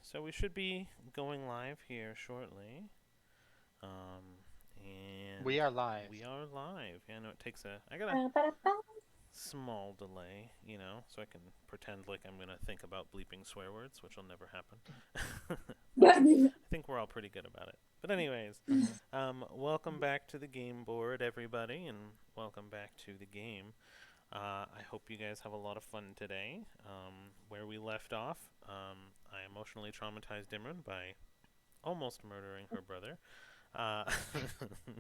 so we should be going live here shortly. And We are live. we are live. Yeah, I know it takes I got a small delay, so I can pretend like I'm gonna think about bleeping swear words, which will never happen. I think we're all pretty good about it. But anyways, welcome back to the game board, everybody, and welcome back to the game. I hope you guys have a lot of fun today. Where we left off, I emotionally traumatized Imran by almost murdering her brother. Uh,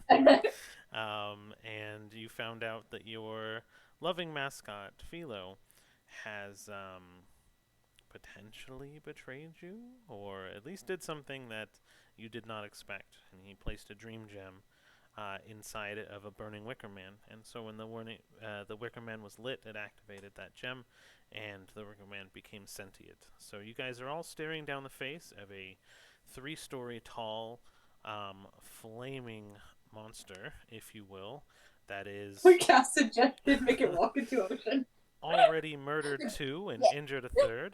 and you found out that your loving mascot, Philo, has potentially betrayed you, or at least did something that you did not expect. And he placed a dream gem inside of a burning wicker man. And so when the wicker man was lit, it activated that gem, and the wicker man became sentient. So you guys are all staring down the face of a 3-story tall, flaming monster, if you will, that is We cast suggested make it walk into ocean. already murdered 2 and injured a 3rd.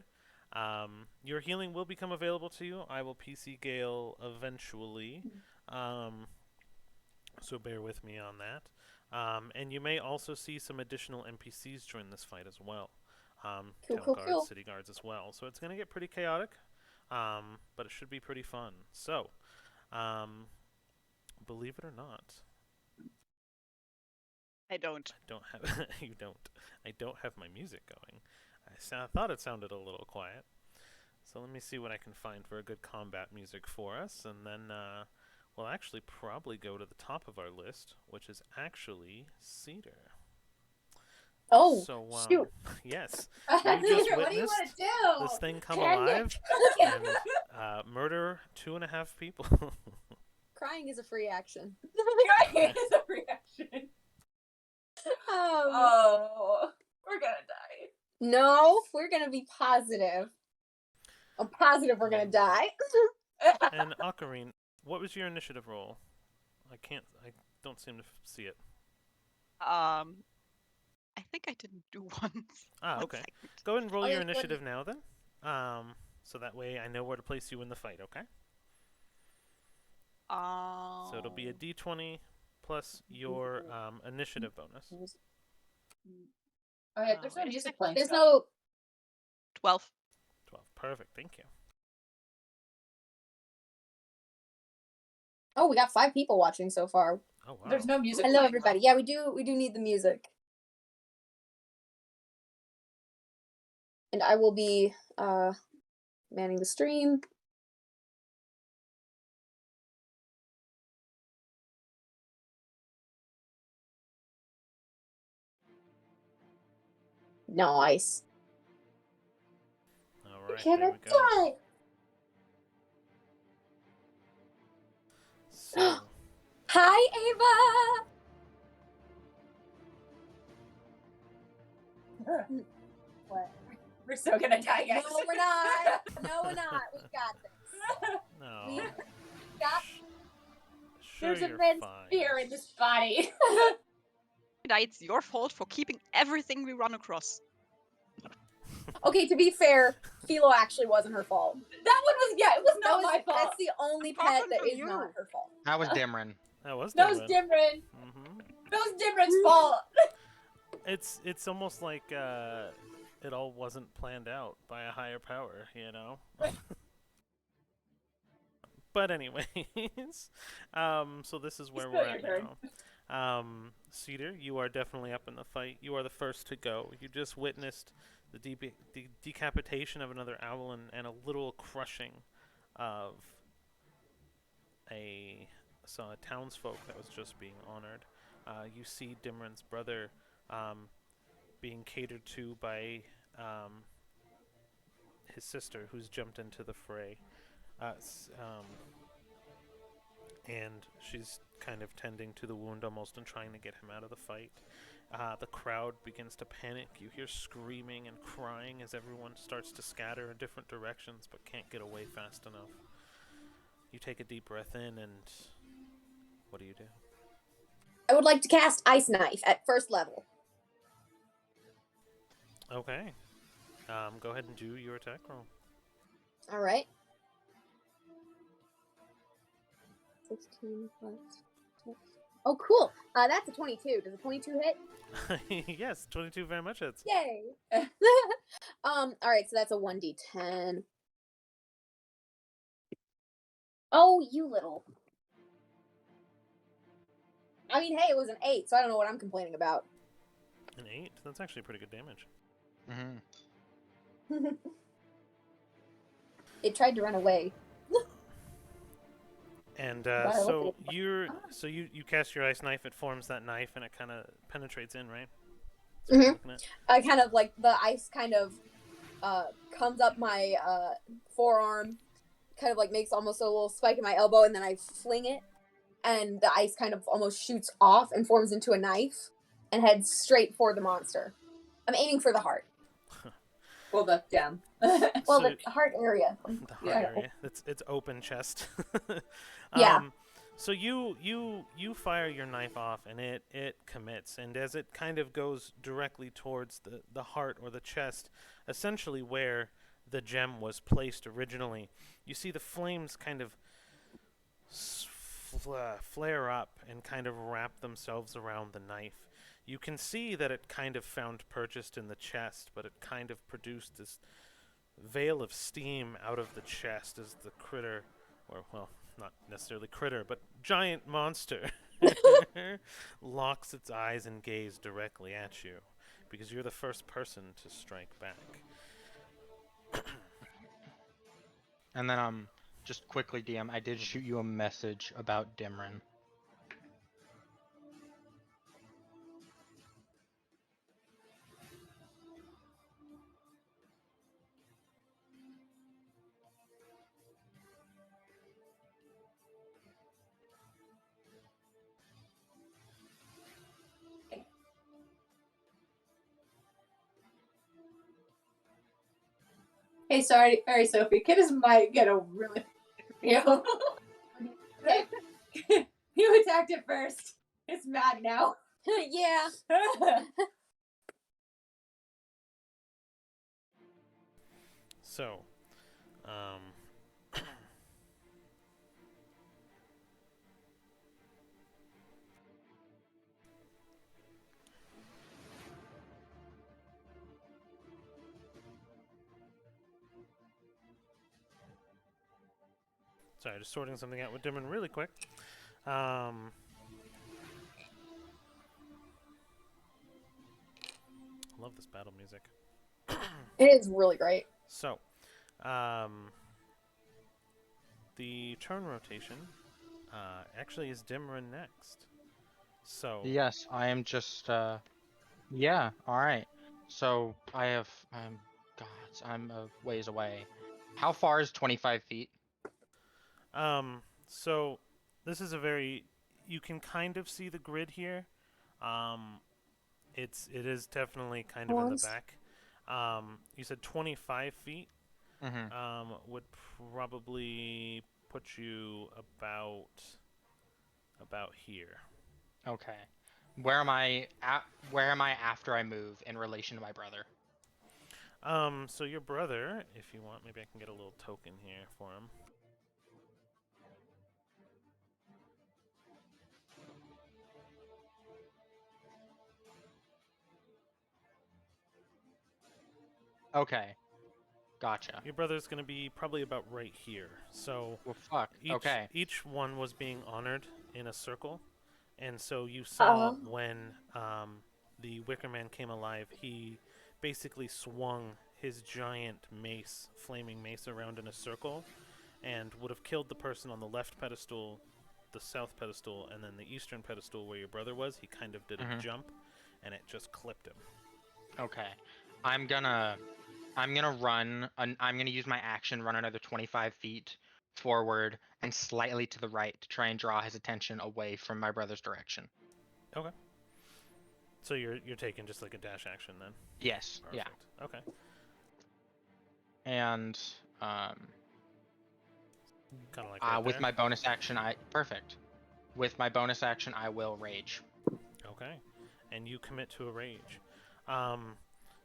Your healing will become available to you. I will PC Gale eventually. So bear with me on that. And you may also see some additional NPCs join this fight as well. Town guards, city guards as well. So it's going to get pretty chaotic, but it should be pretty fun. So, believe it or not, I don't. You don't. I don't have my music going. I thought it sounded a little quiet. So let me see what I can find for a good combat music for us, and then we'll actually probably go to the top of our list, which is actually Cedar. Oh, so, shoot. Yes. Cedar, You just what do you witnessed want to do? this thing come alive and murder 2.5 people. Crying is a free action. Crying is a reaction. Oh, we're gonna die. No, we're gonna be positive. I'm positive we're gonna die. And Ocarine, what was your initiative roll? I don't seem to see it. I think I didn't do one. Okay. Go ahead and roll your initiative now then. So that way I know where to place you in the fight, okay? So it'll be a D20 plus your initiative bonus. Oh yeah, there's no music playing. There's no 12. 12. Perfect. Thank you. Oh, we got 5 people watching so far. Oh wow. There's no music. Hello everybody. Yeah, we do need the music. And I will be manning the stream. Nice. All right, there we go. So, hi, Ava. What? We're still gonna die, guys. No, we're not. No, we're not. We got this. no. We got. Sure, There's you're immense fine. fear in this body. It's your fault for keeping everything we run across. Okay, to be fair, Philo actually wasn't her fault. That one was, it was not my fault. That's the only pet that is not her fault. That was Dimran. That was That was Dimran. Dimran. Mm-hmm. That was Dimran's fault. It's almost like it all wasn't planned out by a higher power, you know? But anyways, so this is where we're at now. Cedar, you are definitely up in the fight. You are the first to go. You just witnessed the decapitation of another owl and a literal crushing of a townsfolk that was just being honored. You see Dimran's brother being catered to by his sister, who's jumped into the fray. And she's kind of tending to the wound almost and trying to get him out of the fight. The crowd begins to panic. You hear screaming and crying as everyone starts to scatter in different directions but can't get away fast enough. You take a deep breath in and what do you do? I would like to cast Ice Knife at first level. Okay. Go ahead and do your attack roll. All right. 16 plus 6. Oh, cool. That's a 22. Does a 22 hit? Yes, 22 very much hits. Yay. All right, so that's a 1d10. Oh, you little. I mean, hey, it was an 8, so I don't know what I'm complaining about. An 8? That's actually pretty good damage. Mm-hmm. It tried to run away. And But I so look at you cast your ice knife. It forms that knife, and it kind of penetrates in, right? That's what Mhm. you're looking at. I kind of like the ice kind of comes up my forearm, kind of like makes almost a little spike in my elbow, and then I fling it, and the ice kind of almost shoots off and forms into a knife and heads straight for the monster. I'm aiming for the heart. Well, the down. Well, So- the heart area. The heart Yeah. area. It's open chest. Yeah. So you fire your knife off, and it commits, and as it kind of goes directly towards the heart or the chest, essentially where the gem was placed originally, you see the flames kind of flare up and kind of wrap themselves around the knife. You can see that it kind of found purchase in the chest, but it kind of produced this veil of steam out of the chest as the critter, or, well, not necessarily critter, but giant monster, locks its eyes and gaze directly at you, because you're the first person to strike back. And then just quickly, DM, I did shoot you a message about Dimrin. Hey, sorry, Sophie. Kiddas might get a really, you know. You attacked it first. It's mad now. Yeah. So, sorry, just sorting something out with Dimon really quick. Love this battle music. It is really great. So, the turn rotation actually is Dimron next. So, Yes, I am just, yeah, alright. So, gods, I'm a ways away. How far is 25 feet? so this is a very, you can kind of see the grid here. It is definitely kind of in the Once. back. You said 25 feet. Mm-hmm. Would probably put you about here. Okay. Where am I after I move in relation to my brother? So your brother, if you want, maybe I can get a little token here for him. Okay. Gotcha. Your brother's going to be probably about right here. So Well, fuck. Okay. each one was being honored in a circle, and so you saw when the Wicker Man came alive, he basically swung his giant mace, flaming mace, around in a circle, and would have killed the person on the left pedestal, the south pedestal, and then the eastern pedestal where your brother was. He kind of did a jump, and it just clipped him. Okay. I'm gonna run. I'm gonna use my action, run another 25 feet forward and slightly to the right to try and draw his attention away from my brother's direction. Okay. So you're taking just like a dash action then? Yes. Perfect. Yeah. Okay. And Kind of like right with there? my bonus action, perfect. With my bonus action, I will rage. Okay. And you commit to a rage.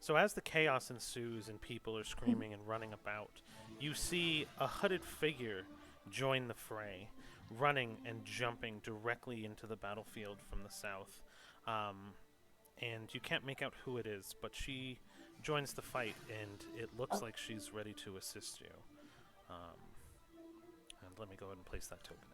So as the chaos ensues and people are screaming and running about, you see a hooded figure join the fray. running and jumping directly into the battlefield from the south. And you can't make out who it is, but she joins the fight, and it looks like she's ready to assist you. And let me go ahead and place that token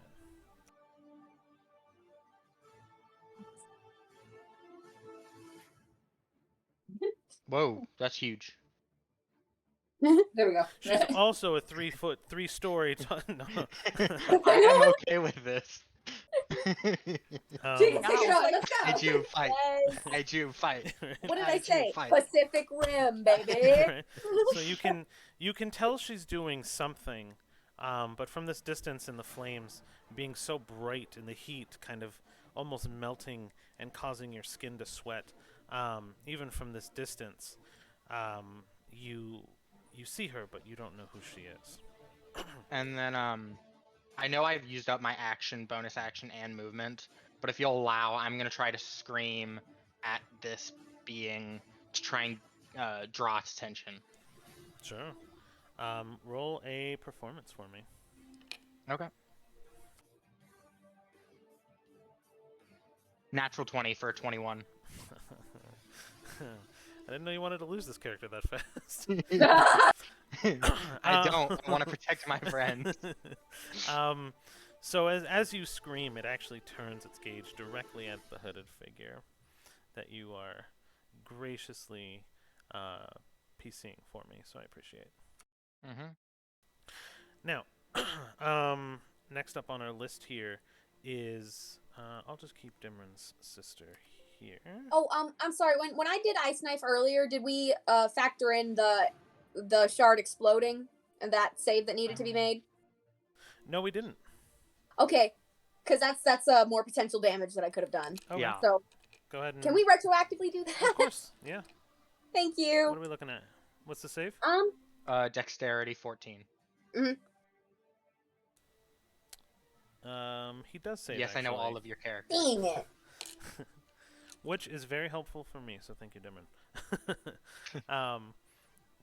in. Whoa, that's huge. There we go. She's also a 3-foot, 3-story. No. I am okay with this. She can take it on. Let's go. Kaiju fight. Yes. Kaiju fight. What did I Kaiju say? fight. Pacific Rim, baby. Right. So you can tell she's doing something, but from this distance in the flames, being so bright in the heat, kind of almost melting and causing your skin to sweat, even from this distance, you see her, but you don't know who she is. And then I know I've used up my action, bonus action, and movement, but if you'll allow, I'm gonna try to scream at this being to try and draw its attention. Sure. Roll a performance for me. Okay. Natural 20 for a 21. I didn't know you wanted to lose this character that fast. I don't. I want to protect my friend. So as you scream, it actually turns its gaze directly at the hooded figure that you are graciously PCing for me, so I appreciate. Mm-hmm. Now, next up on our list here is I'll just keep Dimran's sister here. Oh, I'm sorry. When I did Ice Knife earlier, did we factor in the shard exploding and that save that needed to be made? No, we didn't. Okay, because that's more potential damage that I could have done. Okay. Yeah. So Go ahead and. can we retroactively do that? Of course. Yeah. Thank you. What are we looking at? What's the save? Dexterity 14. He does save. Yes, actually. I know all of your characters. Dang it. Which is very helpful for me, so thank you, Dimran.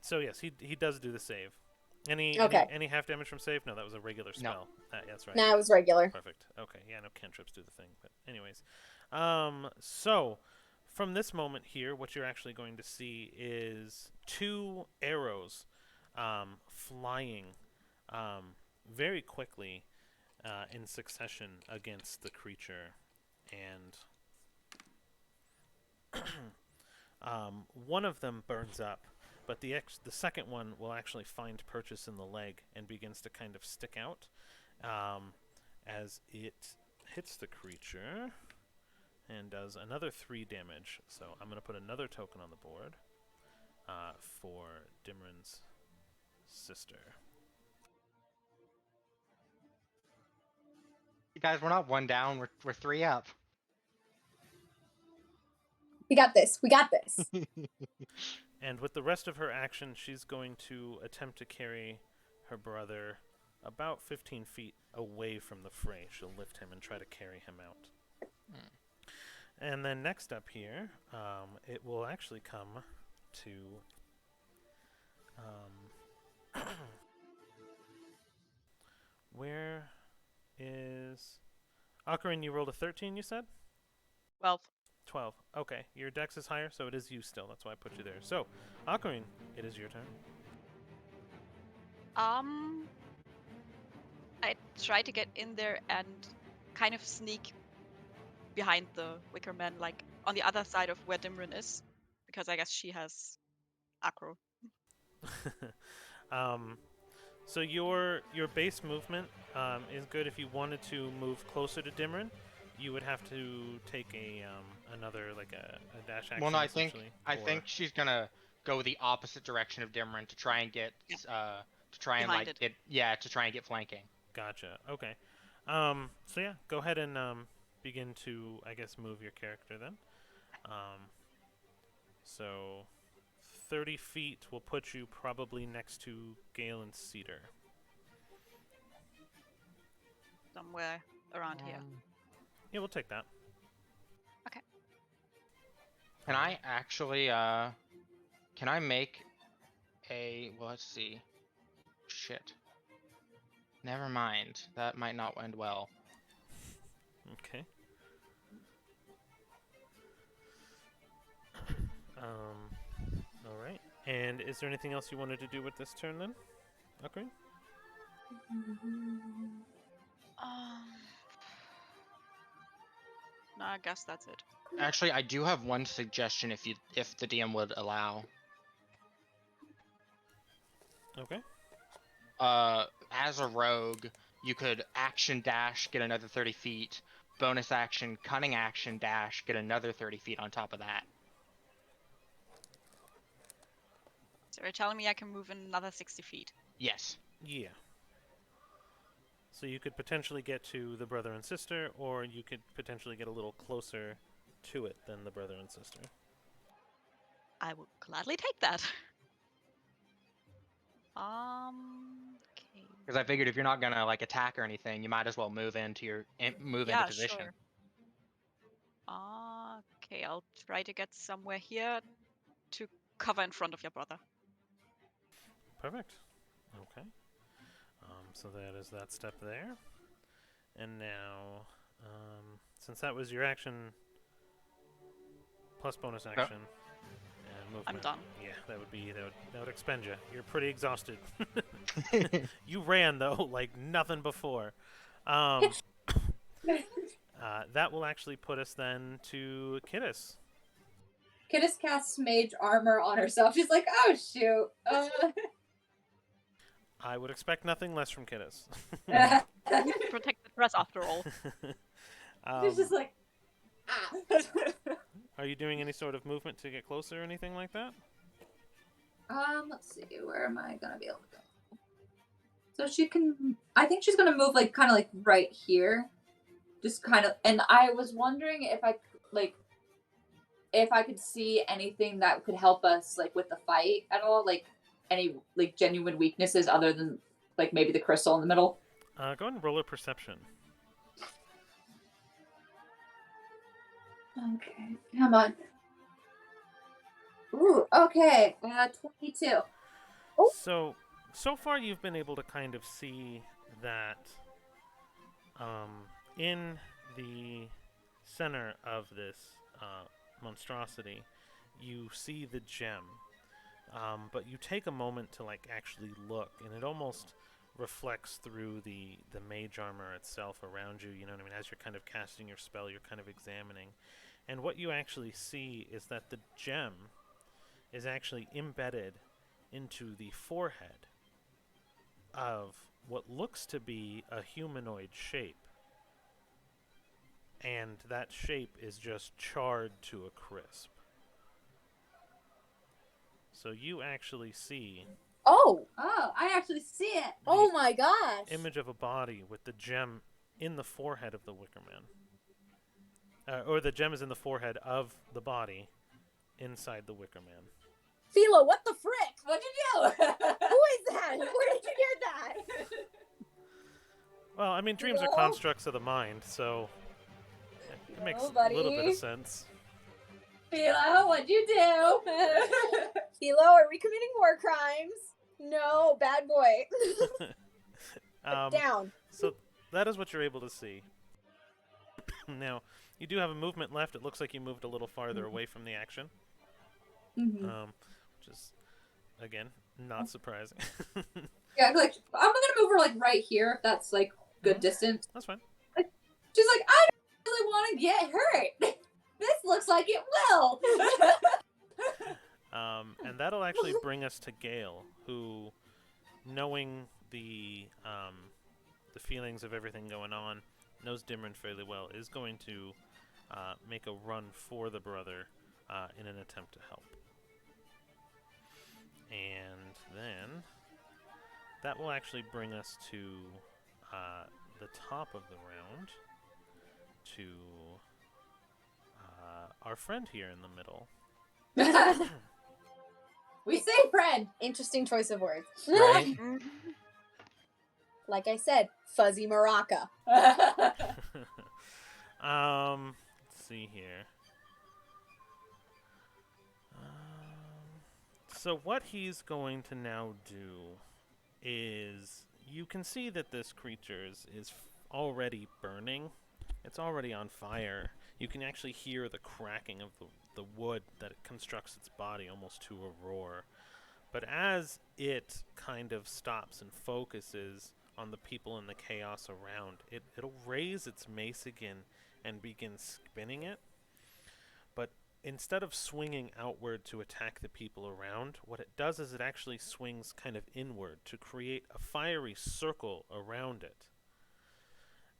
So yes, he does do the save. Any half damage from save? No, that was a regular spell. No. That's right. Nah, it was regular. Perfect. Okay, yeah, no cantrips do the thing, but anyways. So from this moment here, what you're actually going to see is 2 arrows flying very quickly in succession against the creature, and one of them burns up, but the second one will actually find purchase in the leg and begins to kind of stick out as it hits the creature and does another 3 damage. So I'm going to put another token on the board for Dimran's sister. You guys, we're not 1 down. We're 3 up. We got this. We got this. And with the rest of her action, she's going to attempt to carry her brother about 15 feet away from the fray. She'll lift him and try to carry him out. And then next up here, it will actually come to where is Ocarina? You rolled a 13, you said? 12. 12. Okay, your dex is higher, so it is you still. That's why I put you there. So, Ocarina, it is your turn. I try to get in there and kind of sneak behind the Wicker Man, like on the other side of where Dimran is, because I guess she has acro. So your base movement is good. If you wanted to move closer to Dimran, you would have to take another like a dash action. Well, no, I think she's gonna go the opposite direction of Dimran to try and get to try and get flanking. Gotcha. Okay. So yeah, go ahead and begin to, I guess, move your character then. So 30 feet will put you probably next to Gale and Cedar. Somewhere around here. Yeah, we'll take that. Okay. Can I actually can I make a, well, let's see. Shit. Never mind. That might not end well. Okay. All right. And is there anything else you wanted to do with this turn then? Okay. Um, no, I guess that's it. Actually, I do have one suggestion if the DM would allow. Okay. As a rogue, you could action dash, get another 30 feet. Bonus action, cunning action dash, get another 30 feet on top of that. So you're telling me I can move in another 60 feet? Yes. Yeah. So you could potentially get to the brother and sister, or you could potentially get a little closer to it than the brother and sister. I will gladly take that. Okay. Because I figured if you're not gonna like attack or anything, you might as well move into Yeah, position. sure. Okay, I'll try to get somewhere here to cover in front of your brother. Perfect. Okay. So that is that step there. And now, since that was your action plus bonus action and movement, I'm done. Yeah, that would expend you. You're pretty exhausted. You ran though like nothing before. That will actually put us then to Kittis. Kittis casts mage armor on herself. She's like, oh shoot. I would expect nothing less from Kittis. Protect the dress after all. She's just like, ah. Are you doing any sort of movement to get closer or anything like that? Let's see, where am I gonna be able to go? So she can, I think she's gonna move like kind of like right here, just kind of. And I was wondering if if I could see anything that could help us like with the fight at all, like any like genuine weaknesses other than like maybe the crystal in the middle. Go ahead and roll a perception. Okay, come on. Ooh, okay, 22. Oh. So far you've been able to kind of see that in the center of this monstrosity, you see the gem. But you take a moment to like actually look, and it almost reflects through the mage armor itself around you. You know what I mean? As you're kind of casting your spell, you're kind of examining. And what you actually see is that the gem is actually embedded into the forehead of what looks to be a humanoid shape. And that shape is just charred to a crisp. So you actually see... Oh, I actually see it. Oh my gosh. Image of a body with the gem in the forehead of the Wicker Man. Or the gem is in the forehead of the body inside the Wicker Man. Philo, what the frick? What'd you do? Who is that? Where did you get that? Well, I mean, dreams are Philo? constructs of the mind, so it makes a buddy. little bit of sense. Philo, what'd you do? Philo, are we committing war crimes? No, bad boy. Down. So that is what you're able to see. Now, you do have a movement left. It looks like you moved a little farther away from the action. Mm-hmm. Which is, again, not surprising. Yeah, like I'm gonna move her like right here if that's like good distance. That's fine. She's like, I don't really want to get hurt. This looks like it will. And that'll actually bring us to Gale, who, knowing the feelings of everything going on, knows Dimron fairly well, is going to make a run for the brother in an attempt to help. And then that will actually bring us to the top of the round, to our friend here in the middle. We say friend. Interesting choice of words. Right? Like I said, fuzzy maraca. Let's see here. So what he's going to now do is, you can see that this creature is already burning It's already on fire. You can actually hear the cracking of the wood that it constructs its body almost to a roar. But as it kind of stops and focuses on the people in the chaos around, it'll raise its mace again and begin spinning it. But instead of swinging outward to attack the people around, what it does is it actually swings kind of inward to create a fiery circle around it.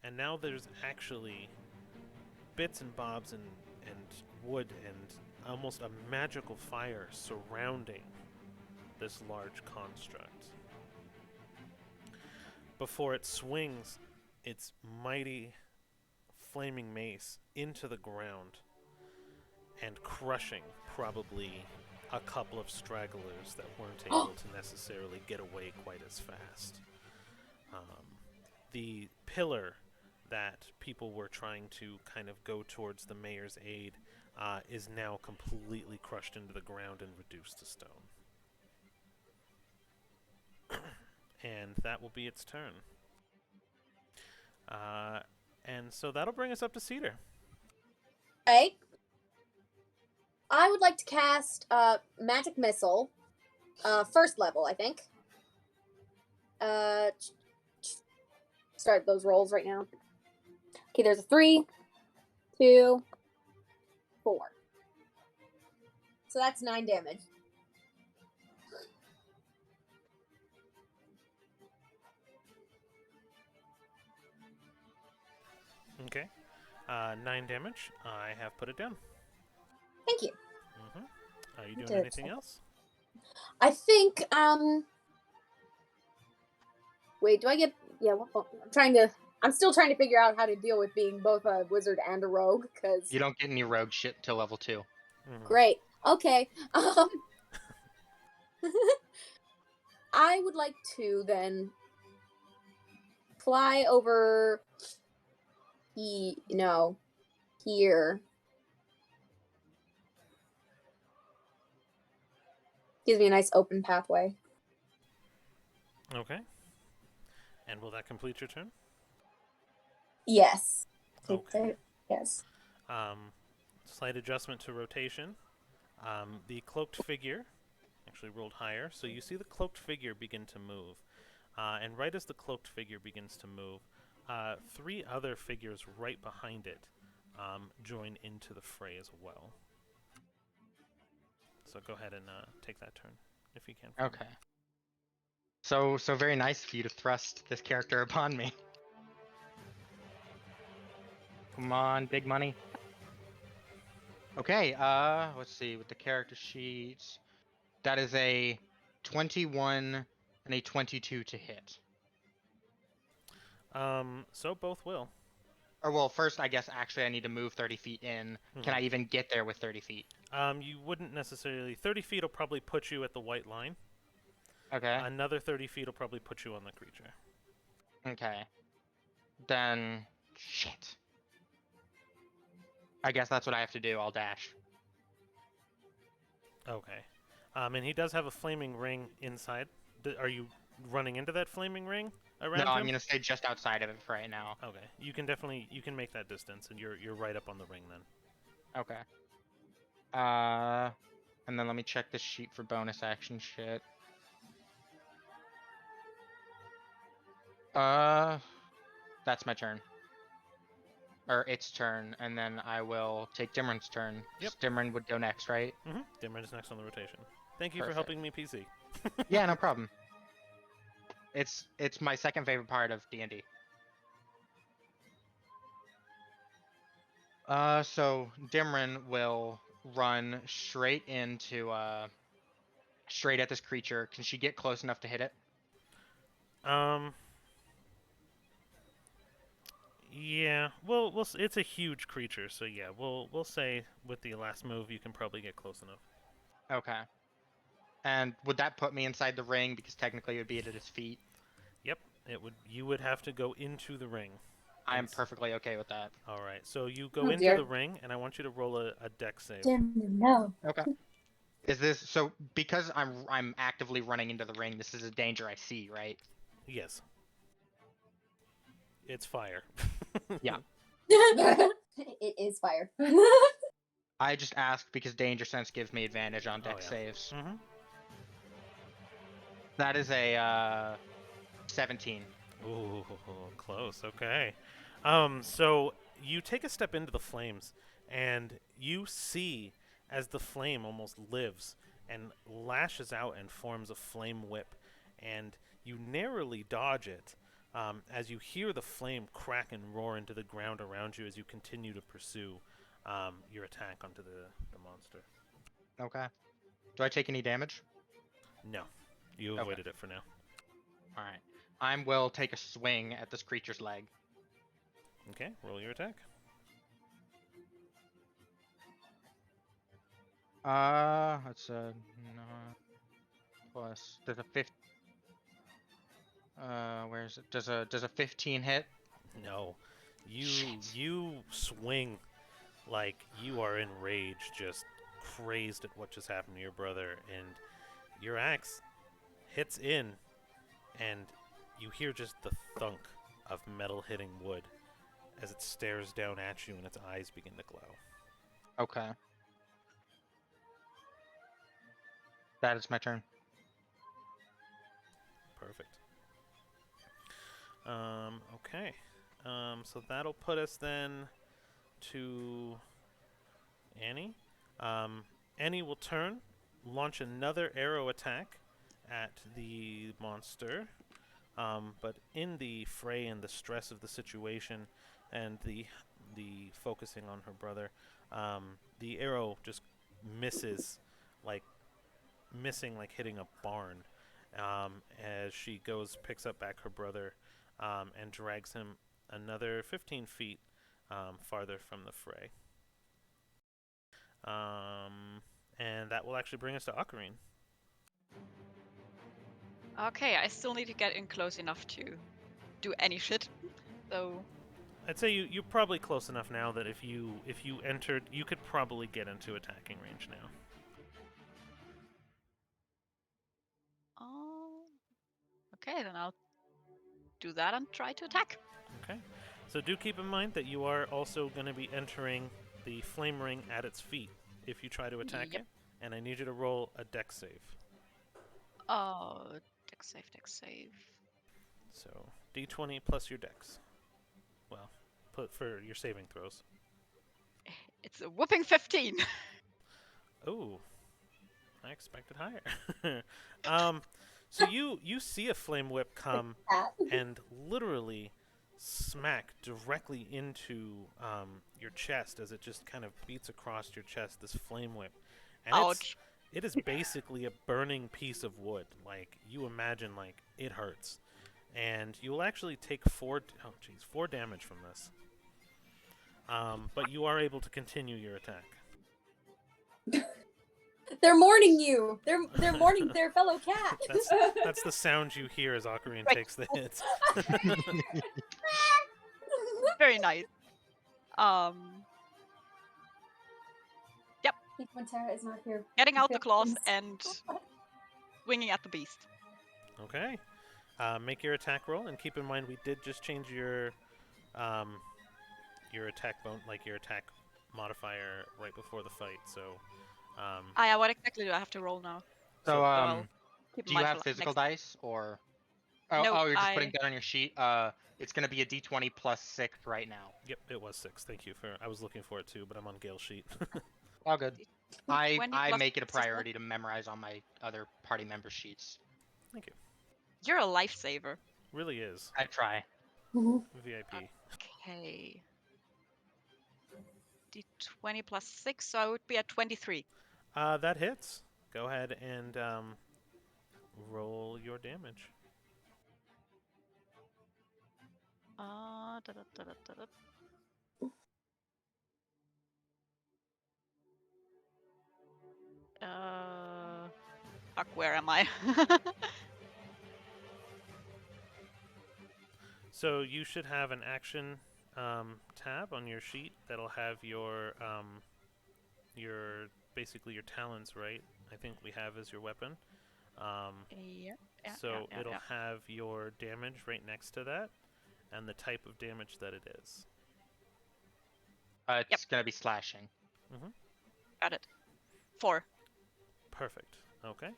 And now there's actually bits and bobs and wood and almost a magical fire surrounding this large construct. Before it swings its mighty flaming mace into the ground and crushing probably a couple of stragglers that weren't able to necessarily get away quite as fast. The pillar that people were trying to kind of go towards the mayor's aid is now completely crushed into the ground and reduced to stone. And that will be its turn. And so that'll bring us up to Cedar. Okay. I would like to cast Magic Missile. First level, I think. Start those rolls right now. Okay, there's a 3, 2, 4. So that's 9 damage. Okay. 9 damage. I have put it down. Thank you. Are you doing anything else? I think, wait, do I get... Yeah, I'm still trying to figure out how to deal with being both a wizard and a rogue, because... You don't get any rogue shit till level 2. Great. Okay. I would like to then fly over here. Gives me a nice open pathway. Okay. And will that complete your turn? Yes. Okay. Yes. Slight adjustment to rotation. The cloaked figure actually rolled higher, so you see the cloaked figure begin to move. And right as the cloaked figure begins to move, 3 other figures right behind it join into the fray as well. So go ahead and take that turn, if you can. Okay. So very nice of you to thrust this character upon me. Come on, big money. Okay, let's see, with the character sheets, that is a 21 and a 22 to hit. So both will. Or, well, first, I guess, actually, I need to move 30 feet in. Can I even get there with 30 feet? You wouldn't necessarily. 30 feet will probably put you at the white line. Okay. Another 30 feet will probably put you on the creature. Okay. Then, shit. I guess that's what I have to do. I'll dash. Okay. And he does have a flaming ring inside. Are you running into that flaming ring around him? No, I'm gonna stay just outside of it for right now. Okay. You can make that distance, and you're right up on the ring then. Okay. And then let me check this sheet for bonus action shit. That's my turn. Or its turn, and then I will take Dimran's turn. Yep. Dimran would go next, right? Dimran is next on the rotation. Thank you Perfect. for helping me, PC. Yeah, no problem. It's my second favorite part of D&D. So Dimran will run straight at this creature. Can she get close enough to hit it? Yeah. Well, it's a huge creature, so yeah, we'll say with the last move you can probably get close enough. Okay. And would that put me inside the ring, because technically it would be at his feet? Yep. It would. You would have to go into the ring. I am perfectly okay with that. All right. So you go into the ring, and I want you to roll a dex save. No. Okay. Is this so? Because I'm actively running into the ring, this is a danger I see, right? Yes. It's fire. Yeah. It is fire. I just asked because Danger Sense gives me advantage on deck saves. Mm-hmm. That is a 17. Ooh, close. Okay. So you take a step into the flames, and you see as the flame almost lives and lashes out and forms a flame whip, and you narrowly dodge it. As you hear the flame crack and roar into the ground around you as you continue to pursue your attack onto the monster. Okay. Do I take any damage? No, you avoided it for now. All right. I will take a swing at this creature's leg. Okay, roll your attack. That's a plus. There's a 15. Where is it? Does a 15 hit? No, you Shit. you swing like you are enraged, just crazed at what just happened to your brother, and your axe hits in, and you hear just the thunk of metal hitting wood as it stares down at you and its eyes begin to glow. Okay. That is my turn. Perfect. Okay. So that'll put us then to Annie. Annie will turn, launch another arrow attack at the monster. But in the fray and the stress of the situation and the focusing on her brother, the arrow just misses, like hitting a barn. As she picks up back her brother, and drags him another 15 feet farther from the fray. And that will actually bring us to Ocarine. Okay, I still need to get in close enough to do any shit. So I'd say you're probably close enough now that if you entered, you could probably get into attacking range now. okay, then I'll do that and try to attack. Okay. So do keep in mind that you are also going to be entering the flame ring at its feet if you try to attack Yep. it, and I need you to roll a dex save. Oh, dex save. So d20 plus your dex. Well, put for your saving throws. It's a whooping 15. Oh, I expected higher. So you see a flame whip come and literally smack directly into your chest as it just kind of beats across your chest. This flame whip, and Ouch. it is basically a burning piece of wood. Like you imagine, like it hurts, and you will actually take 4 damage from this. But you are able to continue your attack. They're mourning you. They're mourning their fellow cat. That's the sound you hear as Ocarine takes the hits. Very nice. Yep. When Tara is not here. Getting out the claws and swinging at the beast. Okay. Make your attack roll, and keep in mind we did just change your attack your attack modifier right before the fight. So. Yeah, what exactly do I have to roll now? So, keep do in you mind have for physical next- dice or? Oh, No, you're just putting that on your sheet. It's gonna be a d20 plus 6 right now. Yep, it was 6. Thank you I was looking for it too, but I'm on Gail's sheet. All good. 20 I plus make it a 6 as well? priority to memorize on my other party member sheets. Thank you. You're a lifesaver. Really is. I try. VIP. Okay. D20 plus 6, so I would be at 23. That hits. Go ahead and roll your damage. Fuck, where am I? So you should have an action tab on your sheet that'll have your basically your talents, right? I think we have as your weapon. Yeah. So it'll have your damage right next to that, and the type of damage that it is. It's gonna be slashing. Got it. 4. Perfect. Okay.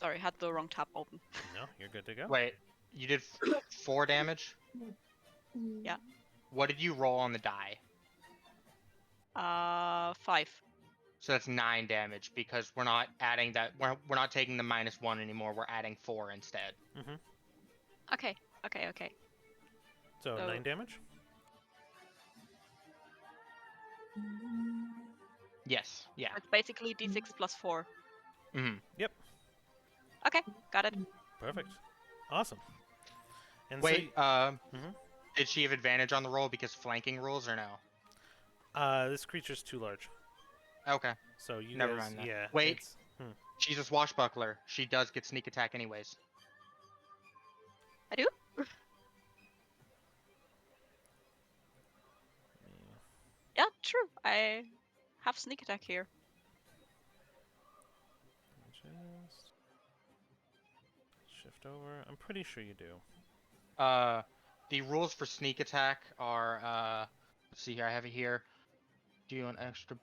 Sorry, had the wrong tab open. No, you're good to go. Wait, you did 4 damage? Yeah. What did you roll on the die? 5. So that's 9 damage because we're not adding that. We're not taking the -1 anymore. We're adding 4 instead. Okay. So So- 9 damage. Yes. Yeah. It's basically d6 plus 4. Yep. Okay, got it. Perfect. Awesome. And Wait. so, Did she have advantage on the roll because flanking rules or no? this creature's too large. Okay. So you Never guys, mind that. yeah. Wait. it's- She's a swashbuckler. She does get sneak attack anyways. I do? Yeah, true. I have sneak attack here. Just shift over. I'm pretty sure you do. The rules for sneak attack are let's see here. I have it here. Do an extra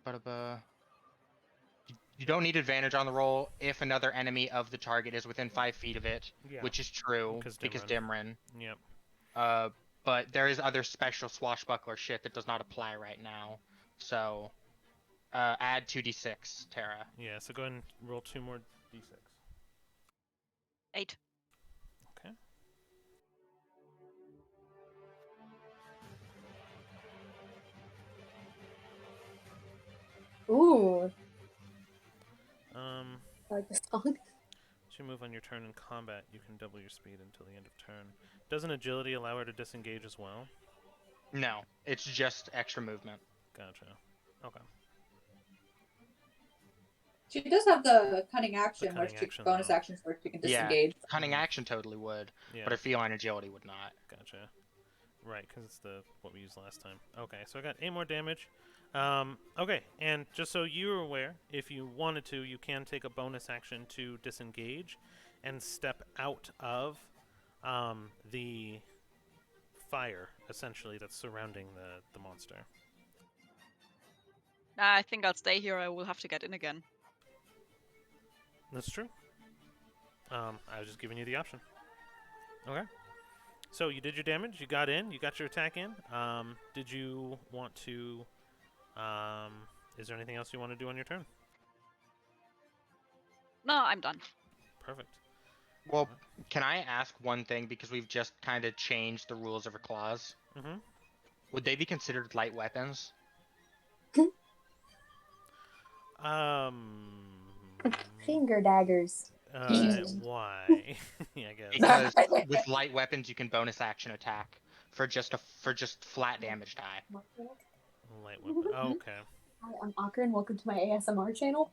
You don't need advantage on the roll if another enemy of the target is within 5 feet of it, Yeah. which is true because Dimrin. Yep. But there is other special swashbuckler shit that does not apply right now. So, add 2d6, Tara. Yeah. So go ahead and roll 2 more d6. 8. Okay. Ooh, I like this song. To move on your turn in combat, you can double your speed until the end of turn. Doesn't agility allow her to disengage as well? No, it's just extra movement. Gotcha. Okay. She does have the cunning action, The where cunning she action, bonus though. actions where she can disengage. Yeah, cunning action totally would, Yeah. but a feline agility would not. Gotcha. Right, because it's what we used last time. Okay, so I got 8 more damage. Okay, and just so you're aware, if you wanted to, you can take a bonus action to disengage and step out of the fire, essentially, that's surrounding the monster. Nah, I think I'll stay here. I will have to get in again. That's true. I was just giving you the option. Okay. So you did your damage, you got in, you got your attack in. Did you want to... is there anything else you want to do on your turn? No, I'm done. Perfect. Well, can I ask one thing, because we've just kind of changed the rules of her claws? Mm-hmm. Would they be considered light weapons? Finger daggers. Why? Yeah, I guess. Because with light weapons, you can bonus action attack for just flat damage die. Light weapon. Oh, okay. Hi, I'm Akra and welcome to my ASMR channel.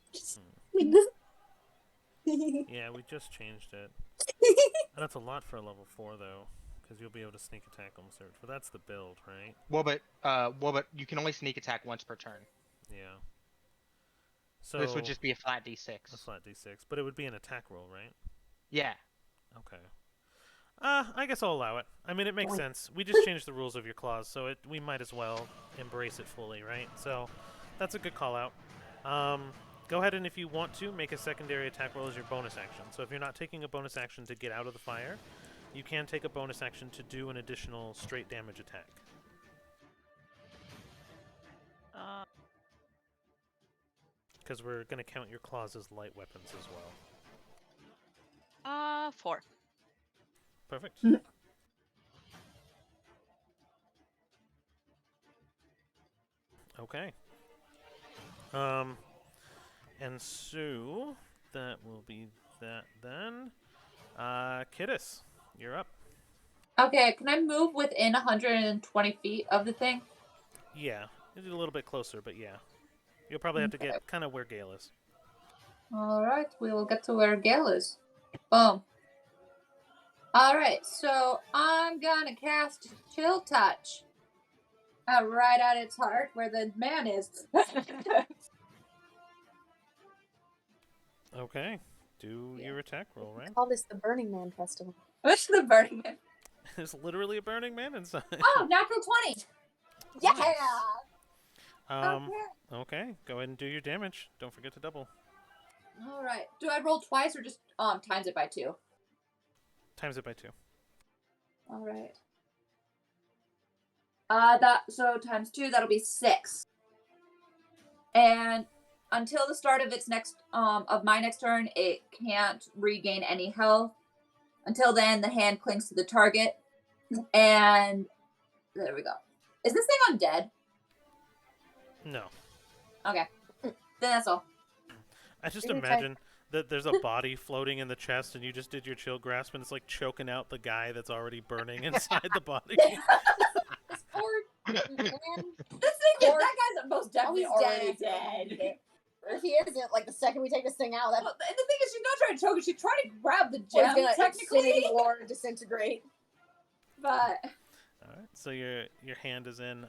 Yeah, we just changed it. That's a lot for a level 4, though, because you'll be able to sneak attack almost every. But that's the build, right? Well, but you can only sneak attack once per turn. Yeah. So This would just be a flat d6. a flat d6, but it would be an attack roll, right? Yeah. Okay. I guess I'll allow it. I mean, it makes sense. We just changed the rules of your claws, so we might as well embrace it fully, right? So that's a good call out. Go ahead and, if you want to, make a secondary attack roll as your bonus action. So if you're not taking a bonus action to get out of the fire, you can take a bonus action to do an additional straight damage attack. Because we're going to count your claws as light weapons as well. 4. Perfect. Okay. And so that will be that then. Kiddis, you're up. Okay, can I move within 120 feet of the thing? Yeah, it's a little bit closer, but yeah. You'll probably have to get kind of where Gale is. Alright, we will get to where Gale is. Boom. Alright, so I'm gonna cast Chill Touch. Right at its heart, where the man is. Okay, do your attack roll, right? Call this the Burning Man Festival. What's the Burning Man? There's literally a burning man inside. Oh, natural 20! Yeah. Um, Okay. okay, go ahead and do your damage. Don't forget to double. All right. Do I roll twice or just times it by 2? Times it by 2. All right. So times 2, that'll be 6. And until the start of its next of my next turn, it can't regain any health. Until then, the hand clings to the target. And there we go. Is this thing undead? No. Okay. Then that's all. I just You're gonna imagine that there's a body floating in the chest and you just did your chill grasp and it's like choking out the guy that's already burning inside the body. This poor man. That guy's most definitely he's already dead. dead. Or if he isn't, like the second we take this thing out, that Well, and the thing is, she's not trying to choke it. She's trying to grab the he's gem, gonna technically. Infinity War disintegrate. But All right, so your hand is in.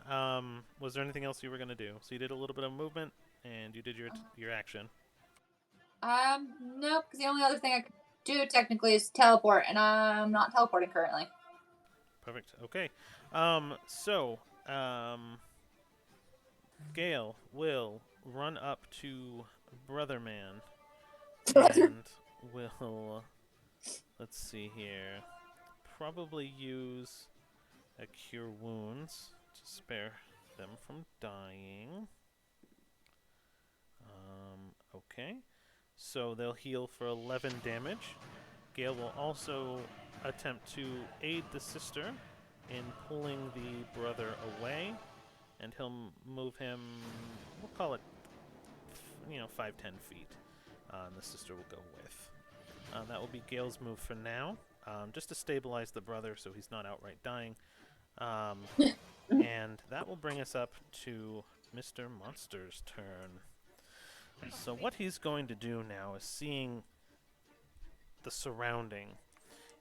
Was there anything else you were gonna do? So you did a little bit of movement, and you did your action. nope. Because the only other thing I could do technically is teleport, and I'm not teleporting currently. Perfect. Okay. Gale will run up to Brother Man, and will, let's see here, probably use a Cure Wounds to spare them from dying. Okay. So they'll heal for 11 damage. Gale will also attempt to aid the sister in pulling the brother away, and he'll move him, we'll call it, 5-10 feet. And the sister will go with. That will be Gale's move for now, just to stabilize the brother so he's not outright dying. And that will bring us up to Mr. Monster's turn. So what he's going to do now is, seeing the surrounding,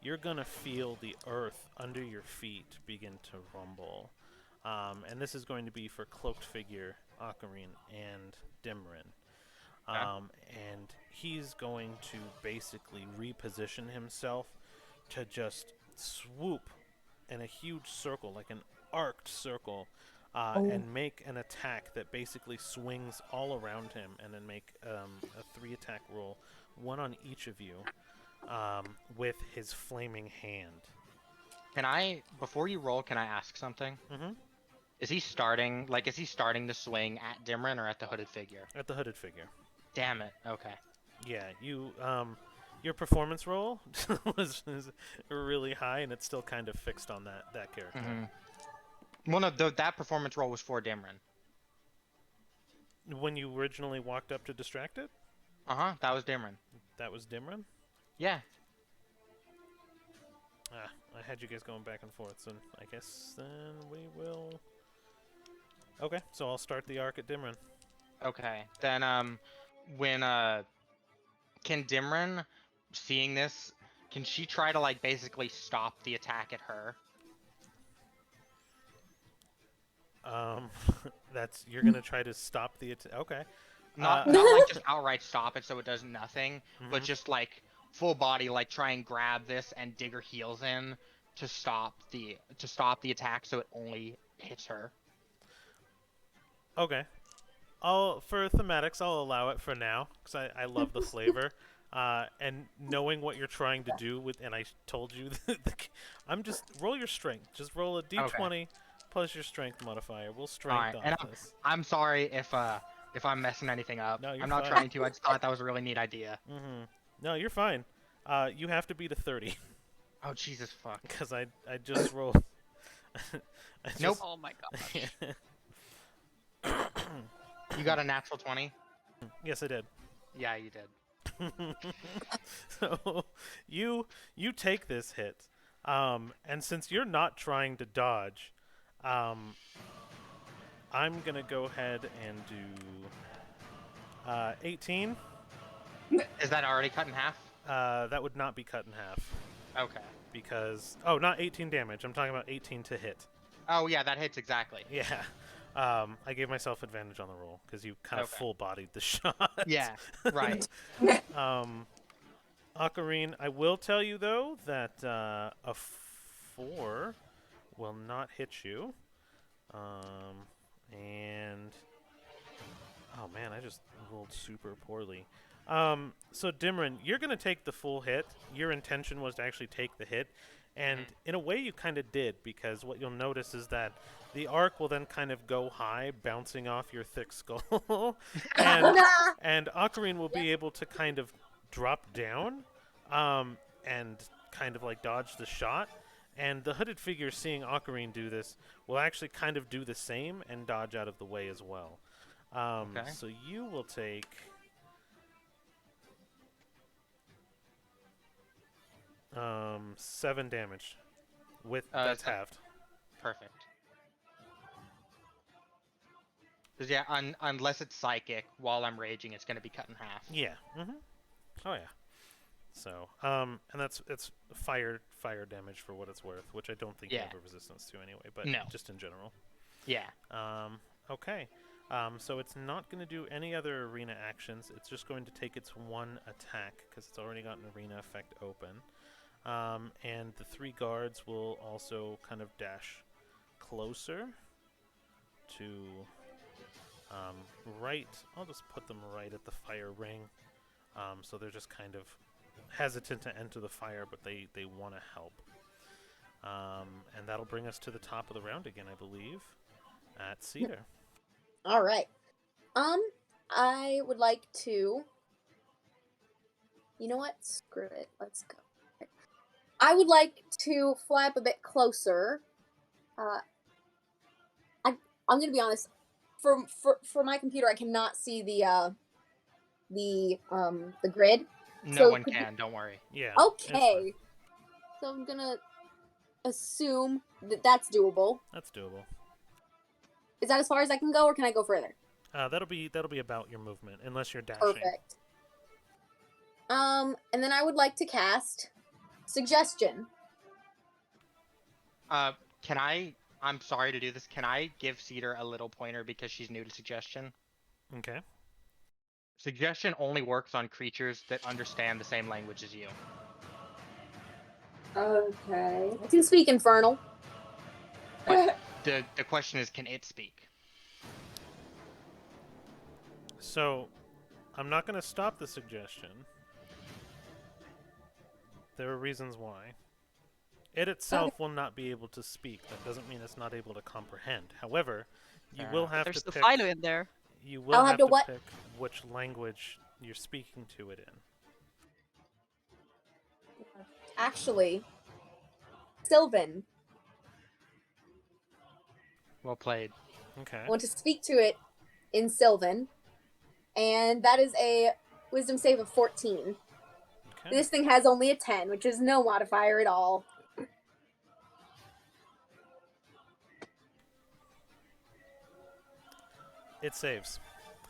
you're going to feel the earth under your feet begin to rumble. And this is going to be for Cloaked Figure, Ocarine, and Dimrin. And he's going to basically reposition himself to just swoop in a huge circle, like an arced circle, and make an attack that basically swings all around him, and then make a 3-attack roll, one on each of you, with his flaming hand. Can I, before you roll, can I ask something? Mm-hmm. Is he starting the swing at Dimrin or at the hooded figure? At the hooded figure. Damn it. Okay. Yeah, your performance roll was really high, and it's still kind of fixed on that character. Mm-hmm. Well, no, that performance roll was for Dimrin. When you originally walked up to distract it? That was Dimrin. That was Dimrin? Yeah. I had you guys going back and forth, so I guess then we will... Okay, so I'll start the arc at Dimrin. Okay. Then, can Dimrin, seeing this, can she try to, like, basically stop the attack at her? You're gonna try to stop the attack. Okay. Not like just outright stop it so it does nothing, but Mhm. just like full body, like try and grab this and dig her heels in to stop the attack so it only hits her. Okay. For thematics, I'll allow it for now, because I love the flavor. And knowing what you're trying to do with, and I told you, I'm just, roll your strength. Just roll a d20 plus your strength modifier. We'll strength off And this. I'm sorry if I'm messing anything up. No, you're I'm not fine. trying to. I just thought that was a really neat idea. Mm-hmm. No, you're fine. You have to beat a 30. Oh, Jesus fuck. Because I just rolled. Nope. Oh my gosh. You got a natural 20? Yes, I did. Yeah, you did. So you take this hit, and since you're not trying to dodge, I'm gonna go ahead and do 18. Is that already cut in half? That would not be cut in half, Okay. because not 18 damage. I'm talking about 18 to hit. Oh yeah, that hits exactly. Yeah. I gave myself advantage on the roll because you kind of full-bodied the shot. Yeah, right. Ocarine, I will tell you though that a 4 will not hit you. And oh man, I just rolled super poorly. So Dimran, you're gonna take the full hit. Your intention was to actually take the hit, and in a way you kind of did, because what you'll notice is that the arc will then kind of go high, bouncing off your thick skull, and Ocarine will be able to kind of drop down, and kind of like dodge the shot. And the hooded figure, seeing Ocarine do this, will actually kind of do the same and dodge out of the way as well. Okay. So you will take 7 damage. That's halved. Perfect. Because yeah, unless it's psychic, while I'm raging, it's going to be cut in half. Yeah. Oh yeah. So and it's fire damage for what it's worth, which I don't think you have a resistance to anyway, but just in general. Yeah. Okay. So it's not going to do any other arena actions. It's just going to take its one attack because it's already got an arena effect open. And the 3 guards will also kind of dash closer to right. I'll just put them right at the fire ring. So they're just kind of hesitant to enter the fire, but they want to help. And that'll bring us to the top of the round again, I believe, at Cedar. All right. I would like to. You know what? Screw it. Let's go. I would like to fly up a bit closer. I'm gonna be honest. For my computer, I cannot see the grid. No one can. Don't worry. Yeah. Okay. So I'm gonna assume that that's doable. That's doable. Is that as far as I can go, or can I go further? That'll be about your movement, unless you're dashing. Perfect. And then I would like to cast Suggestion. Can I? I'm sorry to do this. Can I give Cedar a little pointer because she's new to Suggestion? Okay. Suggestion only works on creatures that understand the same language as you. Okay. I can speak Infernal. But the question is, can it speak? So, I'm not going to stop the suggestion. There are reasons why. It itself will not be able to speak. That doesn't mean it's not able to comprehend. However, you will have to pick... There's the Philo in there. You will have to pick which language you're speaking to it in. Actually, Sylvan. Well played. Okay. I want to speak to it in Sylvan, and that is a Wisdom save of 14. Okay. This thing has only a 10, which is no modifier at all. It saves.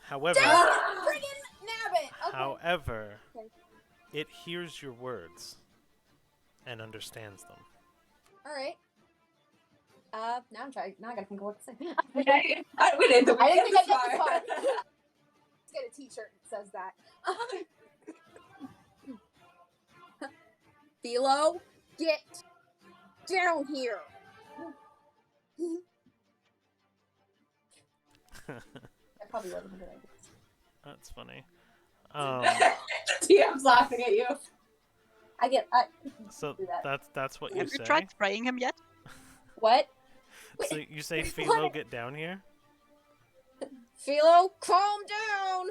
However, friggin' nab it! Okay. However, it hears your words and understands them. All right. Now I'm trying. Now I gotta think of what to say. Okay. We didn't get this far. Let's get a T-shirt that says that. Philo, get down here. That probably wasn't a good idea. That's funny. TM's laughing at you. So that's what you Have say. you tried spraying him yet? What? So you say, Philo, get down here? Philo, calm down.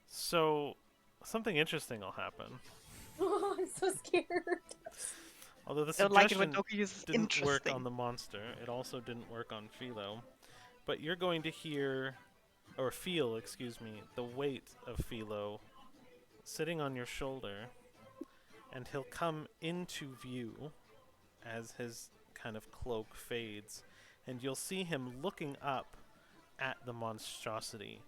So something interesting will happen. Oh, I'm so scared. Although the I don't like it when suggestion Doku uses didn't work interesting. on the monster, it also didn't work on Philo. But you're going to hear, or feel, excuse me, the weight of Philo sitting on your shoulder, and he'll come into view as his kind of cloak fades, and you'll see him looking up at the monstrosity,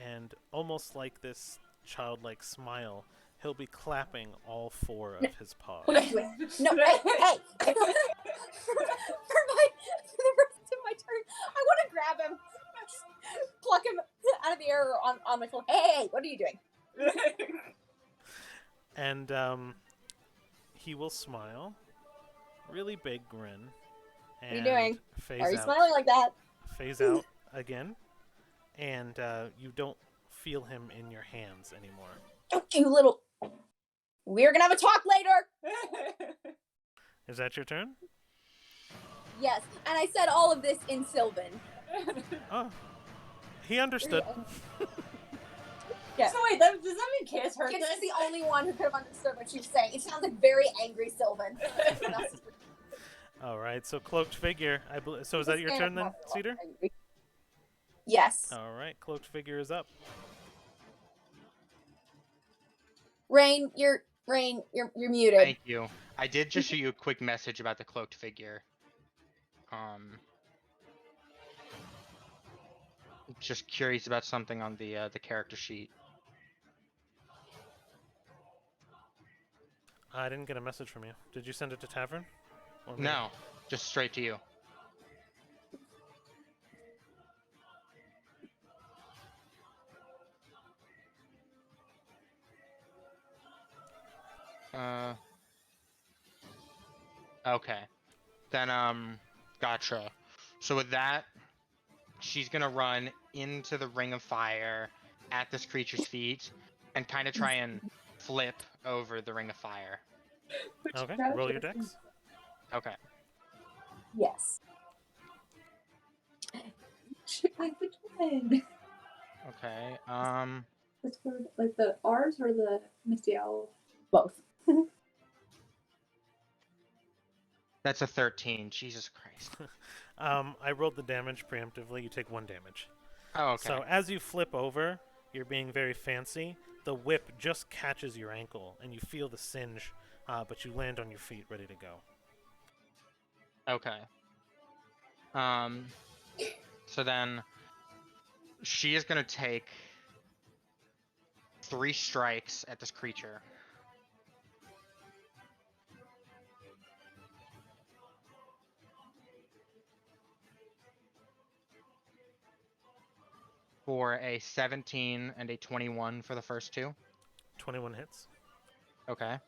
and almost like this childlike smile, he'll be clapping all 4 of his paws. No, hey! For the rest of my turn, I want to grab him, pluck him out of the air on my phone. Hey, what are you doing? And he will smile, really big grin, What are you doing? Phase Why are you out. smiling like that? Phase out again, and you don't feel him in your hands anymore. Don't you little... We're gonna have a talk later! Is that your turn? Yes, and I said all of this in Sylvan. Oh, he understood. Yeah. So wait, does that mean Kiss heard Kiss this? is the only one who could have understood what she was saying. It sounds like very angry Sylvan. All right, so cloaked figure. So is that your turn then, Cedar? Yes. All right, cloaked figure is up. Rain, you're muted. Thank you. I did just shoot you a quick message about the cloaked figure. Just curious about something on the character sheet. I didn't get a message from you. Did you send it to Tavern? Or me? No, just straight to you. Okay. Then, gotcha. So with that, she's gonna run into the ring of fire at this creature's feet and kind of try and flip over the ring of fire. Okay, roll your dex. Okay. Yes. Like which one? Okay. Which one? Like the ours or the Misty Owl? Both. That's a 13. Jesus Christ. I rolled the damage preemptively. You take 1 damage. Oh, okay. So as you flip over, you're being very fancy. The whip just catches your ankle, and you feel the singe, but you land on your feet, ready to go. Okay. So then she is gonna take 3 strikes at this creature. For a 17 and a 21 for the first 2. 21 hits. Okay.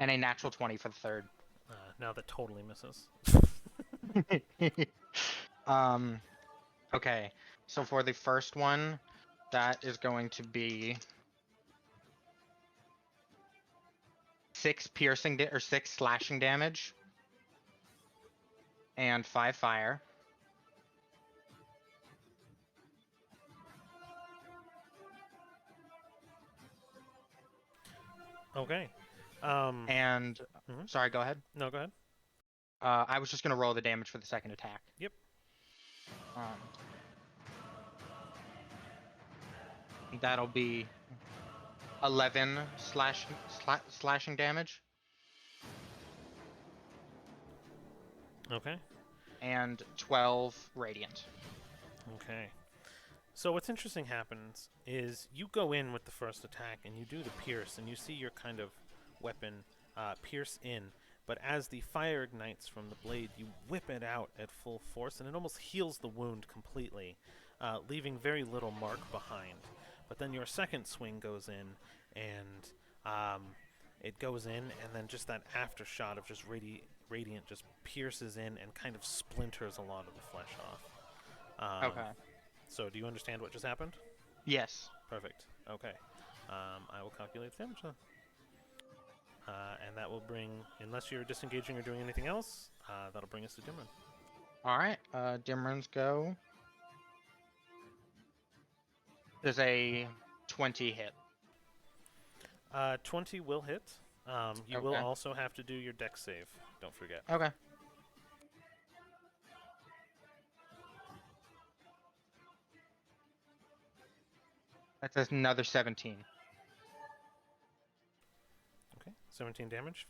And a natural 20 for the third. Now that totally misses. Okay. So for the first one, that is going to be 6 piercing or 6 slashing damage and 5 fire. Okay. And sorry, go ahead. No, go ahead. I was just gonna roll the damage for the second attack. Yep. That'll be 11 slashing damage. Okay. And 12 radiant. Okay. So what's interesting happens is you go in with the first attack and you do the pierce, and you see your kind of weapon pierce in. But as the fire ignites from the blade, you whip it out at full force, and it almost heals the wound completely, leaving very little mark behind. But then your second swing goes in, and it goes in, and then just that aftershot of just radiant just pierces in and kind of splinters a lot of the flesh off. Okay. So do you understand what just happened? Yes. Perfect. Okay. I will calculate the damage then. And that will bring, unless you're disengaging or doing anything else, that'll bring us to Dimron. Alright, Dimron's go. There's a 20 hit. 20 will hit. You will also have to do your dex save. Don't forget. Okay. That's another 17. Okay. 17 damage?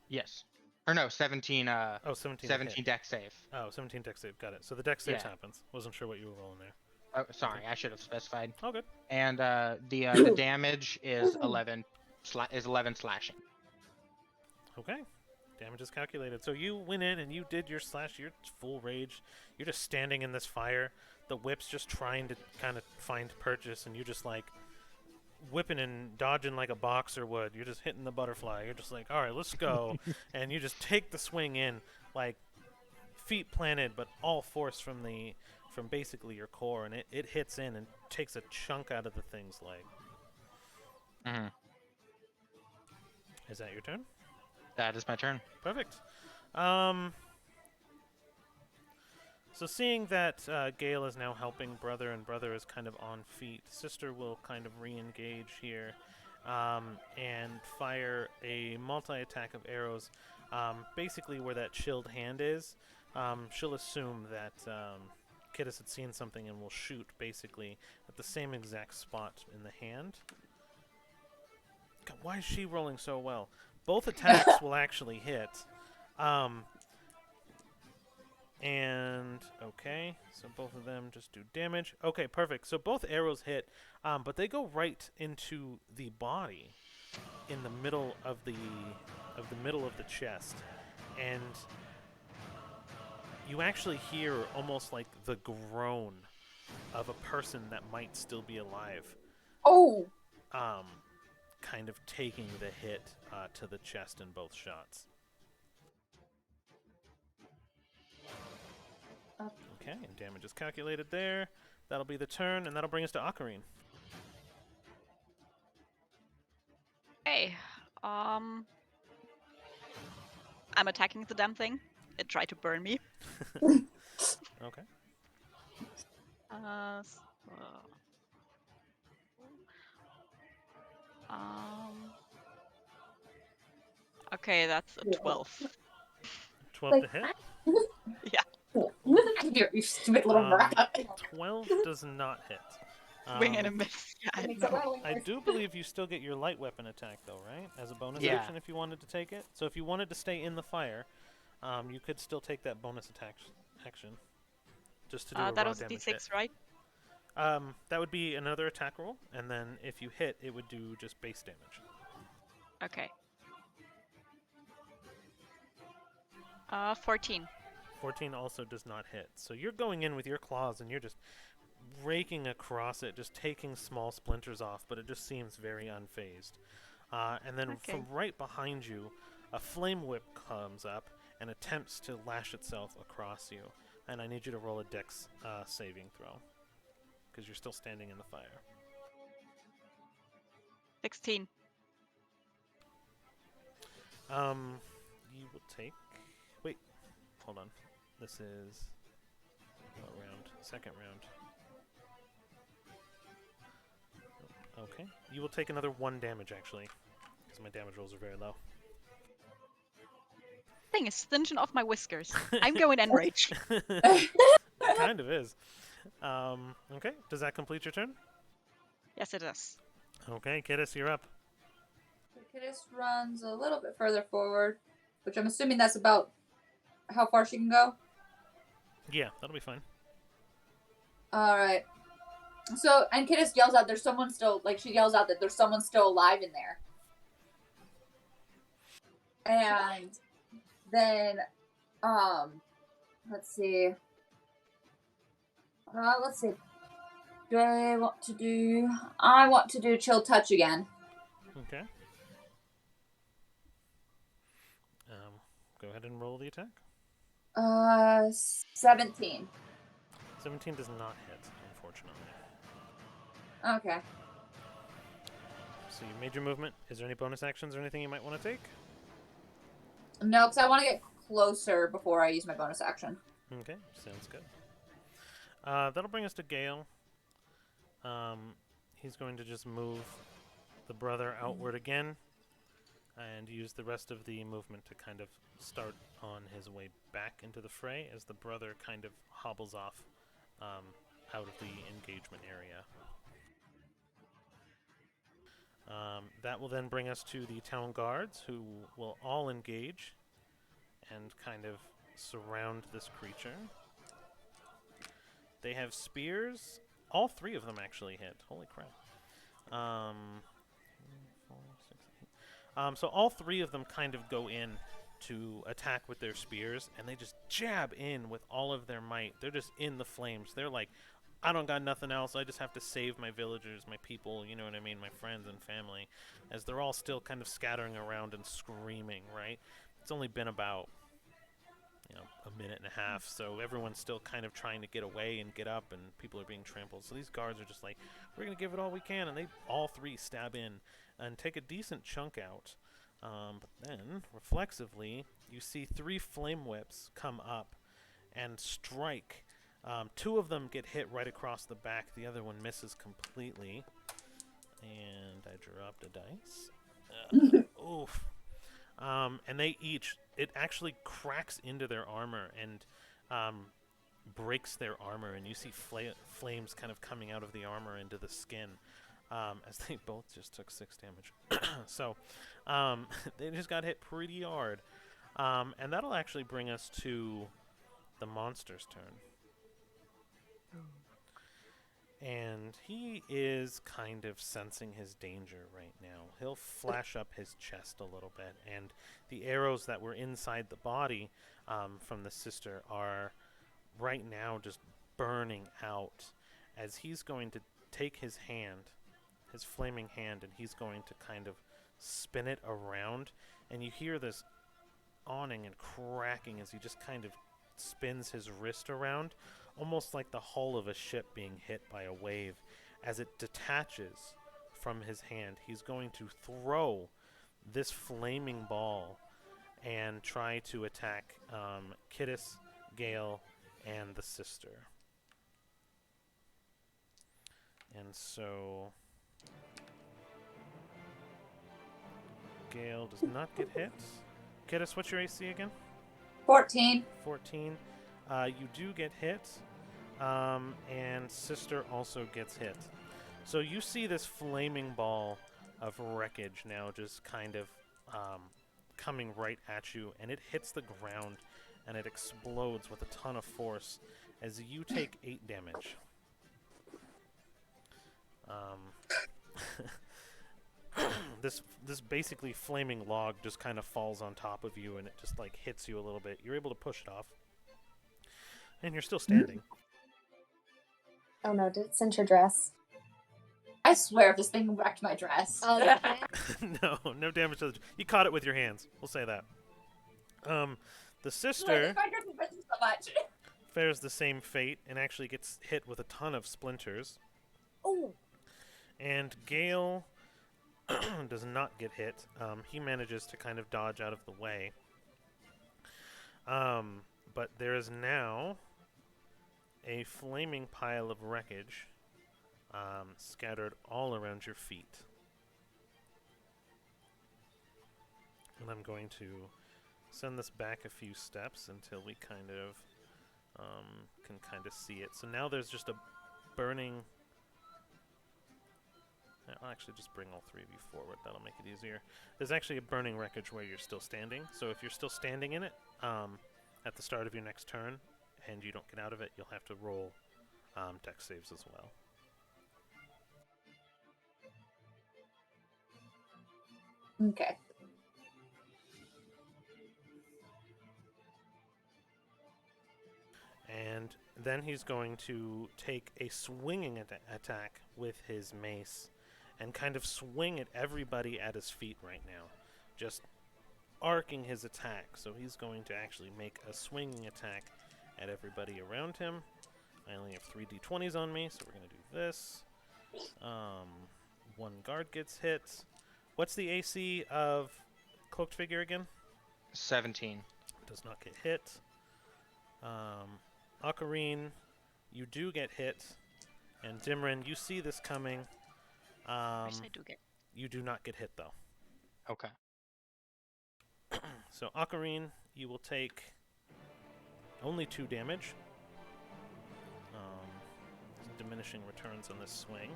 Yes. Or no, 17, 17 dex save. Oh, 17 dex save. Got it. So the dex save Yeah. happens. Wasn't sure what you were rolling there. Oh, sorry, I should have specified. Oh, good. And the damage is 11 slashing. Okay. Damage is calculated. So you went in and you did your slash. You're full rage. You're just standing in this fire. The whip's just trying to kind of find purchase, and you just like whipping and dodging like a boxer would. You're just hitting the butterfly. You're just like, all right, let's go. And you just take the swing in, like feet planted, but all force from basically your core, and it hits in and takes a chunk out of the thing's leg. Mm-hmm. Is that your turn? That is my turn. Perfect. So seeing that Gale is now helping Brother, and Brother is kind of on feet, Sister will kind of re-engage here and fire a multi-attack of arrows, basically where that chilled hand is. She'll assume that Kittis had seen something and will shoot basically at the same exact spot in the hand. God, why is she rolling so well? Both attacks will actually hit. And, okay, so both of them just do damage. Okay, perfect. So both arrows hit, but they go right into the body in the middle of the middle of the chest. And you actually hear almost like the groan of a person that might still be alive. Oh! Kind of taking the hit to the chest in both shots. Okay, and damage is calculated there. That'll be the turn, and that'll bring us to Ocarine. Hey, I'm attacking the damn thing. It tried to burn me. Okay. Okay, that's a 12. 12 to hit? Yeah. You stupid little rat. 12 does not hit. Swing and a miss. Yeah, I know. I do believe you still get your light weapon attack, though, right? As a bonus Yeah. action if you wanted to take it. So if you wanted to stay in the fire, you could still take that bonus attack action. Just to do a That raw was a damage d6, hit. right? That would be another attack roll, and then if you hit, it would do just base damage. Okay. 14. 14 also does not hit. So you're going in with your claws, and you're just raking across it, just taking small splinters off, but it just seems very unfazed. And then from right behind you, a flame whip comes up and attempts to lash itself across you. And I need you to roll a dex saving throw, because you're still standing in the fire. 16. You will take... Wait, hold on. This is... what round? Second round. Okay. You will take another 1 damage, actually, because my damage rolls are very low. Thing is stinging off my whiskers. I'm going enrage. It kind of is. Okay, does that complete your turn? Yes, it is. Okay, Kittis, you're up. Kittis runs a little bit further forward, which I'm assuming that's about how far she can go. Yeah, that'll be fine. Alright. So, and Kittis yells out, there's someone still, like, she yells out that there's someone still alive in there. And then, let's see. Do I want to do... I want to do Chill Touch again. Okay. Go ahead and roll the attack. 17. 17 does not hit, unfortunately. Okay. So you made your movement. Is there any bonus actions or anything you might want to take? No, because I want to get closer before I use my bonus action. Okay, sounds good. That'll bring us to Gale. He's going to just move the brother outward again and use the rest of the movement to kind of start on his way back into the fray as the brother kind of hobbles off out of the engagement area. That will then bring us to the town guards, who will all engage and kind of surround this creature. They have spears. All 3 of them actually hit. Holy crap. 4, 6, 8. So all 3 of them kind of go in to attack with their spears, and they just jab in with all of their might. They're just in the flames. They're like I don't got nothing else. I just have to save my villagers, my people, you know what I mean, my friends and family, as they're all still kind of scattering around and screaming, right? It's only been about, a minute and a half, so everyone's still kind of trying to get away and get up, and people are being trampled. So these guards are just like, we're going to give it all we can, and they all three stab in and take a decent chunk out. But then, reflexively, you see 3 flame whips come up and strike. 2 of them get hit right across the back. The other one misses completely. And I dropped a dice. Oof. And they each, it actually cracks into their armor and breaks their armor. And you see flames kind of coming out of the armor into the skin as they both just took 6 damage. So they just got hit pretty hard. And that'll actually bring us to the monster's turn. And he is kind of sensing his danger right now. He'll flash up his chest a little bit, and the arrows that were inside the body from the sister are right now just burning out, as he's going to take his hand, his flaming hand, and he's going to kind of spin it around, and you hear this awning and cracking as he just kind of spins his wrist around, almost like the hull of a ship being hit by a wave. As it detaches from his hand, he's going to throw this flaming ball and try to attack Kittis, Gale, and the sister. And so Gale does not get hit. Kittis, what's your AC again? 14. 14. You do get hit, and sister also gets hit. So you see this flaming ball of wreckage now just kind of coming right at you, and it hits the ground, and it explodes with a ton of force as you take 8 damage. This basically flaming log just kind of falls on top of you, and it just like hits you a little bit. You're able to push it off, and you're still standing. Oh no, did it cinch your dress? I swear if this thing wrecked my dress. Oh, you can't? No damage to the... You caught it with your hands. We'll say that. The sister So much. fares the same fate and actually gets hit with a ton of splinters. Oh. And Gale does not get hit. He manages to kind of dodge out of the way. But there is now a flaming pile of wreckage scattered all around your feet. And I'm going to send this back a few steps until we kind of can kind of see it. So now there's just a burning... I'll actually just bring all 3 of you forward. That'll make it easier. There's actually a burning wreckage where you're still standing. So if you're still standing in it at the start of your next turn and you don't get out of it, you'll have to roll dex saves as well. Okay. And then he's going to take a swinging attack with his mace and kind of swing at everybody at his feet right now. Just arcing his attack. So he's going to actually make a swinging attack at everybody around him. I only have 3 d20s on me, so we're going to do this. 1 guard gets hit. What's the AC of Cloaked Figure again? 17. Does not get hit. Ocarine, you do get hit. And Dimrin, you see this coming. I do get. You do not get hit, though. Okay. So, Ocarine, you will take only 2 damage. Diminishing returns on this swing.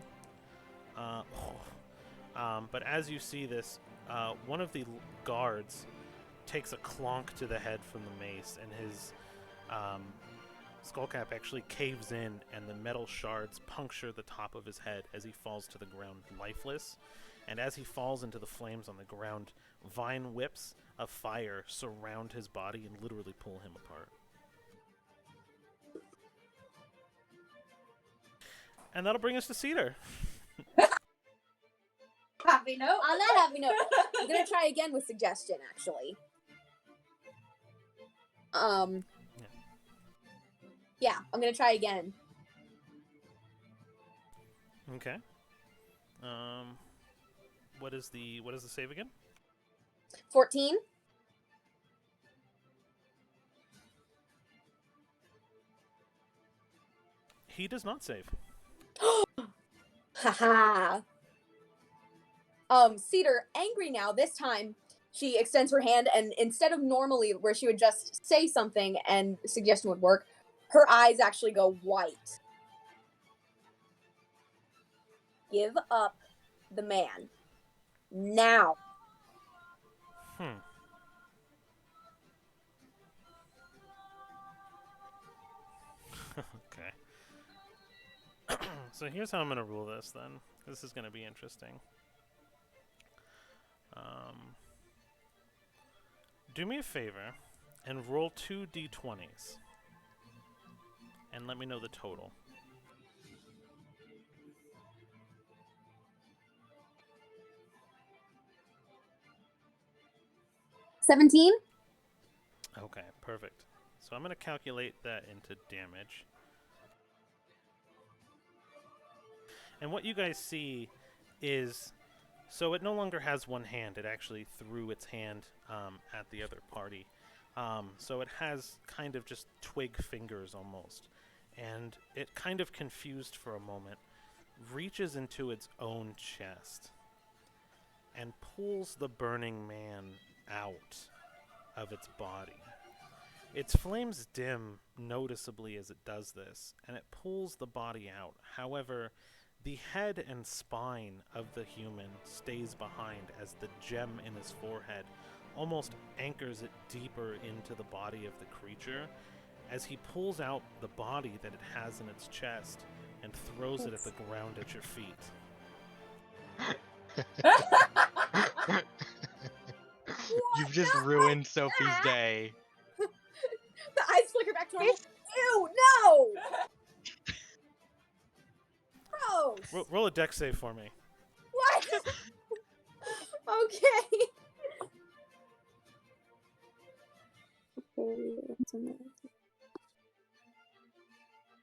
But as you see this, one of the guards takes a clonk to the head from the mace, and his skullcap actually caves in, and the metal shards puncture the top of his head as he falls to the ground lifeless. And as he falls into the flames on the ground, vine whips of fire surround his body and literally pull him apart. And that'll bring us to Cedar. Happy note. On that happy note, I'm gonna try again with suggestion. Actually, yeah, I'm gonna try again. Okay. What is the save again? 14. He does not save. Haha. Cedar, angry now, this time she extends her hand, and instead of normally where she would just say something and suggestion would work, her eyes actually go white. Give up the man. Now. Okay. So here's how I'm going to rule this then. This is going to be interesting. Do me a favor and roll 2 d20s. And let me know the total. $17? Okay, perfect. So I'm going to calculate that into damage. And what you guys see is, so it no longer has one hand. It actually threw its hand at the other party. So it has kind of just twig fingers almost. And it kind of confused for a moment, reaches into its own chest and pulls the burning man out of its body. Its flames dim noticeably as it does this, and it pulls the body out. However, the head and spine of the human stays behind as the gem in his forehead almost anchors it deeper into the body of the creature as he pulls out the body that it has in its chest and throws it at the ground at your feet. You've just ruined Sophie's day. The eyes flicker back to normal. Ew, no! Gross. Roll a dex save for me. What? Okay.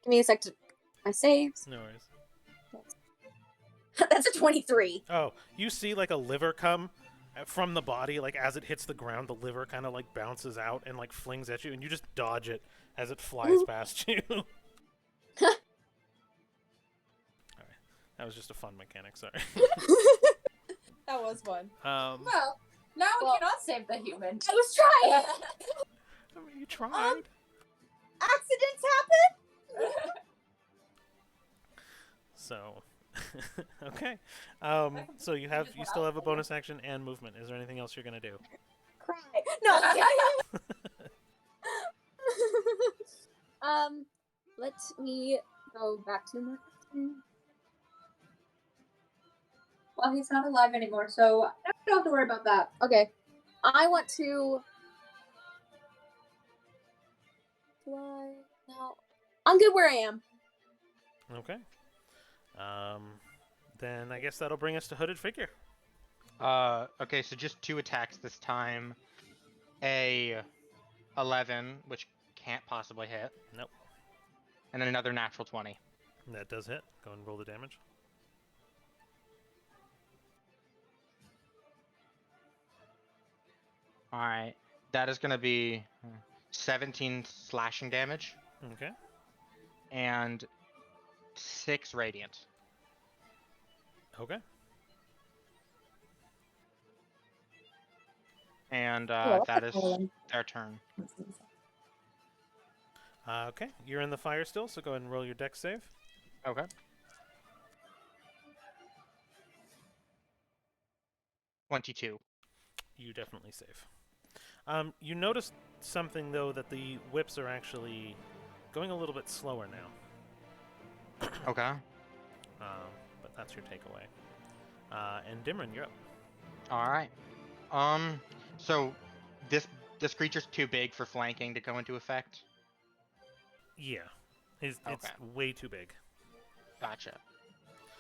Give me a sec to my saves. No worries. That's a 23. Oh, you see like a liver come from the body, like as it hits the ground, the liver kind of like bounces out and like flings at you, and you just dodge it as it flies past you. Alright. That was just a fun mechanic, sorry. That was fun. Well, now we cannot save the human. I was trying! I mean, you tried. Accidents happen? So, okay. So you still have a bonus action and movement. Is there anything else you're gonna do? Cry. No. Let me go back to my. Well, he's not alive anymore, so I don't have to worry about that. Okay. I want to. Do I? No. I'm good where I am. Okay. Then I guess that'll bring us to Hooded Figure. Okay, so just 2 attacks this time. A 11, which can't possibly hit. Nope. And then another natural 20. That does hit. Go and roll the damage. Alright. That is going to be 17 slashing damage. Okay. And 6 radiant. Okay. And Oh, that is that's their turn. Okay. You're in the fire still, so go ahead and roll your dex save. Okay. $22. You definitely save. You notice something, though, that the whips are actually going a little bit slower now. Okay. But that's your takeaway. And Dimron, you're up. Alright. So this creature's too big for flanking to go into effect? Yeah. It's Okay. way too big. Gotcha.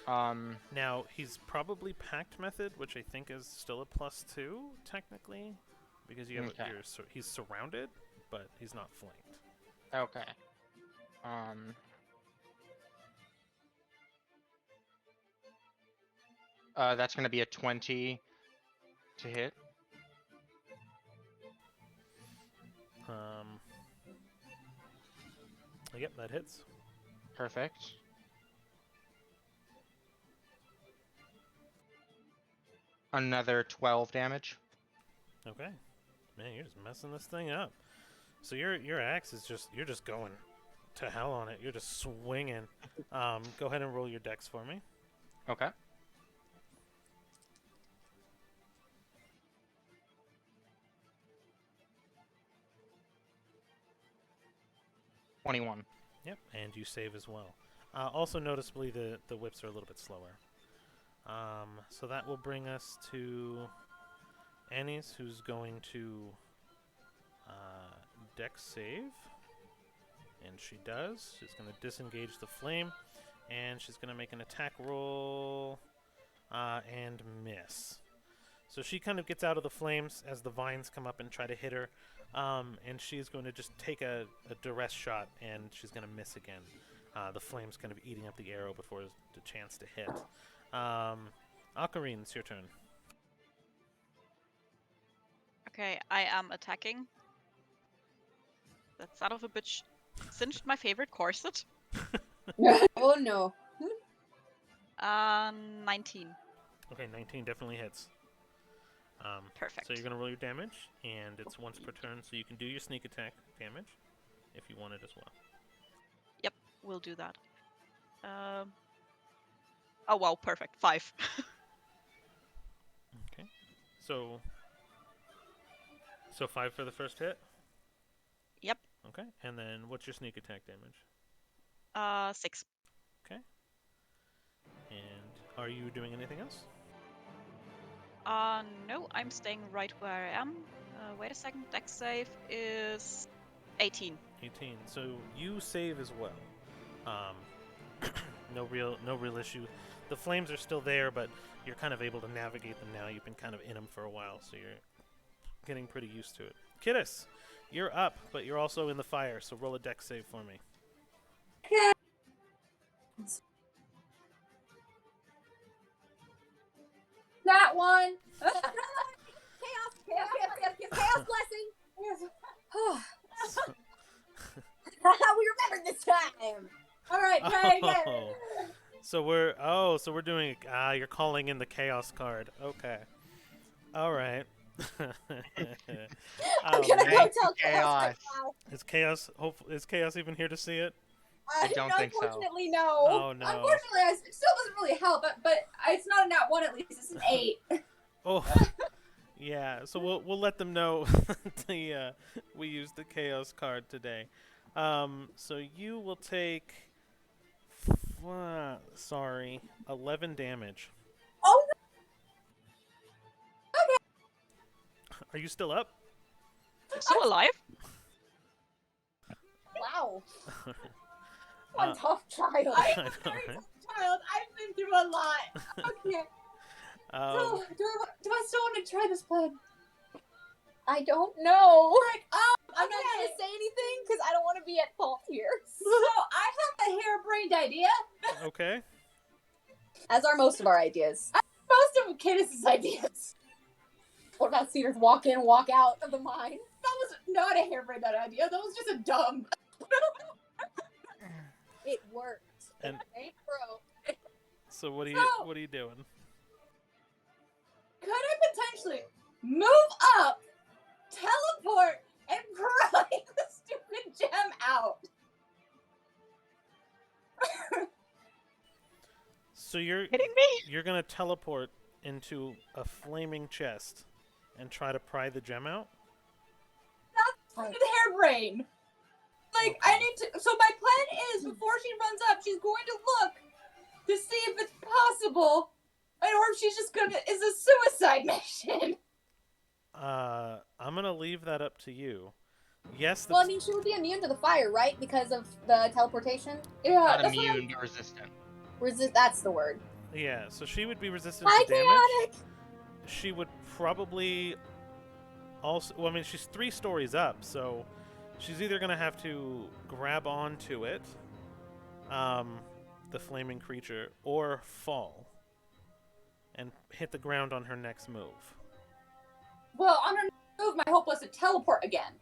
Now, he's probably packed method, which I think is still a +2, technically. Because you have Okay. he's surrounded, but he's not flanked. Okay. That's gonna be a 20 to hit. Yep, that hits. Perfect. Another 12 damage. Okay. Man, you're just messing this thing up. So your axe is you're just going to hell on it. You're just swinging. Go ahead and roll your dex for me. Okay. $21. Yep, and you save as well. Also, noticeably, the whips are a little bit slower. So that will bring us to Annie's, who's going to dex save. And she does. She's going to disengage the flame. And she's going to make an attack roll and miss. So she kind of gets out of the flames as the vines come up and try to hit her. And she's going to just take a duress shot, and she's going to miss again. The flame's kind of eating up the arrow before the chance to hit. Ocarine, it's your turn. Okay, I am attacking. That son of a bitch cinched my favorite corset. Oh no. 19. Okay, 19 definitely hits. Perfect. So you're going to roll your damage, and it's once per turn, so you can do your sneak attack damage if you want it as well. Yep, we'll do that. Oh wow, perfect. 5. Okay. So 5 for the first hit? Yep. Okay, and then what's your sneak attack damage? 6. Okay. And are you doing anything else? No, I'm staying right where I am. Wait a second, dex save is 18. 18. So you save as well. No real issue. The flames are still there, but you're kind of able to navigate them now. You've been kind of in them for a while, so you're getting pretty used to it. Kidus, you're up, but you're also in the fire, so roll a dex save for me. Okay. That one. Chaos blessing. We remembered this time. All right, try again. So we're doing. You're calling in the chaos card. Okay. All right. I'm gonna go tell Chaos right now. Is chaos even here to see it? I don't think so. Unfortunately, no. Oh no. Unfortunately, it still doesn't really help, but it's not a nat 1 at least. It's an 8. Oh. Yeah. So we'll let them know we used the chaos card today. So you will take 11 damage. Oh no. Are you still up? Still alive? Wow. One tough child. I I am a know, very right? tough child. I've been through a lot. Okay. So, do I still want to try this plan? I don't know. Like, I'm not gonna say anything because I don't want to be at fault here. So I have a harebrained idea. Okay. As are most of our ideas. Most of Kidus' ideas. What about Cedar's walk in, walk out of the mine? That was not a harebrained idea. That was just a dumb. It worked. And Ain't broke. so what are you doing? Could I potentially move up, teleport, and pry the stupid gem out? So you're Kidding me? You're gonna teleport into a flaming chest and try to pry the gem out? That's harebrained. Like, Okay. I need to. So my plan is, before she runs up, she's going to look to see if it's possible, or if she's just gonna. Is a suicide mission. I'm gonna leave that up to you. Yes. Well, I mean, she would be immune to the fire, right? Because of the teleportation. Yeah, Not that's immune, but resistant. That's the word. Yeah, so she would be resistant Hi, to damage. chaotic. She would probably also... Well, I mean, she's 3 stories up, so she's either going to have to grab onto it, the flaming creature, or fall and hit the ground on her next move. Well, on her next move, my hope was to teleport again.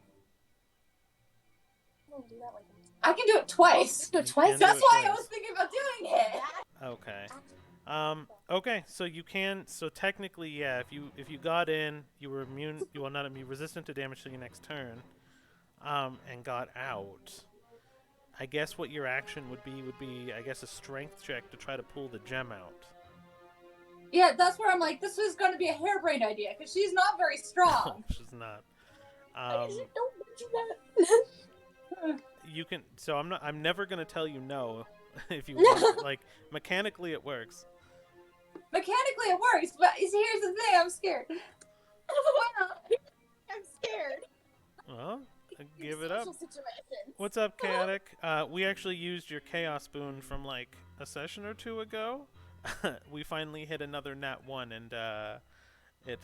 I can do it twice. Do it twice? can do That's it why I twice. was thinking about doing it. Okay. Okay, so you can... So technically, yeah, if you got in, you were immune... You will not be resistant to damage till your next turn, and got out. I guess what your action would be, I guess, a strength check to try to pull the gem out. Yeah, that's where I'm like, this was going to be a harebrained idea, because she's not very strong. She's not. Don't do that. You can... So I'm never going to tell you no if you want. Like, mechanically it works. Mechanically it works, but here's the thing, I'm scared. I'm scared. Well, give it up. Social situations. What's up, Chaotic? We actually used your Chaos Boon from, like, a session or 2 ago. We finally hit another nat 1, and it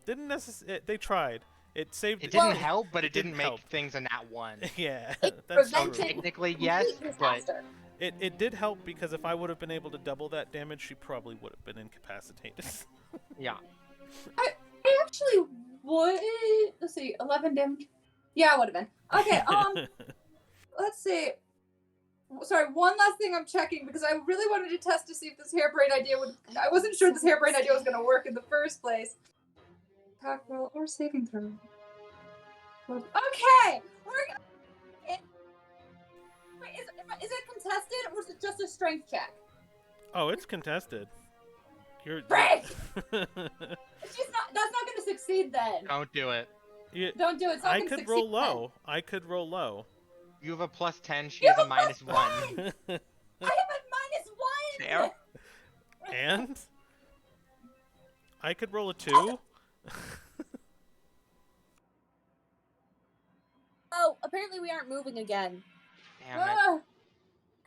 didn't necessarily... They tried. It saved... It didn't help, but it didn't make help. things a nat 1. Yeah, It that's true. prevented Technically, yes, but disaster. It did help, because if I would have been able to double that damage, she probably would have been incapacitated. yeah. I actually would... Let's see, 11 damage? Yeah, I would have been. Okay, let's see. Sorry, one last thing I'm checking, because I really wanted to test to see if this harebrained idea would... I wasn't sure this harebrained idea was going to work in the first place. Attack roll or saving throw. Okay! Wait, is it contested, or is it just a strength check? Oh, it's contested. You're... Frick! She's not... That's not going to succeed, then. Don't do it. Don't do it. It's not I gonna could succeed, roll low. I could roll low. You have a +10, she You has a have a -1. I have a -1! Fair. And? I could roll a 2. Oh, apparently we aren't moving again. Damn it. Ah.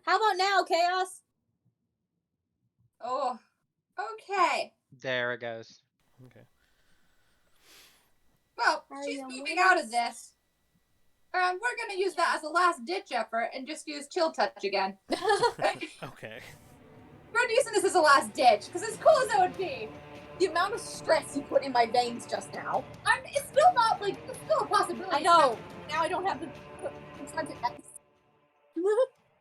How about now, Chaos? Oh. Okay. There it goes. Okay. Well, Are she's you moving with out us? of this. We're gonna use that as a last-ditch effort and just use Chill Touch again. Okay. We're using this as a last-ditch, because as cool as it would be, The amount of stress you put in my veins just now. it's still not, like, it's still a possibility. I know. Now I don't have to confront it.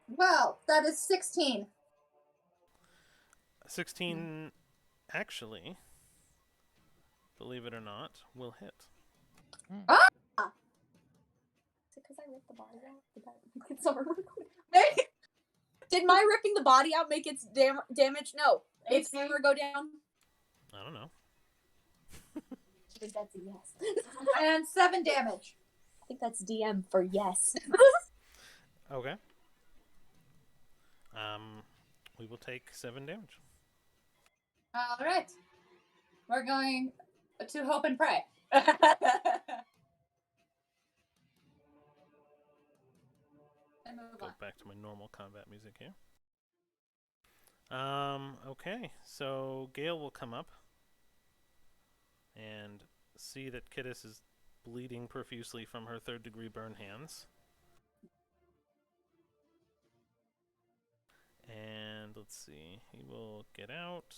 Well, that is 16. 16, actually, believe it or not, will hit. Is it because I ripped the body out? Did that make it summer? Did my ripping the body out make its damage? No. Its hammer go down? I don't know. I think that's a yes. And 7 damage. I think that's DM for yes. Okay. We will take 7 damage. All right. We're going to hope and pray. And move Go on. back to my normal combat music here. Okay, so Gale will come up and see that Kittis is bleeding profusely from her 3rd-degree burn hands. And let's see, he will get out.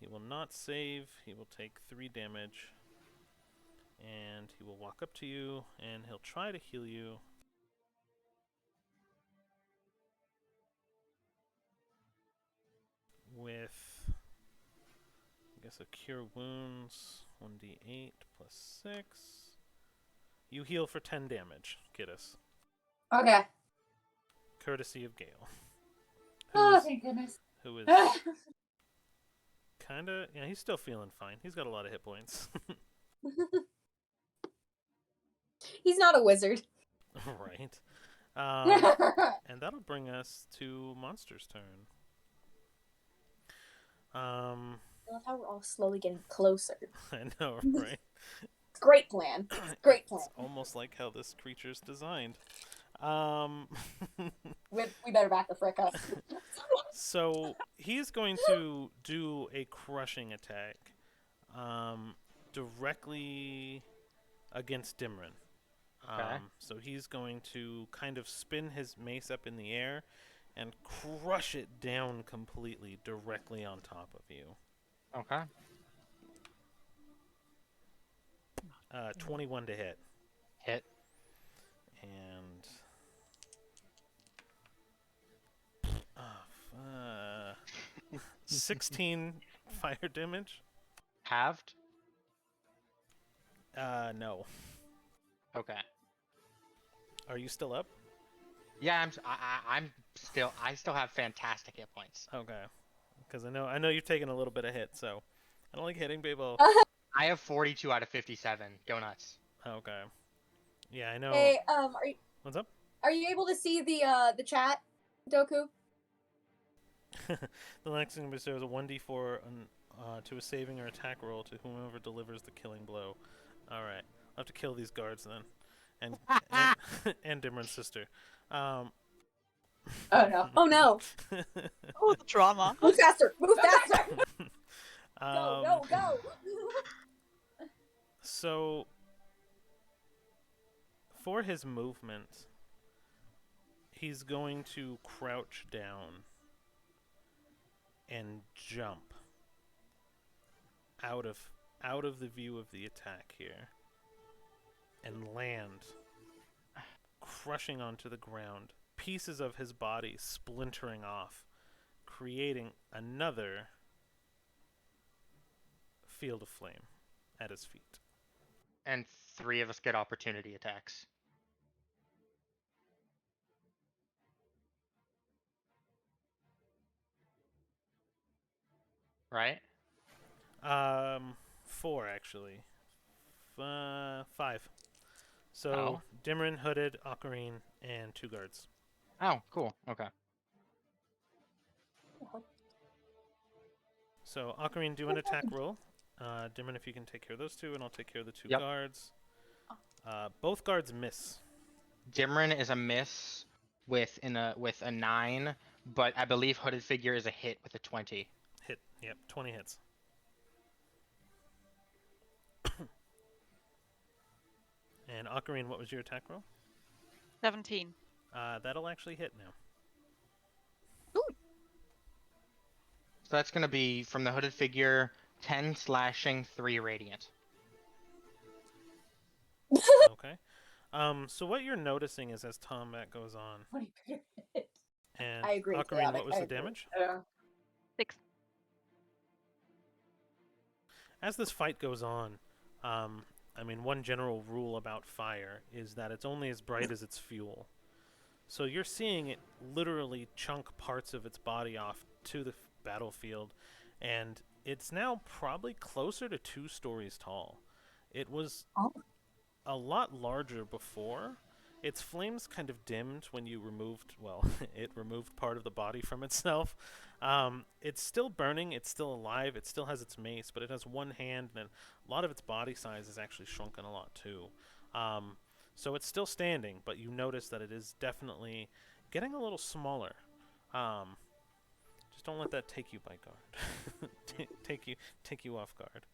He will not save. He will take 3 damage. And he will walk up to you, and he'll try to heal you. With, I guess, a Cure Wounds, 1d8 plus 6. You heal for 10 damage, Kittis. Okay. Courtesy of Gale. Oh, thank goodness. Who is kinda... Yeah, he's still feeling fine. He's got a lot of hit points. He's not a wizard. Right. And that'll bring us to Monster's turn. I love how we're all slowly getting closer. I know, right? Great plan. Great plan. It's almost like how this creature's designed. We better back the frick up. So he's going to do a crushing attack, directly against Dimran. Okay. So he's going to kind of spin his mace up in the air and crush it down completely directly on top of you. Okay. 21 to hit. Hit. And 16 fire damage. Halved. No. Okay. Are you still up? Yeah, I still have fantastic hit points. Okay. Because I know you've taken a little bit of hit, so I don't like hitting people. I have 42 out of 57. Go nuts. Okay. Yeah, I know. Hey, What's up? are you able to see the chat, Doku? The next thing bestows a 1d4 to a saving or attack roll to whomever delivers the killing blow. Alright. I'll have to kill these guards then. And Dimran's sister. Oh no! Oh no! Oh, the drama. Move faster! Move faster! um, Go! So, for his movement, he's going to crouch down and jump out of the view of the attack here and land, crushing onto the ground, pieces of his body splintering off, creating another field of flame at his feet. And 3 of us get opportunity attacks. Right? 4 actually. 5. So Oh. Dimran, Hooded, Ocarine, and 2 guards. Oh, cool. Okay. So Ocarine, do an attack roll. Dimran, if you can take care of those 2, and I'll take care of the 2 Yep. guards. Both guards miss. Dimran is a miss with a 9, but I believe Hooded Figure is a hit with a 20. Hit. Yep, 20 hits. And Ocarine, what was your attack roll? 17. That'll actually hit now. So that's going to be, from the Hooded Figure, 10 slashing, 3 radiant. Okay. So what you're noticing is as combat goes on, and I agree. Ocarine, what was the damage? 6. As this fight goes on, I mean, one general rule about fire is that it's only as bright as its fuel. So you're seeing it literally chunk parts of its body off to the battlefield, and it's now probably closer to 2 stories tall. It was a lot larger before. Its flames kind of dimmed when you removed, well, it removed part of the body from itself. It's still burning, it's still alive, it still has its mace, but it has one hand, and a lot of its body size is actually shrunken a lot too. So it's still standing, but you notice that it is definitely getting a little smaller. Just don't let that take you by guard. take you off guard.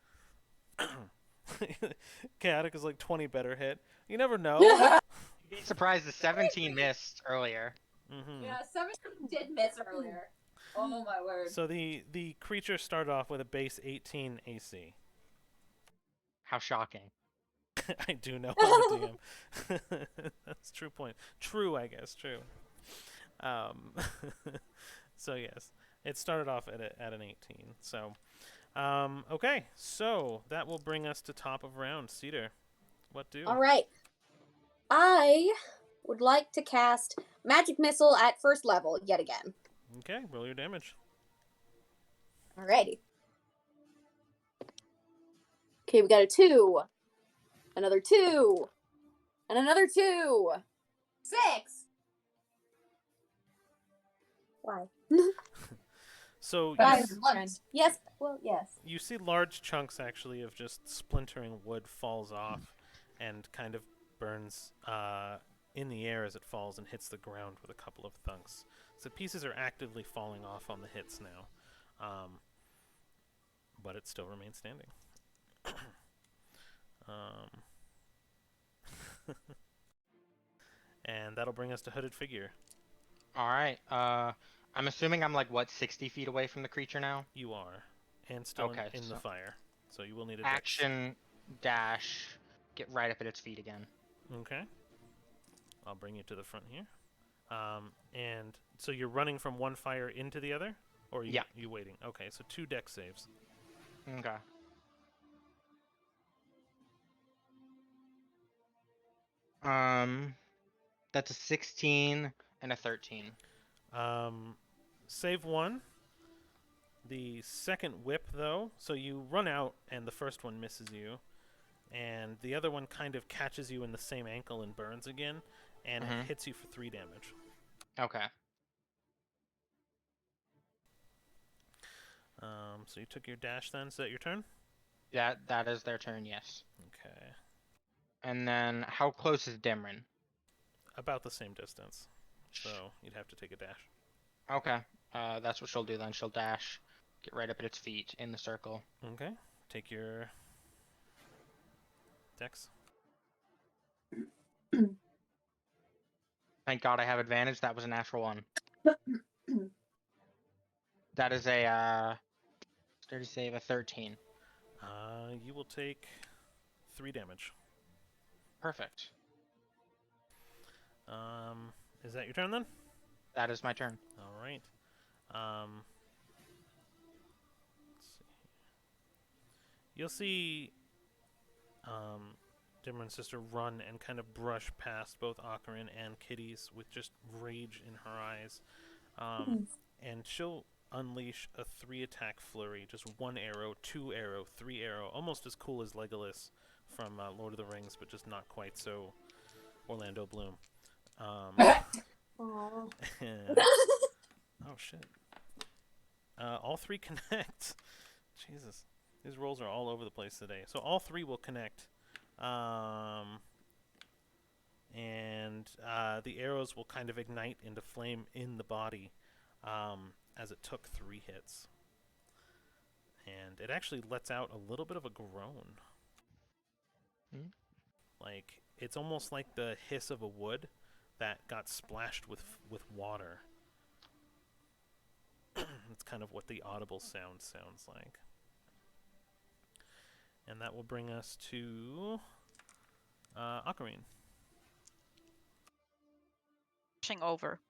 Chaotic is like 20 better hit. You never know. You'd be surprised the 17 missed earlier. Mm-hmm. Yeah, 17 did miss earlier. Oh my word. So the creature started off with a base 18 AC. How shocking. I do know I'm a DM. That's a true point. True, I guess. True. So yes, it started off at an 18. So, okay. So that will bring us to top of round. Cedar, what do? All right. I would like to cast Magic Missile at first level yet again. Okay, roll your damage. Alrighty. Okay, we got a 2. Another 2. And another 2. 6. Why? So Yes. Well, yes. you see large chunks actually of just splintering wood falls off and kind of burns in the air as it falls and hits the ground with a couple of thunks. So pieces are actively falling off on the hits now, but it still remains standing. And that'll bring us to Hooded Figure. All right. I'm assuming I'm like what 60 feet away from the creature now. You are, and still Okay, in the so fire. So you will need a dex. action dash, get right up at its feet again. Okay. I'll bring you to the front here. And so you're running from one fire into the other, or are you waiting? Okay, so 2 dex saves. Okay. That's a 16 and a 13. Save 1. The second whip, though, so you run out and the first one misses you, and the other one kind of catches you in the same ankle and burns again, and it hits you for 3 damage. Okay. So you took your dash then. Is that your turn? That is their turn, yes. Okay. And then how close is Dimrin? About the same distance. So you'd have to take a dash. Okay. That's what she'll do then. She'll dash, get right up at its feet in the circle. Okay. Take your dex. Thank God I have advantage. That was a natural 1. That is a sturdy save, a 13. You will take 3 damage. Perfect. Is that your turn then? That is my turn. All right. Let's see. You'll see Dimran's sister run and kind of brush past both Ocarin and Kitty's with just rage in her eyes. And she'll unleash a 3-attack flurry. Just 1 arrow, 2 arrow, 3 arrow. Almost as cool as Legolas from Lord of the Rings, but just not quite so Orlando Bloom. And, oh, shit. All 3 connect. Jesus. These rolls are all over the place today. So all 3 will connect. And the arrows will kind of ignite into flame in the body as it took 3 hits. And it actually lets out a little bit of a groan. Like, it's almost like the hiss of a wood that got splashed with water. It's kind of what the audible sound sounds like. And that will bring us to Ocarine. Dashing over.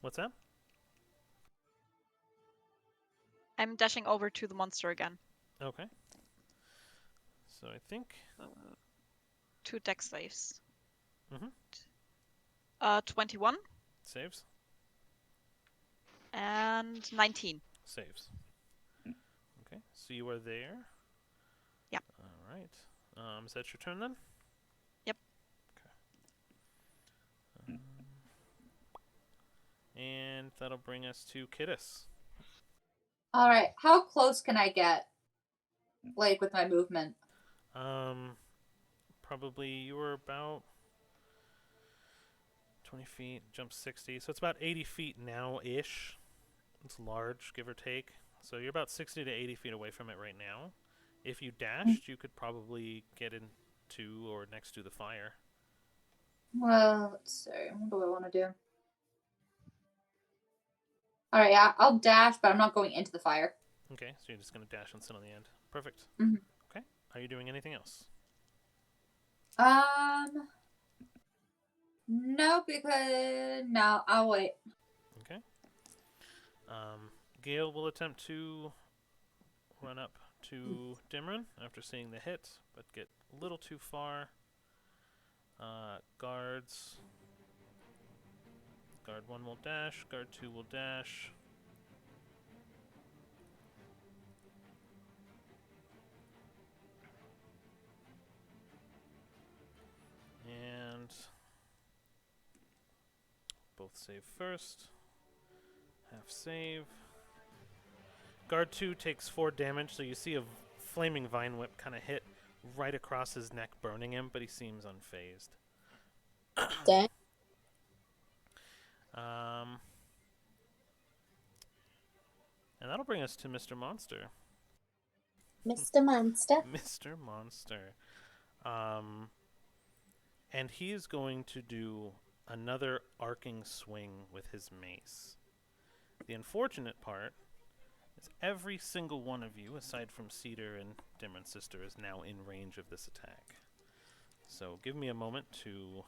What's that? I'm dashing over to the monster again. Okay. So I think 2 dex saves. 21 21 saves. and 19. Saves. Okay, so you are there. Yep. All right. Is that your turn then? Yep. Okay. And that'll bring us to Kittis. All right. How close can I get, like, with my movement? Probably you were about 20 feet, jump 60. So it's about 80 feet now-ish. It's large, give or take. So you're about 60 to 80 feet away from it right now. If you dashed, you could probably get into or next to the fire. Well, let's see. What do I want to do? All right, yeah, I'll dash, but I'm not going into the fire. Okay, so you're just going to dash and sit on the end. Perfect. Mm-hmm. Okay. Are you doing anything else? No, because no, I'll wait. Okay. Gale will attempt to run up to Dimran after seeing the hit, but get a little too far. Guards. Guard 1 will dash. Guard 2 will dash. And both save first. Half save. Guard 2 takes 4 damage, so you see a flaming vine whip kind of hit right across his neck, burning him, but he seems unfazed. Dang. And that'll bring us to Mr. Monster. Mr. Monster. Mr. Monster. And he is going to do another arcing swing with his mace. The unfortunate part is every single one of you, aside from Cedar and Dimron's sister, is now in range of this attack. So give me a moment to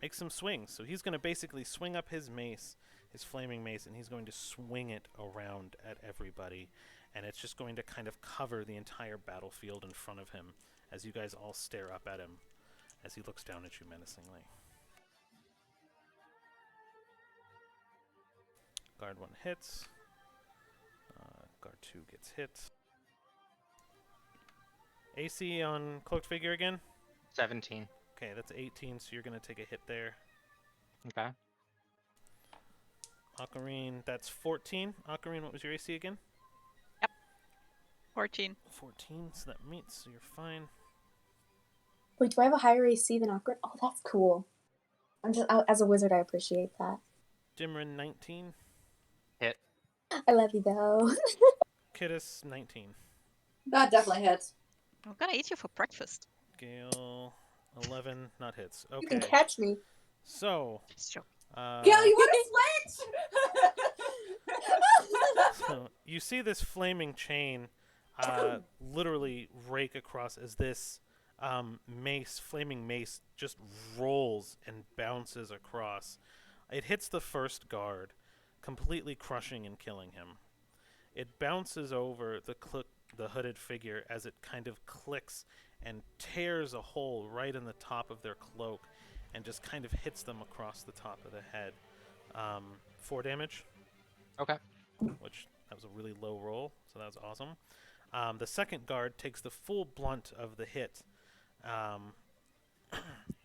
make some swings. So he's going to basically swing up his mace, his flaming mace, and he's going to swing it around at everybody. And it's just going to kind of cover the entire battlefield in front of him as you guys all stare up at him as he looks down at you menacingly. Guard 1 hits. Guard 2 gets hit. AC on Cloaked Figure again? 17. Okay, that's 18, so you're going to take a hit there. Okay. Ocarine, that's 14. Ocarine, what was your AC again? 14. 14, so that meets, so you're fine. Wait, do I have a higher AC than Awkward? Oh, that's cool. As a wizard, I appreciate that. Dimron, 19. Hit. I love you, though. Kittis, 19. That definitely hits. I'm gonna eat you for breakfast. Gale, 11, not hits. Okay. You can catch me. So, Just joking. Gil, you want to switch? so you see this flaming chain literally rake across as this flaming mace just rolls and bounces across. It hits the first guard, completely crushing and killing him. It bounces over the hooded figure as it kind of clicks and tears a hole right in the top of their cloak and just kind of hits them across the top of the head. 4 damage. Okay. Which, that was a really low roll, so that was awesome. The second guard takes the full blunt of the hit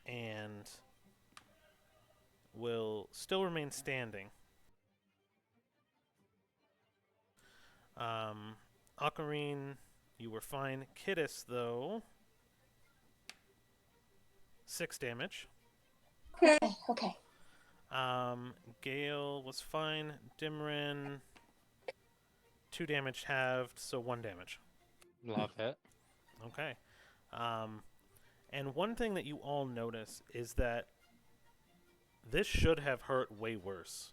and will still remain standing. Ocarine, you were fine. Kittis, though, 6 damage. Okay. Gale was fine. Dimrin, 2 damage halved, so 1 damage. Love it. Okay. And one thing that you all notice is that this should have hurt way worse.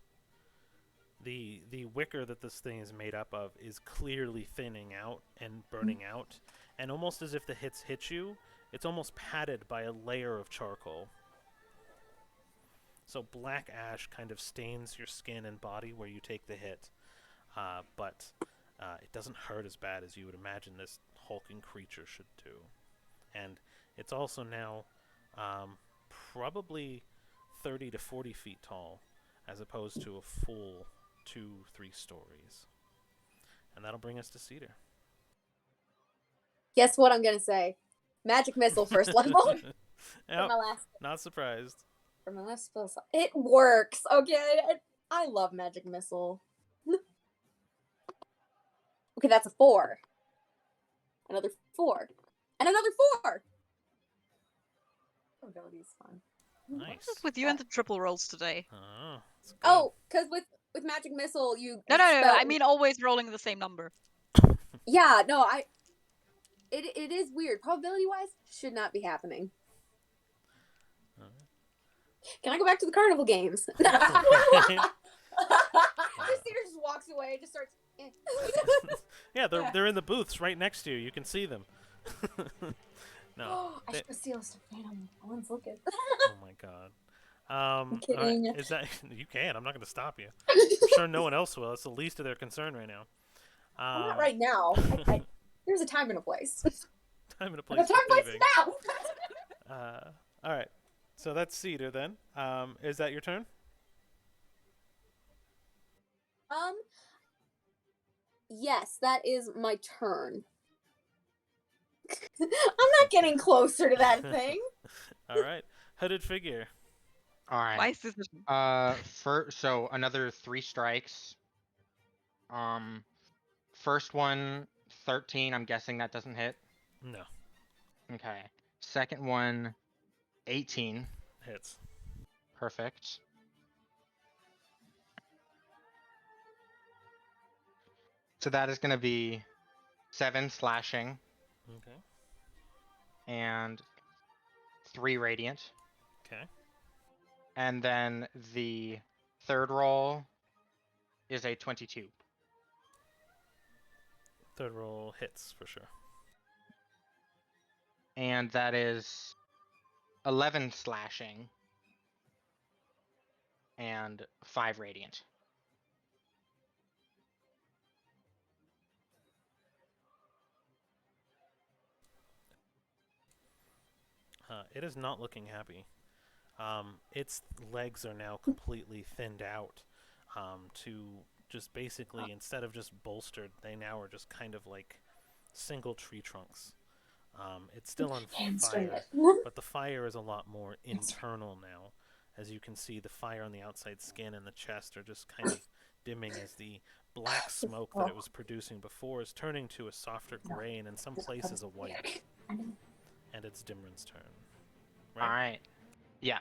The wicker that this thing is made up of is clearly thinning out and burning out, and almost as if the hits hit you, it's almost padded by a layer of charcoal. So black ash kind of stains your skin and body where you take the hit, but it doesn't hurt as bad as you would imagine this hulking creature should do. And it's also now probably 30 to 40 feet tall, as opposed to a full 2-3 stories. And that'll bring us to Cedar. Guess what I'm gonna say? Magic missile first level. Yep, not surprised. For my last spell slot. It works, okay? I love magic missile. Okay, that's a 4. Another 4. And another 4! Ability is fun. Nice. What's with you and the triple rolls today? Oh, that's good. Oh, because with magic missile, you... No. spell- I mean always rolling the same number. Yeah, no, It is weird. Probability-wise, should not be happening. Can I go back to the carnival games? Christina just walks away and just starts... Yeah, they're in the booths right next to you. You can see them. No. I should go steal a stuffed animal. No one's looking. Oh my god. I'm kidding. Is that you can? I'm not going to stop you. I'm sure no one else will. It's the least of their concern right now. Well, not right now. There's a time and a place. Time and a place. The time and place now. All right. So that's Cedar then. Is that your turn? Yes, that is my turn. I'm not getting closer to that thing. All right. Hooded figure. All right. Why is this? So another 3 strikes. First one, 13. I'm guessing that doesn't hit. No. Okay. Second one, 18. Hits. Perfect. So that is going to be 7 slashing Okay. and 3 radiant. Okay. And then the third roll is a 22. Third roll hits for sure. And that is 11 slashing and 5 radiant. It is not looking happy. Its legs are now completely thinned out to just basically, instead of just bolstered, they now are just kind of like single tree trunks. It's still on fire, but the fire is a lot more internal now. As you can see, the fire on the outside skin and the chest are just kind of dimming as the black smoke that it was producing before is turning to a softer gray and in some places a white. And it's Dimran's turn. Right? Alright. Yeah.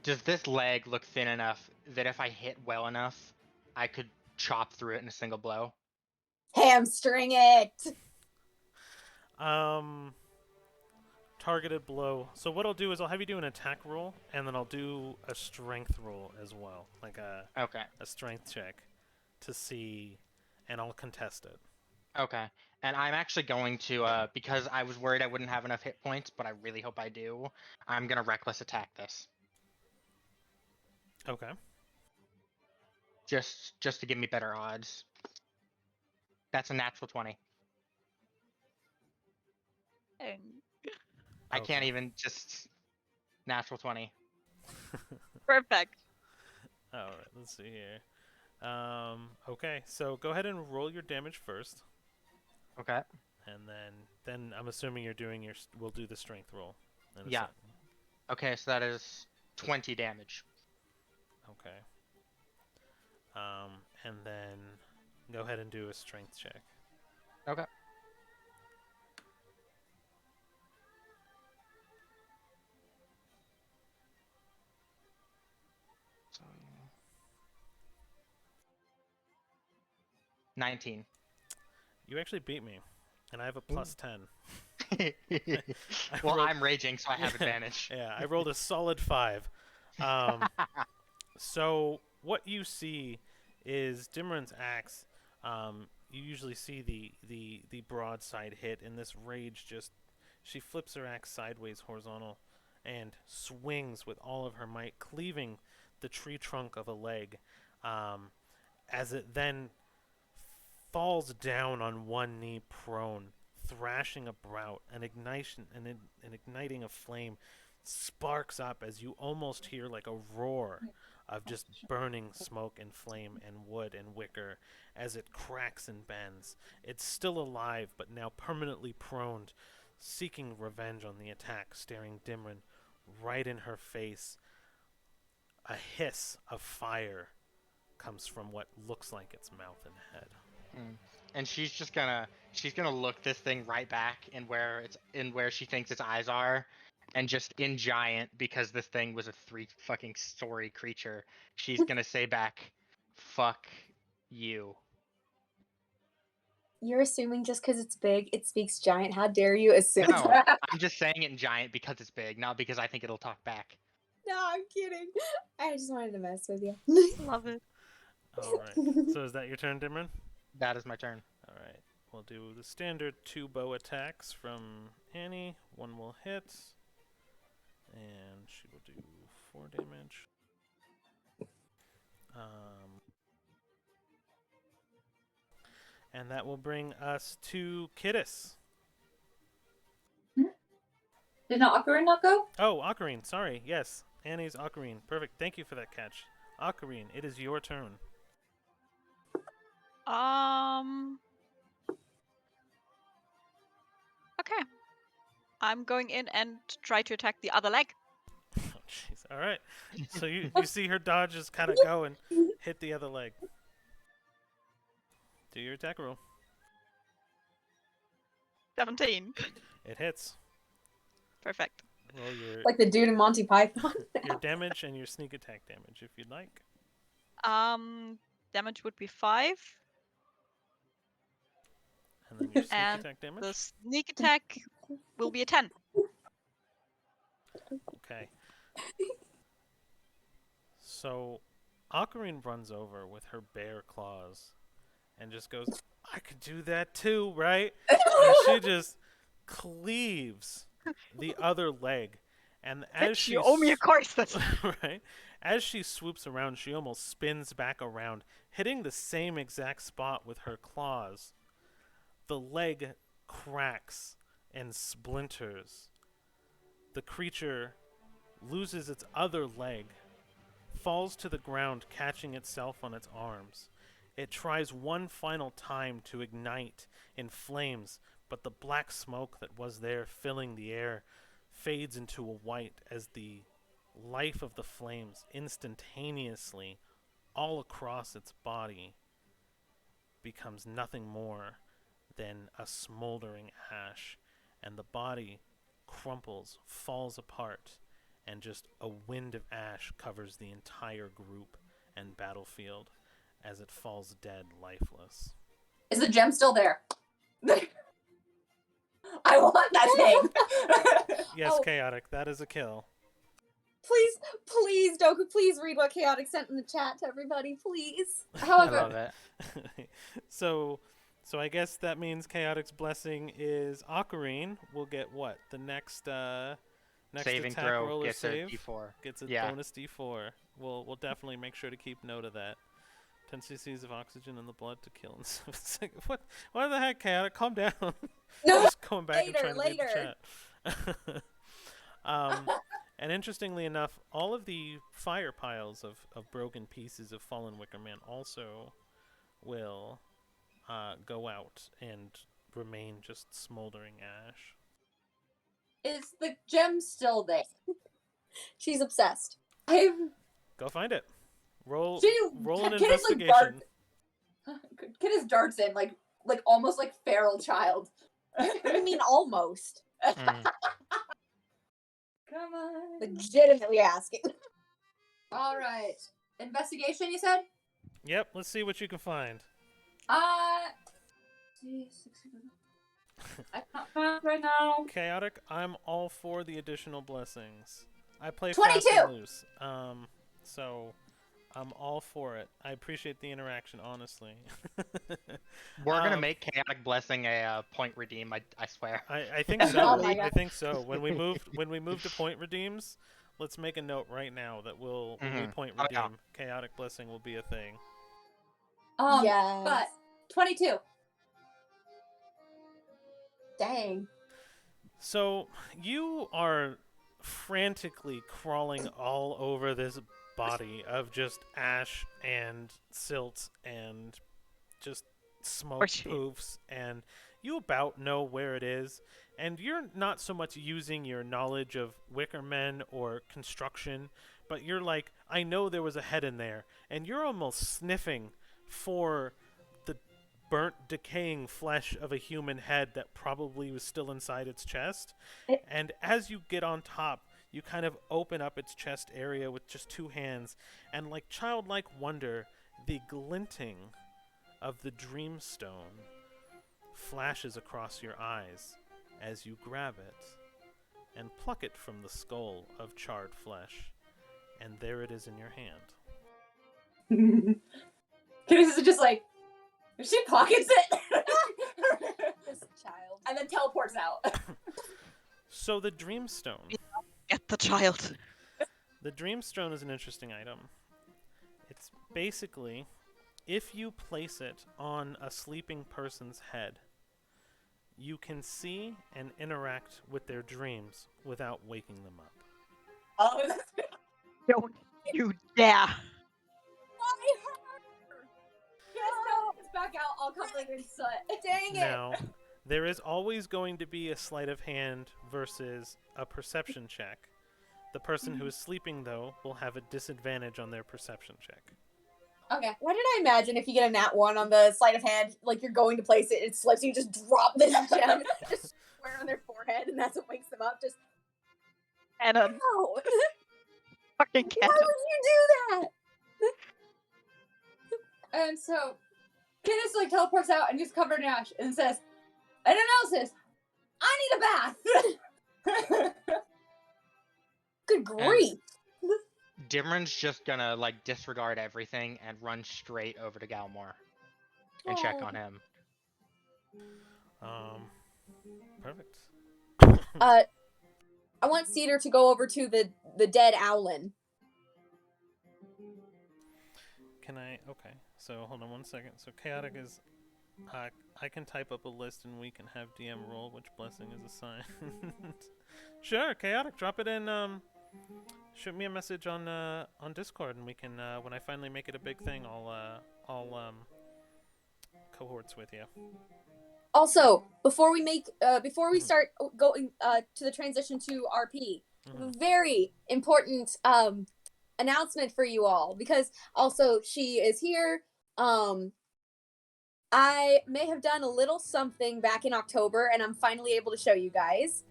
Does this leg look thin enough that if I hit well enough, I could chop through it in a single blow? Hamstring it. Targeted blow. So what I'll do is I'll have you do an attack roll, and then I'll do a strength roll as well, like a strength check, to see, and I'll contest it. Okay. And I'm actually going to, because I was worried I wouldn't have enough hit points, but I really hope I do, I'm going to reckless attack this. Okay. Just to give me better odds. That's a natural 20. I can't even just natural 20. Perfect. All right, let's see here. Okay, so go ahead and roll your damage first. Okay. And then I'm assuming you're doing we'll do the strength roll. Yeah. Okay, so that is 20 damage. Okay. And then go ahead and do a strength check. Okay. So 19. You actually beat me, and I have a plus 10. Well, I'm raging, so I have advantage. Yeah, I rolled a solid 5. So what you see is Dimran's axe. You usually see the broadside hit, and this rage she flips her axe sideways horizontal and swings with all of her might, cleaving the tree trunk of a leg, as it then falls down on one knee prone, thrashing about. An igniting of flame sparks up as you almost hear like a roar of just burning smoke and flame and wood and wicker as it cracks and bends. It's still alive, but now permanently prone, seeking revenge on the attack, staring Dimran right in her face. A hiss of fire comes from what looks like its mouth and head. And she's gonna look this thing right back in where she thinks its eyes are, and just in giant, because this thing was a 3 fucking story creature, she's gonna say back, "Fuck you." You're assuming just because it's big, it speaks giant. How dare you assume No, that? I'm just saying it in giant because it's big, not because I think it'll talk back. No, I'm kidding. I just wanted to mess with you. Love it. All right. So is that your turn, Dimran? That is my turn. All right. We'll do the standard 2 bow attacks from Annie. One will hit, and she will do 4 damage. And that will bring us to Kiddis. Did Ocarina not go? Oh, Ocarine. Sorry. Yes. Annie's Ocarine. Perfect. Thank you for that catch. Ocarine, it is your turn. Okay. I'm going in and try to attack the other leg. Oh, jeez. All right. So you see her dodge just kind of go and hit the other leg. Do your attack roll. 17. It hits. Perfect. Roll your Like the dude in Monty Python. your damage and your sneak attack damage if you'd like. Damage would be 5. And then your sneak And attack damage. the sneak attack will be a 10. Okay. So, Ocarine runs over with her bare claws and just goes, I could do that too, right? And she just cleaves the other leg. And as she You owe me a course. That's right, as she swoops around, she almost spins back around, hitting the same exact spot with her claws. The leg cracks and splinters. The creature loses its other leg, falls to the ground, catching itself on its arms. It tries one final time to ignite in flames, but the black smoke that was there filling the air fades into a white as the life of the flames instantaneously all across its body becomes nothing more than a smoldering ash, and the body crumples, falls apart, and just a wind of ash covers the entire group and battlefield as it falls dead, lifeless. Is the gem still there? I want that thing. Yes, Oh. Chaotic, that is a kill. Please, Doku, please read what Chaotic sent in the chat to everybody, please. I However, love it. So I guess that means Chaotic's blessing is Ocarine will get what? The next Saving attack throw roll or gets a save D4. gets a Yeah. bonus D4. We'll definitely make sure to keep note of that. 10 cc's of oxygen in the blood to kill. It's like, what the heck, Chaotic? Calm down. No, Just going back and trying later. to read the chat. And interestingly enough, all of the fire piles of broken pieces of fallen Wicker Man also will go out and remain just smoldering ash. is the gem still there? She's obsessed. Go find it. Roll She an Kid is like investigation. Kid is darts in like almost like feral child. What do you mean almost? Mm. Come on. Legitimately asking. All right. Investigation, you said? Yep, let's see what you can find. I can't find right now. Chaotic, I'm all for the additional blessings. I play 22. fast and loose. So I'm all for it. I appreciate the interaction, honestly. We're gonna make Chaotic Blessing a point redeem. I swear. I think so. Oh my I God. think so. When we move to point redeems, let's make a note right now that when we point Oh, yeah. redeem, Chaotic Blessing will be a thing. Yes. But 22. Dang. So you are frantically crawling all over this body of just ash and silt and just smoke Horseshoe. poofs, and you about know where it is, and you're not so much using your knowledge of Wicker Men or construction, but you're like, I know there was a head in there, and you're almost sniffing for the burnt, decaying flesh of a human head that probably was still inside its chest. And as you get on top, you kind of open up its chest area with just two hands, and like childlike wonder, the glinting of the Dreamstone flashes across your eyes as you grab it and pluck it from the skull of charred flesh, and there it is in your hand. This is just like, she pockets it This child. and then teleports out. So the Dreamstone. Get the child. The Dreamstone is an interesting item. It's basically, if you place it on a sleeping person's head, you can see and interact with their dreams without waking them up. Oh, Don't you dare. it's back out. I'll come later in soot. Dang it. Now, there is always going to be a sleight of hand versus a perception check. The person who is sleeping, though, will have a disadvantage on their perception check. Okay. Why did I imagine if you get a nat 1 on the sleight of hand, like you're going to place it, it slips, you just drop this gem just square on their forehead, and that's what wakes them up. Just Cannon. ow! Fucking Why cannon. would you do that? And so, Kidus like teleports out and gets covered in ash and says, "An analysis. I need a bath." Good grief! Dimran's just gonna like disregard everything and run straight over to Galmore and check on him. Perfect. I want Cedar to go over to the dead Owlin. Can I? Okay. So hold on 1 second. So chaotic is, I can type up a list and we can have DM roll which blessing is assigned. Sure, chaotic. Drop it in. Shoot me a message on Discord and we can. When I finally make it a big thing, I'll cohorts with you. Also, before we start going to the transition to RP, very important announcement for you all, because also she is here. I may have done a little something back in October, and I'm finally able to show you guys.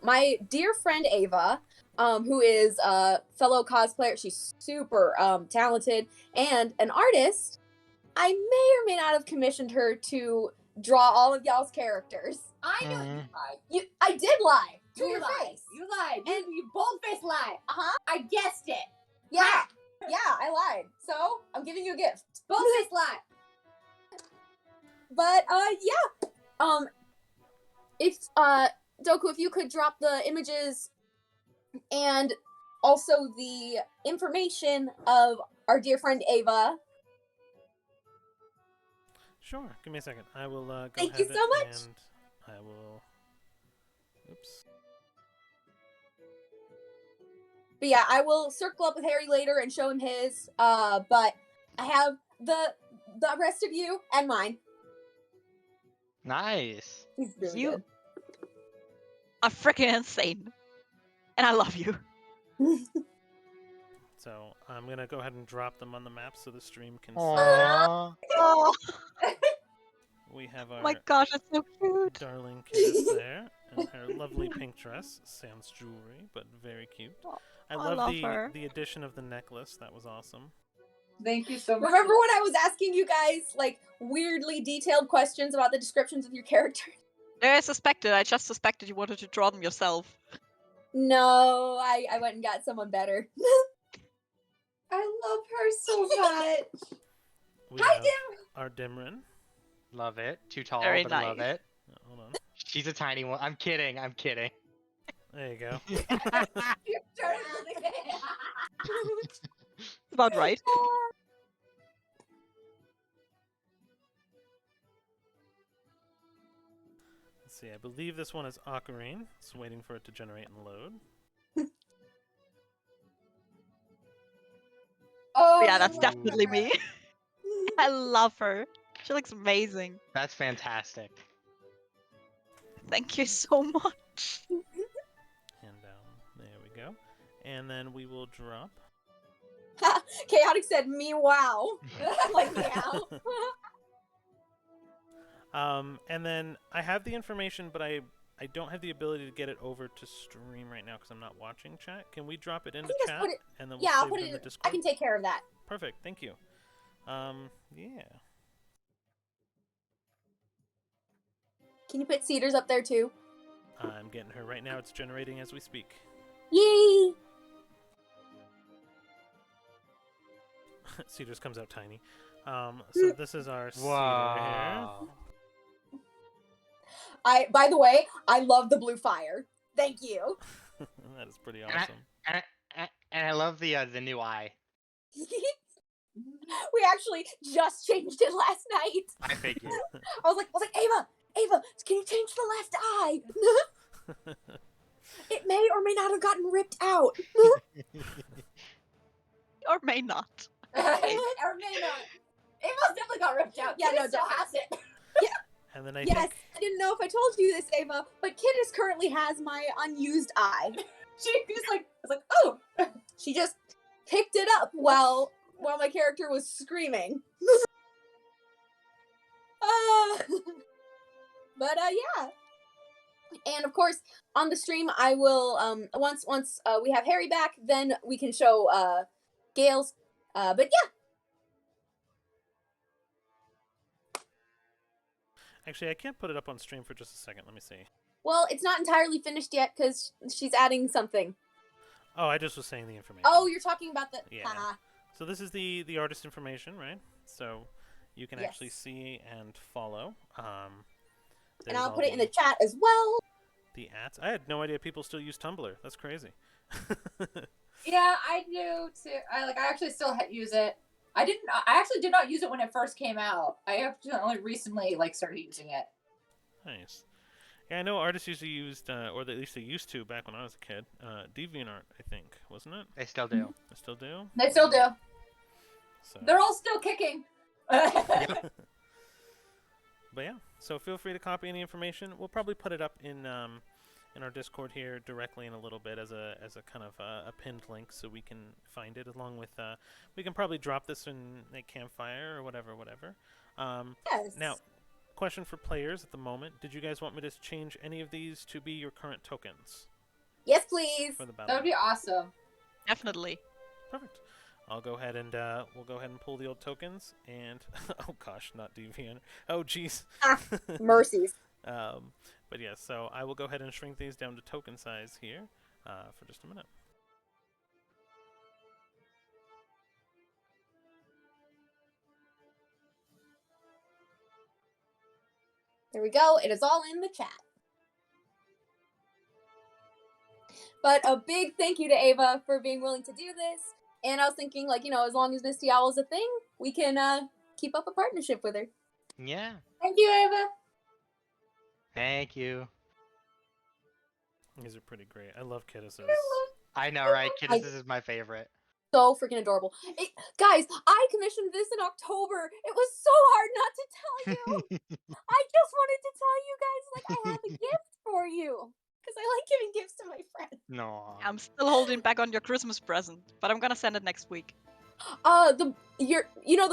My dear friend Ava, who is a fellow cosplayer, she's super talented and an artist. I may or may not have commissioned her to draw all of y'all's characters. I know you lied. I did lie to You your lied. face. You lied. And You bold-faced lie. Uh-huh. I guessed it. Yeah. Yeah, I lied. So, I'm giving you a gift. Bold-faced lie. But yeah. If Doku, if you could drop the images and also the information of our dear friend Ava. Sure. Give me a second. I will go Thank ahead you so much. and I will. Oops. But yeah, I will circle up with Harry later and show him his. But I have the rest of you and mine. Nice. He's really You good. are freaking insane. And I love you. So I'm gonna go ahead and drop them on the map so the stream can see. Aww. Oh We have our my gosh, it's so cute. darling Kidus there, and her lovely pink dress. Sans jewelry, but very cute. Oh, I I love love her. the addition of the necklace. That was awesome. Thank you so much. Remember when I was asking you guys like weirdly detailed questions about the descriptions of your characters? I suspected. I just suspected you wanted to draw them yourself. No, I went and got someone better. I love her so much. We Hi, have Dim. our Dimran. Love it. Too tall, Very but love nice. it. Hold on. She's a tiny one. I'm kidding. I'm kidding. There you go. You're starting with the It's about right. Let's see. I believe this one is Ocarine. Just waiting for it to generate and load. Oh, Yeah, that's Ooh. definitely me. I love her. She looks amazing. That's fantastic. Thank you so much. And there we go. And then we will drop. Chaotic said, "Me wow," like meow. And then I have the information, but I don't have the ability to get it over to stream right now because I'm not watching chat. Can we drop it into just chat put it- and then we'll Yeah, I'll save put it it. in the I Discord? can take care of that. Perfect. Thank you. Yeah. Can you put Cedars up there too? I'm getting her right now. It's generating as we speak. Yay! Cedars comes out tiny. So this is our Cedar Wow. By the way, I love the blue fire. Thank you. here. That is pretty And I- awesome. And I love the new eye. We actually just changed it last night. I figured. I was like, Ava, can you change the left eye? It may or may not have gotten ripped out. Or may not. or may not. It most definitely got ripped out. Yeah, Kid no, still has it. And then I Yes, think I didn't know if I told you this, Ava, but Kidis currently has my unused eye. She was like, oh. She just picked it up while while my character was screaming. But yeah. And of course, on the stream, I will once we have Harry back, then we can show Gale's. But yeah. Actually, I can't put it up on stream for just a second. Let me see. Well, it's not entirely finished yet because she's adding something. Oh, I just was saying the information. Oh, you're talking about the. Yeah. So this is the artist information, right? So you can actually see and follow. And I'll put it in the chat as well. The ads. I had no idea people still use Tumblr. That's crazy. Yeah, I do too. I actually still use it. I actually did not use it when it first came out. I actually only recently started using it. Nice. Yeah, I know artists usually used, or at least they used to back when I was a kid. DeviantArt, I think, wasn't it? They still do. They still do. They still do. So. They're all still kicking. But yeah, so feel free to copy any information. We'll probably put it up in our Discord here directly in a little bit as a kind of a pinned link, so we can find it. Along with we can probably drop this in a campfire or whatever. Yes. Now, question for players at the moment: did you guys want me to change any of these to be your current tokens? Yes, please. For the battle. That would be awesome. Definitely. Perfect. I'll go ahead and we'll go ahead and pull the old tokens and oh gosh, not deviant. Oh jeez. Mercies. But yeah, so I will go ahead and shrink these down to token size here for just a minute. There we go. It is all in the chat. But a big thank you to Ava for being willing to do this. And I was thinking, as long as Misty Owl is a thing, we can keep up a partnership with her. Yeah. Thank you, Ava. Thank you. These are pretty great. I love Kidduses. I know, right? Kidduses is my favorite. So freaking adorable. Guys, I commissioned this in October. It was so hard not to tell you. I just wanted to tell you guys, I have a gift for you. Because I like giving gifts to my friends. No. I'm still holding back on your Christmas present, but I'm gonna send it next week. The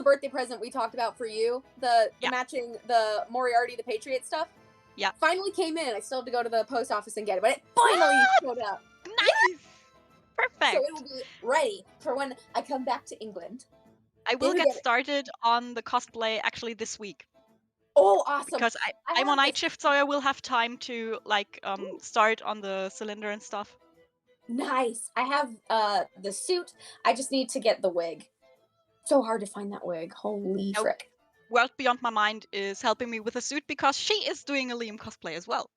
birthday present we talked about for you, the matching the Moriarty the Patriot stuff. Yeah. Finally came in. I still have to go to the post office and get it, but it finally showed up. Nice. Perfect. So it will be ready for when I come back to England. I will get started on the cosplay actually this week. Oh, awesome! Because I'm on night shift, so I will have time to start on the cylinder and stuff. Nice. I have the suit. I just need to get the wig. So hard to find that wig. Holy frick. World Beyond My Mind is helping me with the suit because she is doing a Liam cosplay as well.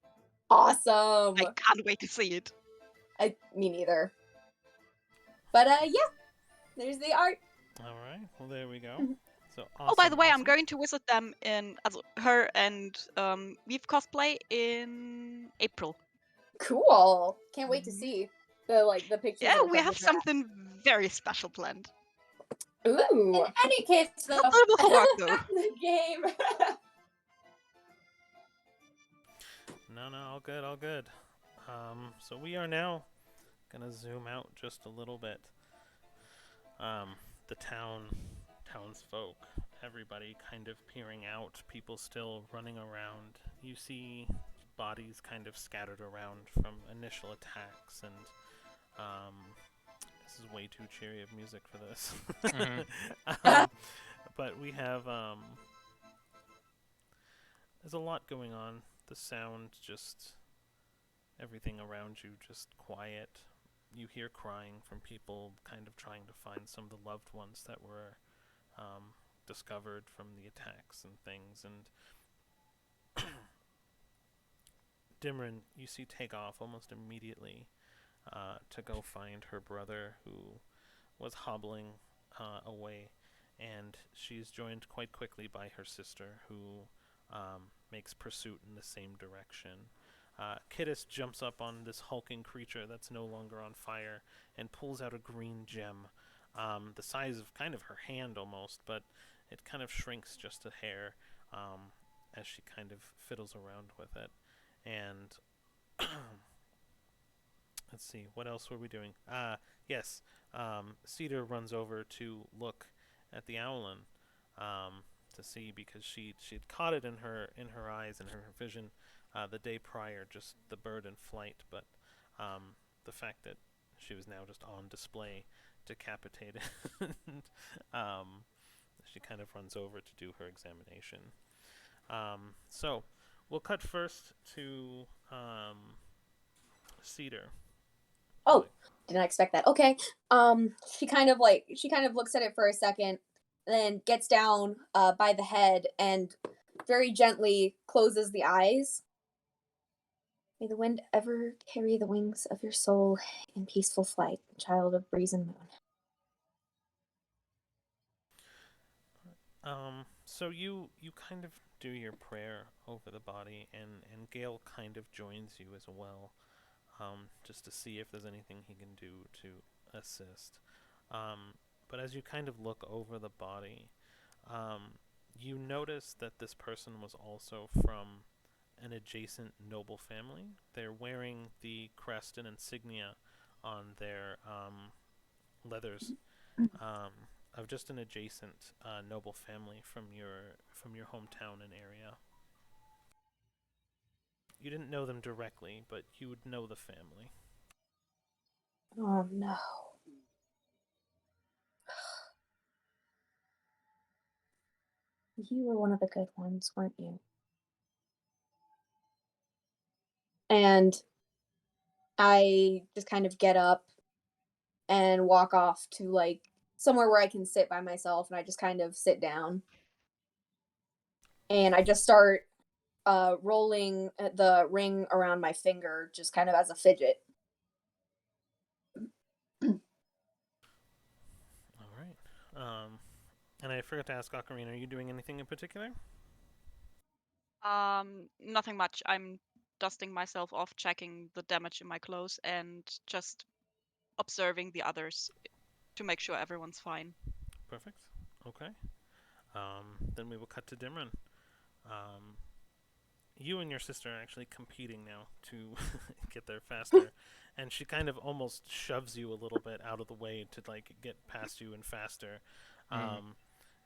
Awesome. I can't wait to see it. Me neither. But yeah, there's the art. All right. Well, there we go. So awesome, oh, by the way, I'm going to visit them her and Weave cosplay in April. Cool. Can't wait to see the pictures. Yeah, we have something very special planned. Ooh. In any case, though, the game. No, all good. So we are now gonna zoom out just a little bit. The townsfolk, everybody kind of peering out, people still running around. You see bodies kind of scattered around from initial attacks, and this is way too cheery of music for this. But we have there's a lot going on. The sound, just everything around you, just quiet. You hear crying from people kind of trying to find some of the loved ones that were discovered from the attacks and things. And Dimran, you see take off almost immediately to go find her brother, who was hobbling away, and she's joined quite quickly by her sister, who makes pursuit in the same direction. Kiddus jumps up on this hulking creature that's no longer on fire and pulls out a green gem, the size of kind of her hand almost, but it kind of shrinks just a hair as she kind of fiddles around with it. And let's see, what else were we doing? Yes, Cedar runs over to look at the owlin, to see, because she'd caught it in her eyes and her vision the day prior, just the bird in flight, but the fact that she was now just on display, decapitated. um, she kind of runs over to do her examination. So we'll cut first to Cedar. Oh, did not expect that. Okay. She kind of looks at it for a second, then gets down by the head and very gently closes the eyes. May the wind ever carry the wings of your soul in peaceful flight, child of breeze and moon. So you kind of do your prayer over the body, and Gale kind of joins you as well, just to see if there's anything he can do to assist. But as you kind of look over the body, you notice that this person was also from an adjacent noble family. They're wearing the crest and insignia on their leathers, of just an adjacent noble family from your hometown and area. You didn't know them directly, but you would know the family. Oh no. You were one of the good ones, weren't you? And I just kind of get up and walk off to like somewhere where I can sit by myself, and I just kind of sit down. And I just start rolling the ring around my finger just kind of as a fidget. All right. And I forgot to ask Ocarina, are you doing anything in particular? Nothing much. I'm dusting myself off, checking the damage in my clothes, and just observing the others to make sure everyone's fine. Perfect. Okay. Then we will cut to Dimran. You and your sister are actually competing now to get there faster, and she kind of almost shoves you a little bit out of the way to like get past you and faster.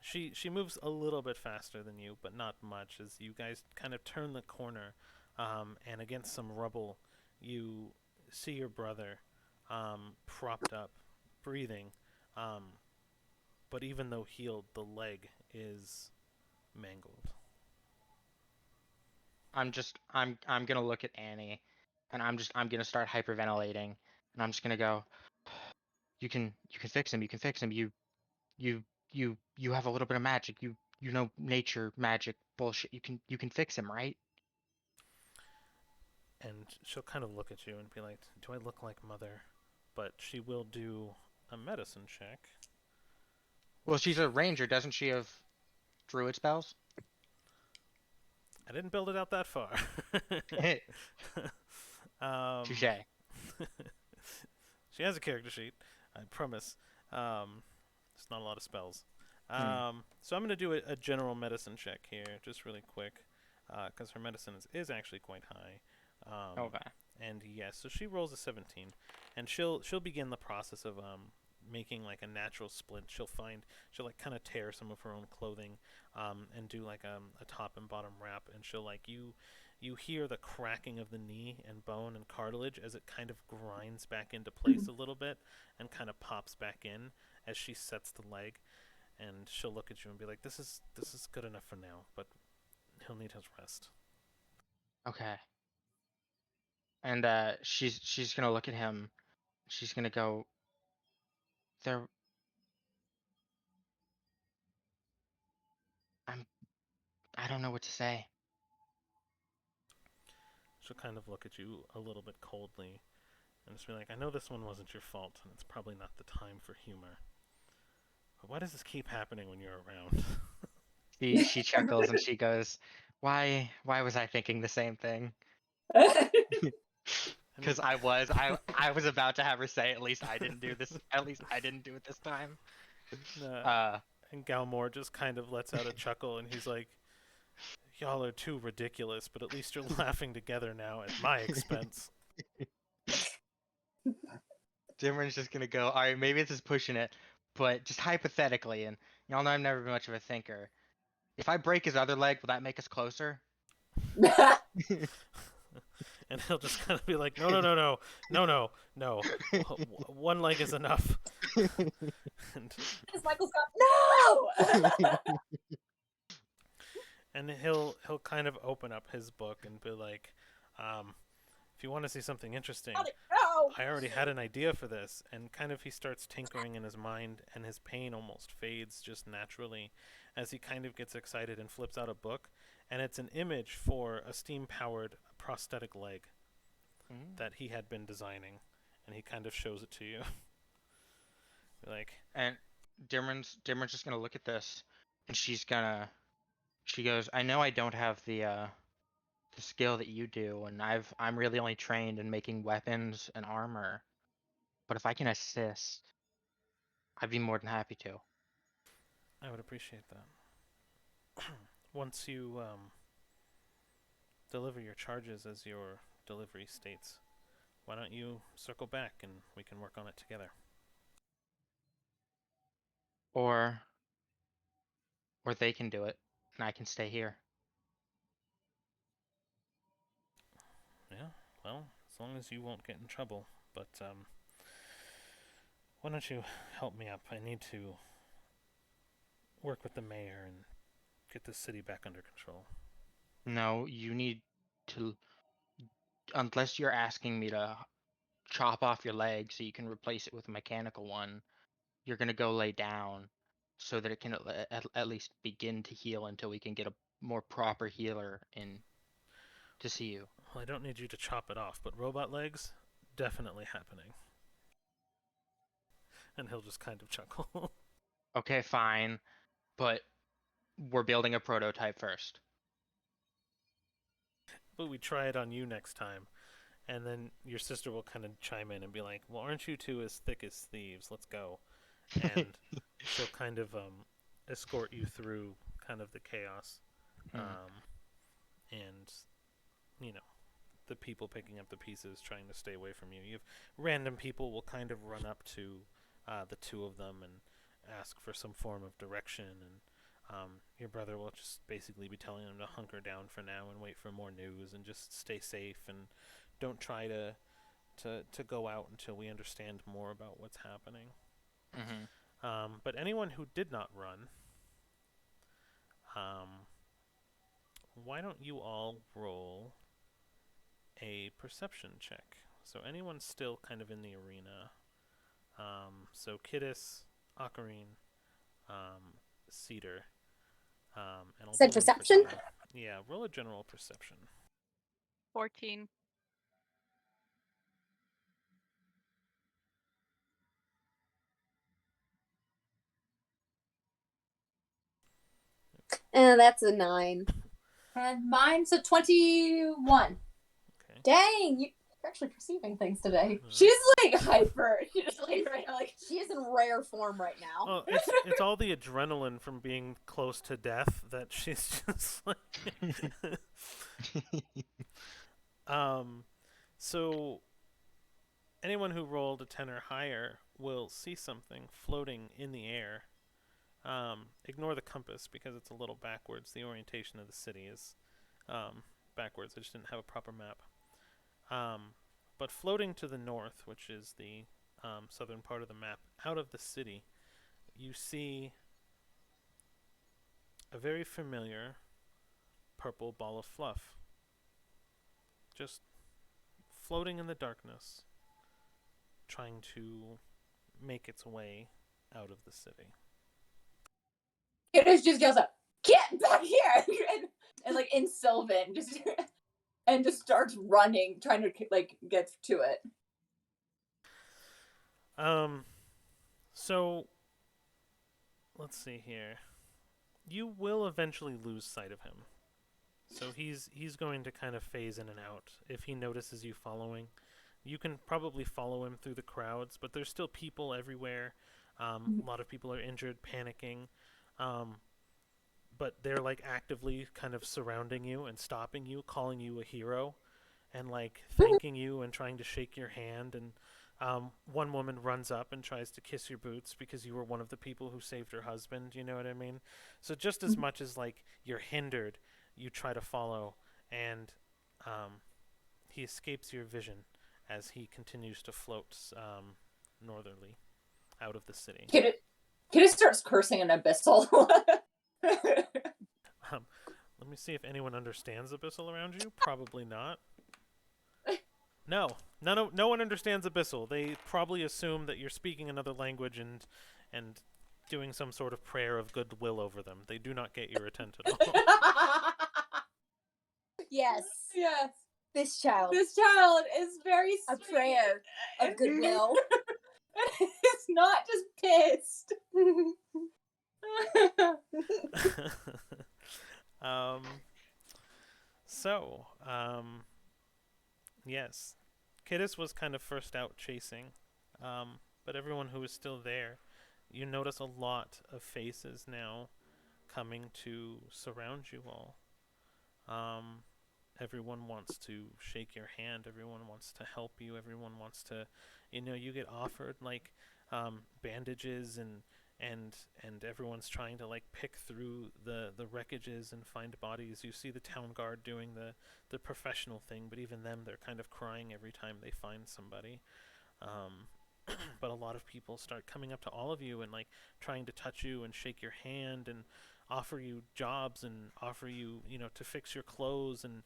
She moves a little bit faster than you, but not much. As you guys kind of turn the corner, and against some rubble, you see your brother propped up, breathing, but even though healed, the leg is mangled. I'm gonna look at Annie, and I'm gonna start hyperventilating, and I'm just gonna go, you can fix him, you can fix him, you have a little bit of magic, you know nature magic bullshit, you can fix him, right? And she'll kind of look at you and be like, "Do I look like Mother?" But she will do a medicine check. Well, she's a ranger, doesn't she have druid spells? I didn't build it out that far. Touche. She has a character sheet, I promise. It's not a lot of spells. So I'm going to do a general medicine check here, just really quick, because her medicine is actually quite high. Okay. And yes, so she rolls a 17, and she'll begin the process of making like a natural splint. She'll like kind of tear some of her own clothing, and do like a top and bottom wrap, and she'll like you hear the cracking of the knee and bone and cartilage as it kind of grinds back into place a little bit and kind of pops back in as she sets the leg, and she'll look at you and be like, "This is good enough for now, but he'll need his rest." Okay. And she's gonna look at him. She's gonna go, there. I don't know what to say. She'll kind of look at you a little bit coldly and just be like, "I know this one wasn't your fault, and it's probably not the time for humor. But why does this keep happening when you're around?" She chuckles and she goes, why was I thinking the same thing? Because I was about to have her say, at least I didn't do this. At least I didn't do it this time. And Galmore just kind of lets out a chuckle, and he's like, "Y'all are too ridiculous, but at least you're laughing together now at my expense." Dimmer's just gonna go, all right, maybe this is pushing it, but just hypothetically, and Y'all know I've never been much of a thinker. If I break his other leg, will that make us closer? And he'll just kind of be like, no, no, no, no, no, no, no. One leg is enough. And Michael's got no. and he'll kind of open up his book and be like, if you want to see something interesting, No. I already had an idea for this. And kind of he starts tinkering in his mind, and his pain almost fades just naturally as he kind of gets excited and flips out a book, and it's an image for a steam-powered prosthetic leg that he had been designing, and he kind of shows it to you. Like, And Dimron's just gonna look at this, and she goes, I know I don't have the skill that you do, and I'm really only trained in making weapons and armor, but if I can assist, I'd be more than happy to. I would appreciate that. Once you deliver your charges as your delivery states, why don't you circle back and we can work on it together? Or they can do it, and I can stay here. Yeah, well, as long as you won't get in trouble. But why don't you help me up? I need to work with the mayor and get the city back under control. No, you need to, unless you're asking me to chop off your leg so you can replace it with a mechanical one, you're gonna go lay down so that it can at least begin to heal until we can get a more proper healer in to see you. Well, I don't need you to chop it off, but robot legs, definitely happening. And he'll just kind of chuckle. Okay, fine, but we're building a prototype first. But we try it on you next time. And then your sister will kind of chime in and be like, well, aren't you two as thick as thieves? Let's go. And she'll kind of escort you through kind of the chaos. And, you know, the people picking up the pieces trying to stay away from you. You have random people will kind of run up to the two of them and ask for some form of direction. And your brother will just basically be telling them to hunker down for now and wait for more news and just stay safe and don't try to go out until we understand more about what's happening. But anyone who did not run, why don't you all roll a perception check? So anyone still kind of in the arena. So Kiddis, Ocarine, Cedar, and I'll Said do one for perception? Dana. Yeah, roll a general perception. 14. That's a 9. And mine's a 21. Okay. Dang, you're actually perceiving things today. She's like hyper. She's like she is in rare form right now. Well, it's all the adrenaline from being close to death that she's just like. So anyone who rolled a 10 or higher will see something floating in the air. Ignore the compass because it's a little backwards. The orientation of the city is backwards. I just didn't have a proper map. But floating to the north, which is the southern part of the map, out of the city, you see a very familiar purple ball of fluff. Just floating in the darkness, trying to make its way out of the city. It just yells out, "Get back here!" and like in Sylvan, just and just starts running, trying to like get to it. So let's see here. You will eventually lose sight of him. So he's going to kind of phase in and out if he notices you following. You can probably follow him through the crowds, but there's still people everywhere. A lot of people are injured, panicking. But they're like actively kind of surrounding you and stopping you, calling you a hero, and like thanking you and trying to shake your hand and one woman runs up and tries to kiss your boots because you were one of the people who saved her husband. You know what I mean? So just as much as like you're hindered, you try to follow, and he escapes your vision as he continues to float northerly out of the city. Kid starts cursing in Abyssal. Let me see if anyone understands Abyssal around you. Probably not. No, no one understands Abyssal. They probably assume that you're speaking another language and doing some sort of prayer of goodwill over them. They do not get your intent at all. Yes. Yes. This child. This child is very A sweet. prayer of goodwill. It's not just pissed. Yes. Kittis was kind of first out chasing, but everyone who is still there, you notice a lot of faces now coming to surround you all. Everyone wants to shake your hand. Everyone wants to help you. Everyone wants to, you get offered like bandages and everyone's trying to like pick through the wreckages and find bodies. You see the town guard doing the professional thing, but even them, they're kind of crying every time they find somebody. But a lot of people start coming up to all of you and like trying to touch you and shake your hand and offer you jobs and offer you, to fix your clothes, and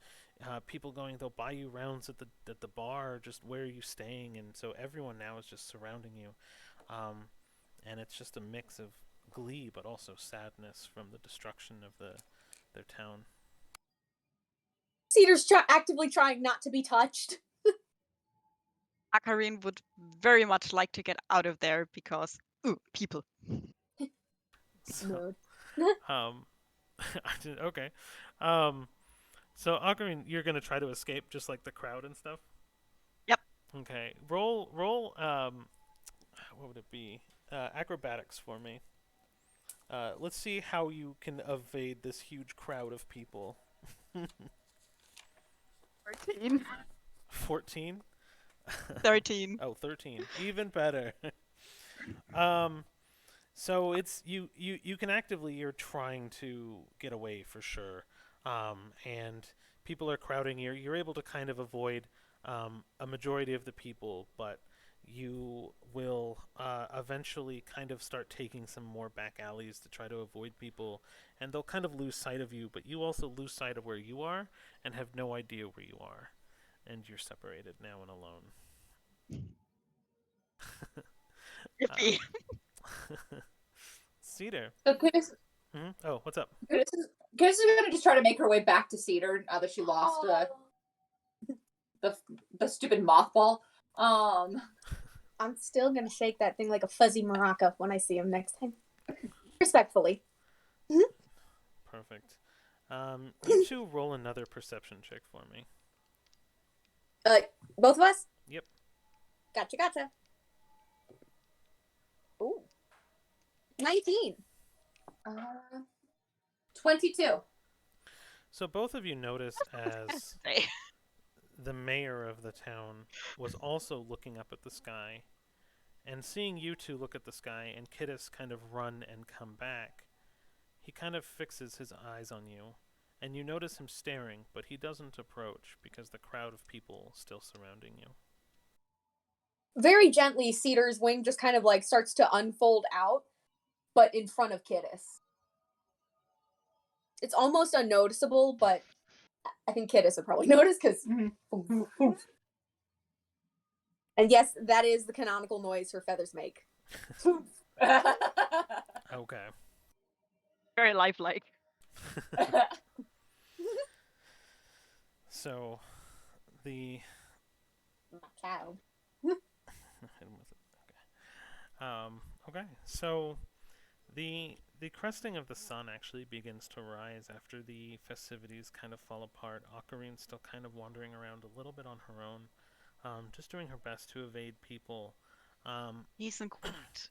people going, they'll buy you rounds at the bar, just where are you staying? And so everyone now is just surrounding you. And it's just a mix of glee but also sadness from the destruction of their town. Cedar's actively trying not to be touched. Akarin would very much like to get out of there because, people. So, okay. So Akarin, you're gonna try to escape just like the crowd and stuff? Yep. Okay. Roll what would it be? Acrobatics for me. Let's see how you can evade this huge crowd of people. 14. 14? 13. Oh, 13. Even better. So it's you can actively, you're trying to get away for sure. And people are crowding. You're able to kind of avoid a majority of the people, but you will eventually kind of start taking some more back alleys to try to avoid people, and they'll kind of lose sight of you, but you also lose sight of where you are and have no idea where you are, and you're separated now and alone. Yippee. Cedar. So Kidis Oh, what's up? is gonna just try to make her way back to Cedar now that she lost the stupid mothball. I'm still gonna shake that thing like a fuzzy maraca when I see him next time. Respectfully. Perfect. You two roll another perception check for me. Both of us? Yep. Gotcha. Ooh. 19. 22. So both of you notice as the mayor of the town was also looking up at the sky, and seeing you two look at the sky and Kittis kind of run and come back, he kind of fixes his eyes on you, and you notice him staring, but he doesn't approach because the crowd of people still surrounding you. Very gently, Cedar's wing just kind of like starts to unfold out, but in front of Kittis. It's almost unnoticeable, but I think Kittis would probably notice because. And yes, that is the canonical noise her feathers make. Okay. Very lifelike. So, the... Cow. Okay, so the cresting of the sun actually begins to rise after the festivities kind of fall apart. Okarine's still kind of wandering around a little bit on her own, just doing her best to evade people. Peace and quiet.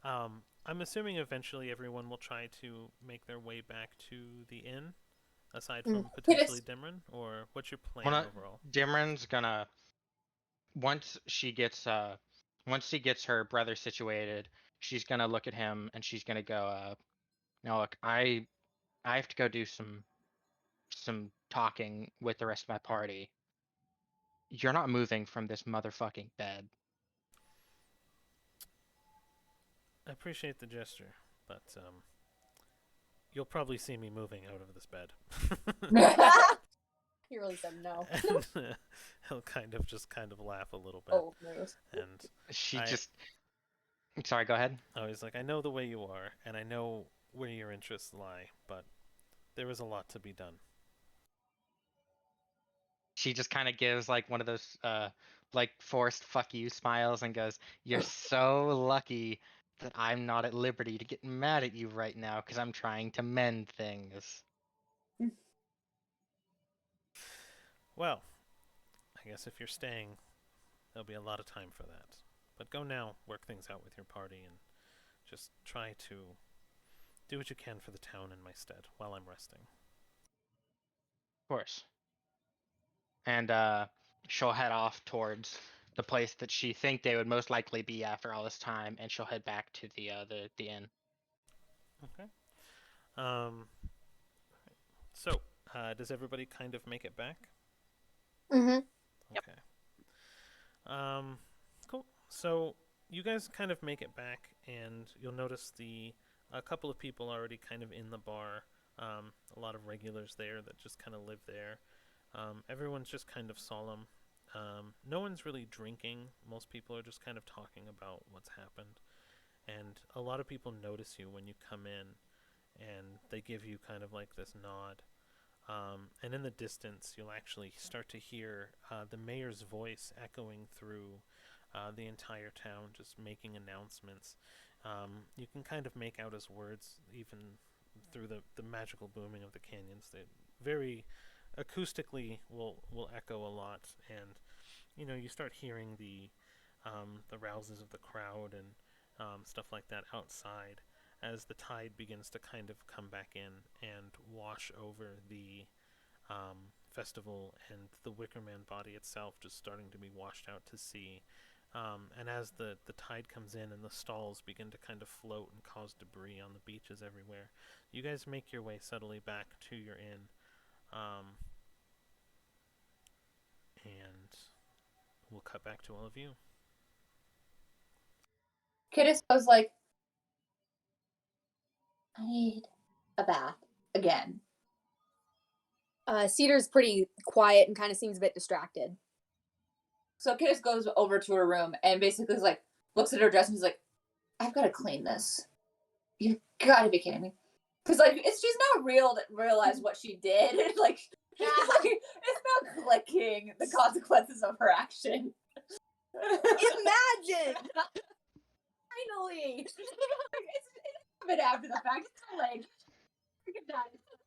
I'm assuming eventually everyone will try to make their way back to the inn, aside from potentially Dimran, or what's your plan overall? Dimran's gonna once she gets her brother situated, she's gonna look at him and she's gonna go, "No, look, I have to go do some talking with the rest of my party. You're not moving from this motherfucking bed." I appreciate the gesture, but you'll probably see me moving out of this bed. He really said no. And he'll kind of laugh a little bit. Oh, nice. And She just. Sorry, go ahead. oh, he's like, I know the way you are, and I know where your interests lie, but there is a lot to be done. She just kind of gives like one of those like forced fuck you smiles and goes, "You're so lucky that I'm not at liberty to get mad at you right now because I'm trying to mend things." Well, I guess if you're staying, there'll be a lot of time for that. But go now, work things out with your party, and just try to do what you can for the town in my stead while I'm resting. Of course. And she'll head off towards the place that she think they would most likely be after all this time, and she'll head back to the inn. Okay. So, does everybody kind of make it back? Mm-hmm. Yep. Okay. Cool. So you guys kind of make it back, and you'll notice a couple of people already kind of in the bar. A lot of regulars there that just kind of live there. Everyone's just kind of solemn. No one's really drinking. Most people are just kind of talking about what's happened. And a lot of people notice you when you come in, and they give you kind of like this nod. And in the distance, you'll actually start to hear the mayor's voice echoing through the entire town, just making announcements. You can kind of make out his words even through the magical booming of the canyons. They very acoustically will echo a lot, and you start hearing the rouses of the crowd and stuff like that outside as the tide begins to kind of come back in and wash over the festival, and the Wickerman body itself just starting to be washed out to sea. And as the tide comes in and the stalls begin to kind of float and cause debris on the beaches everywhere, you guys make your way subtly back to your inn. And we'll cut back to all of you. Kittis was like, I need a bath again. Cedar's pretty quiet and kind of seems a bit distracted. So Kittis goes over to her room and basically is like, looks at her dress and is like, I've got to clean this. You've got to be kidding me. Because like she's not realize what she did. like it's not clicking the consequences of her action. Imagine! Finally! It's a bit after the fact. It's like,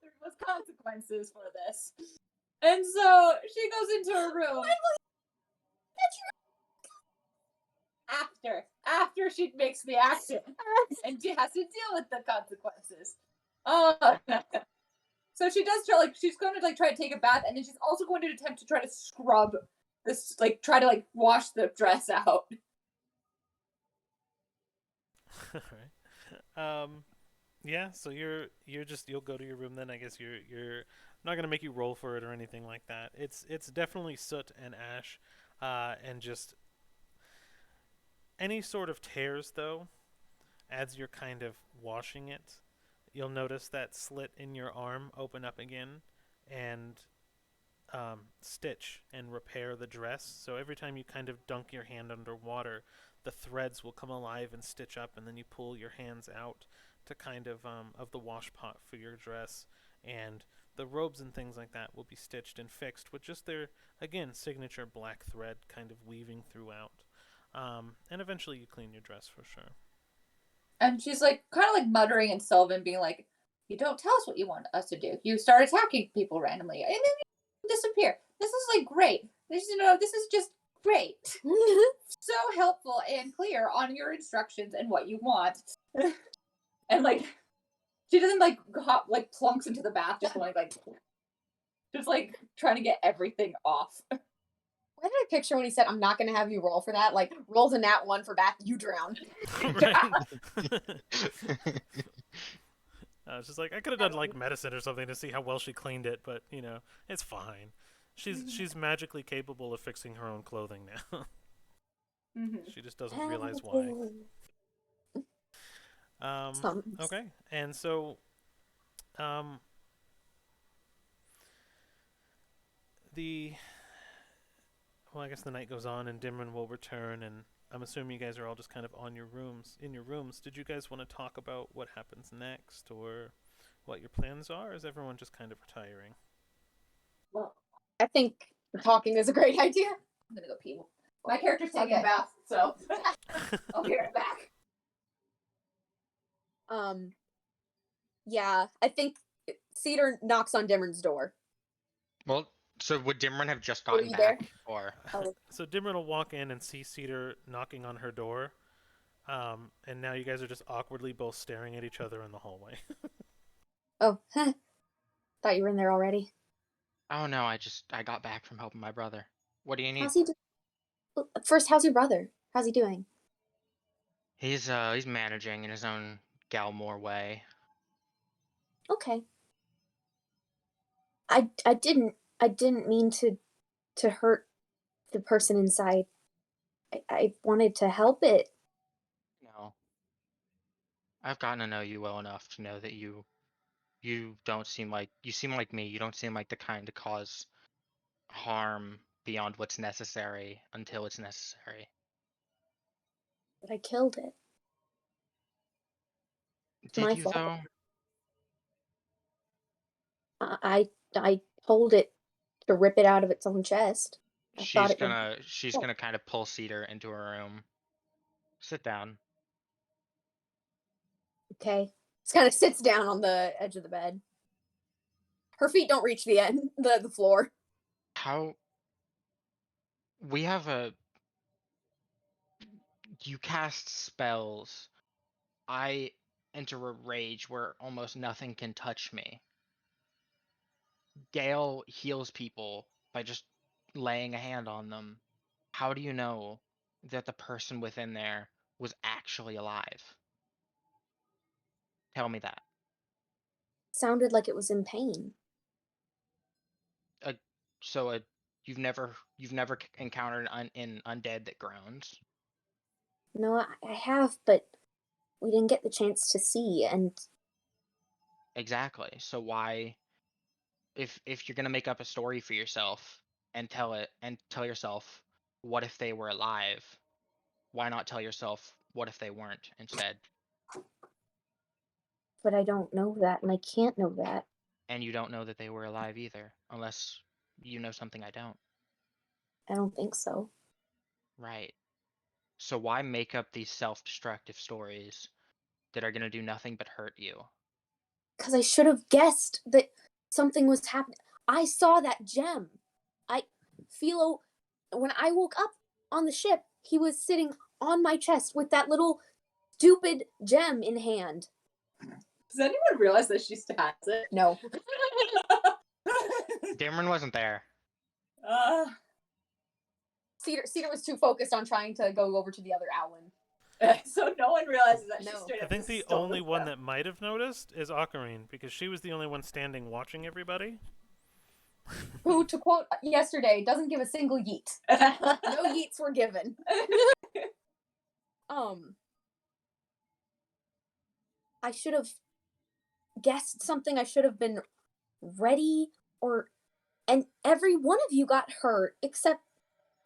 there was consequences for this. And so she goes into her room. After she makes the action. And she has to deal with the consequences. So she does she's going to try to take a bath, and then she's also going to attempt to try to scrub this, try to wash the dress out. Alright. Yeah, so you'll go to your room then. I guess you're not gonna make you roll for it or anything like that. It's definitely soot and ash, and just any sort of tears though, as you're kind of washing it, you'll notice that slit in your arm open up again and stitch and repair the dress. So every time you kind of dunk your hand under water, the threads will come alive and stitch up, and then you pull your hands out to kind of the wash pot for your dress, and the robes and things like that will be stitched and fixed with just their, again, signature black thread kind of weaving throughout. And eventually you clean your dress for sure. And she's kind of muttering in Sylvan, being like, you don't tell us what you want us to do. You start attacking people randomly, and then you disappear. This is great. This is just great. So helpful and clear on your instructions and what you want. And she doesn't hop, plunks into the bath, just going just trying to get everything off. Why did I picture when he said, "I'm not gonna have you roll for that"? Like, rolls a nat 1 for bath, you drown. It's just like I could have done like medicine or something to see how well she cleaned it, but you know, it's fine. She's magically capable of fixing her own clothing now. She just doesn't realize why. Okay, and so, the well, I guess the night goes on, and Dimron will return, and I'm assuming you guys are all just kind of in your rooms. Did you guys want to talk about what happens next, or what your plans are? Or is everyone just kind of retiring? Well, I think talking is a great idea. I'm gonna go pee. My character's taking a bath, so I'll be right back. Yeah, I think Cedar knocks on Dimron's door. Well, so would Dimron have just gotten you back, there? or? So Dimron will walk in and see Cedar knocking on her door, and now you guys are just awkwardly both staring at each other in the hallway. Oh, thought you were in there already. Oh no, I got back from helping my brother. What do you need? How's he First, how's your brother? How's he doing? He's managing in his own Galmore way. Okay. I didn't mean to hurt the person inside. I wanted to help it. No. I've gotten to know you well enough to know that you don't seem like me. You don't seem like the kind to cause harm beyond what's necessary until it's necessary. But I killed it. Did my you fault. though? I told it to rip it out of its own chest. She's gonna kind of pull Cedar into her room. Sit down. Okay. Just kind of sits down on the edge of the bed. Her feet don't reach the floor. How we have you cast spells. I enter a rage where almost nothing can touch me. Gale heals people by just laying a hand on them. How do you know that the person within there was actually alive? Tell me that. Sounded like it was in pain. So you've never encountered an undead that groans? No, I have, but we didn't get the chance to see, and Exactly. So why, if you're gonna make up a story for yourself and tell yourself, what if they were alive? Why not tell yourself, what if they weren't instead? but I don't know that, and I can't know that. And you don't know that they were alive either, unless you know something I don't. I don't think so. Right. So why make up these self-destructive stories that are gonna do nothing but hurt you? Because I should have guessed that something was happening. I saw that gem. Philo, when I woke up on the ship, he was sitting on my chest with that little stupid gem in hand. Does anyone realize that she still has it? No. Dameron wasn't there. Cedar was too focused on trying to go over to the other Owlin. So no one realizes that she straight I up think the stole only the one stuff. that might have noticed is Ocarine, because she was the only one standing watching everybody. Who, to quote yesterday, doesn't give a single yeet. No yeets were given. I should have guessed something. I should have been ready, and every one of you got hurt except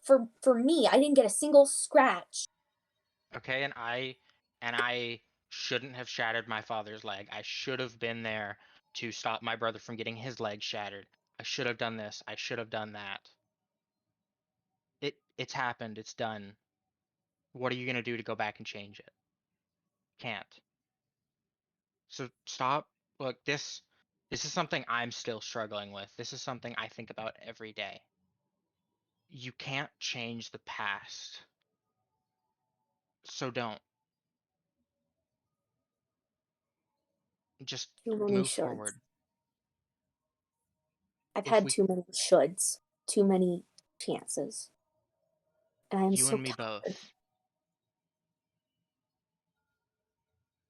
for me. I didn't get a single scratch. Okay, and I shouldn't have shattered my father's leg. I should have been there to stop my brother from getting his leg shattered. I should have done this. I should have done that. It's happened. It's done. What are you gonna do to go back and change it? Can't. So stop. Look, this is something I'm still struggling with. This is something I think about every day. You can't change the past. So don't. Just Too many move shoulds. forward. I've had too many shoulds. Too many chances. And I'm You so and me tired. both.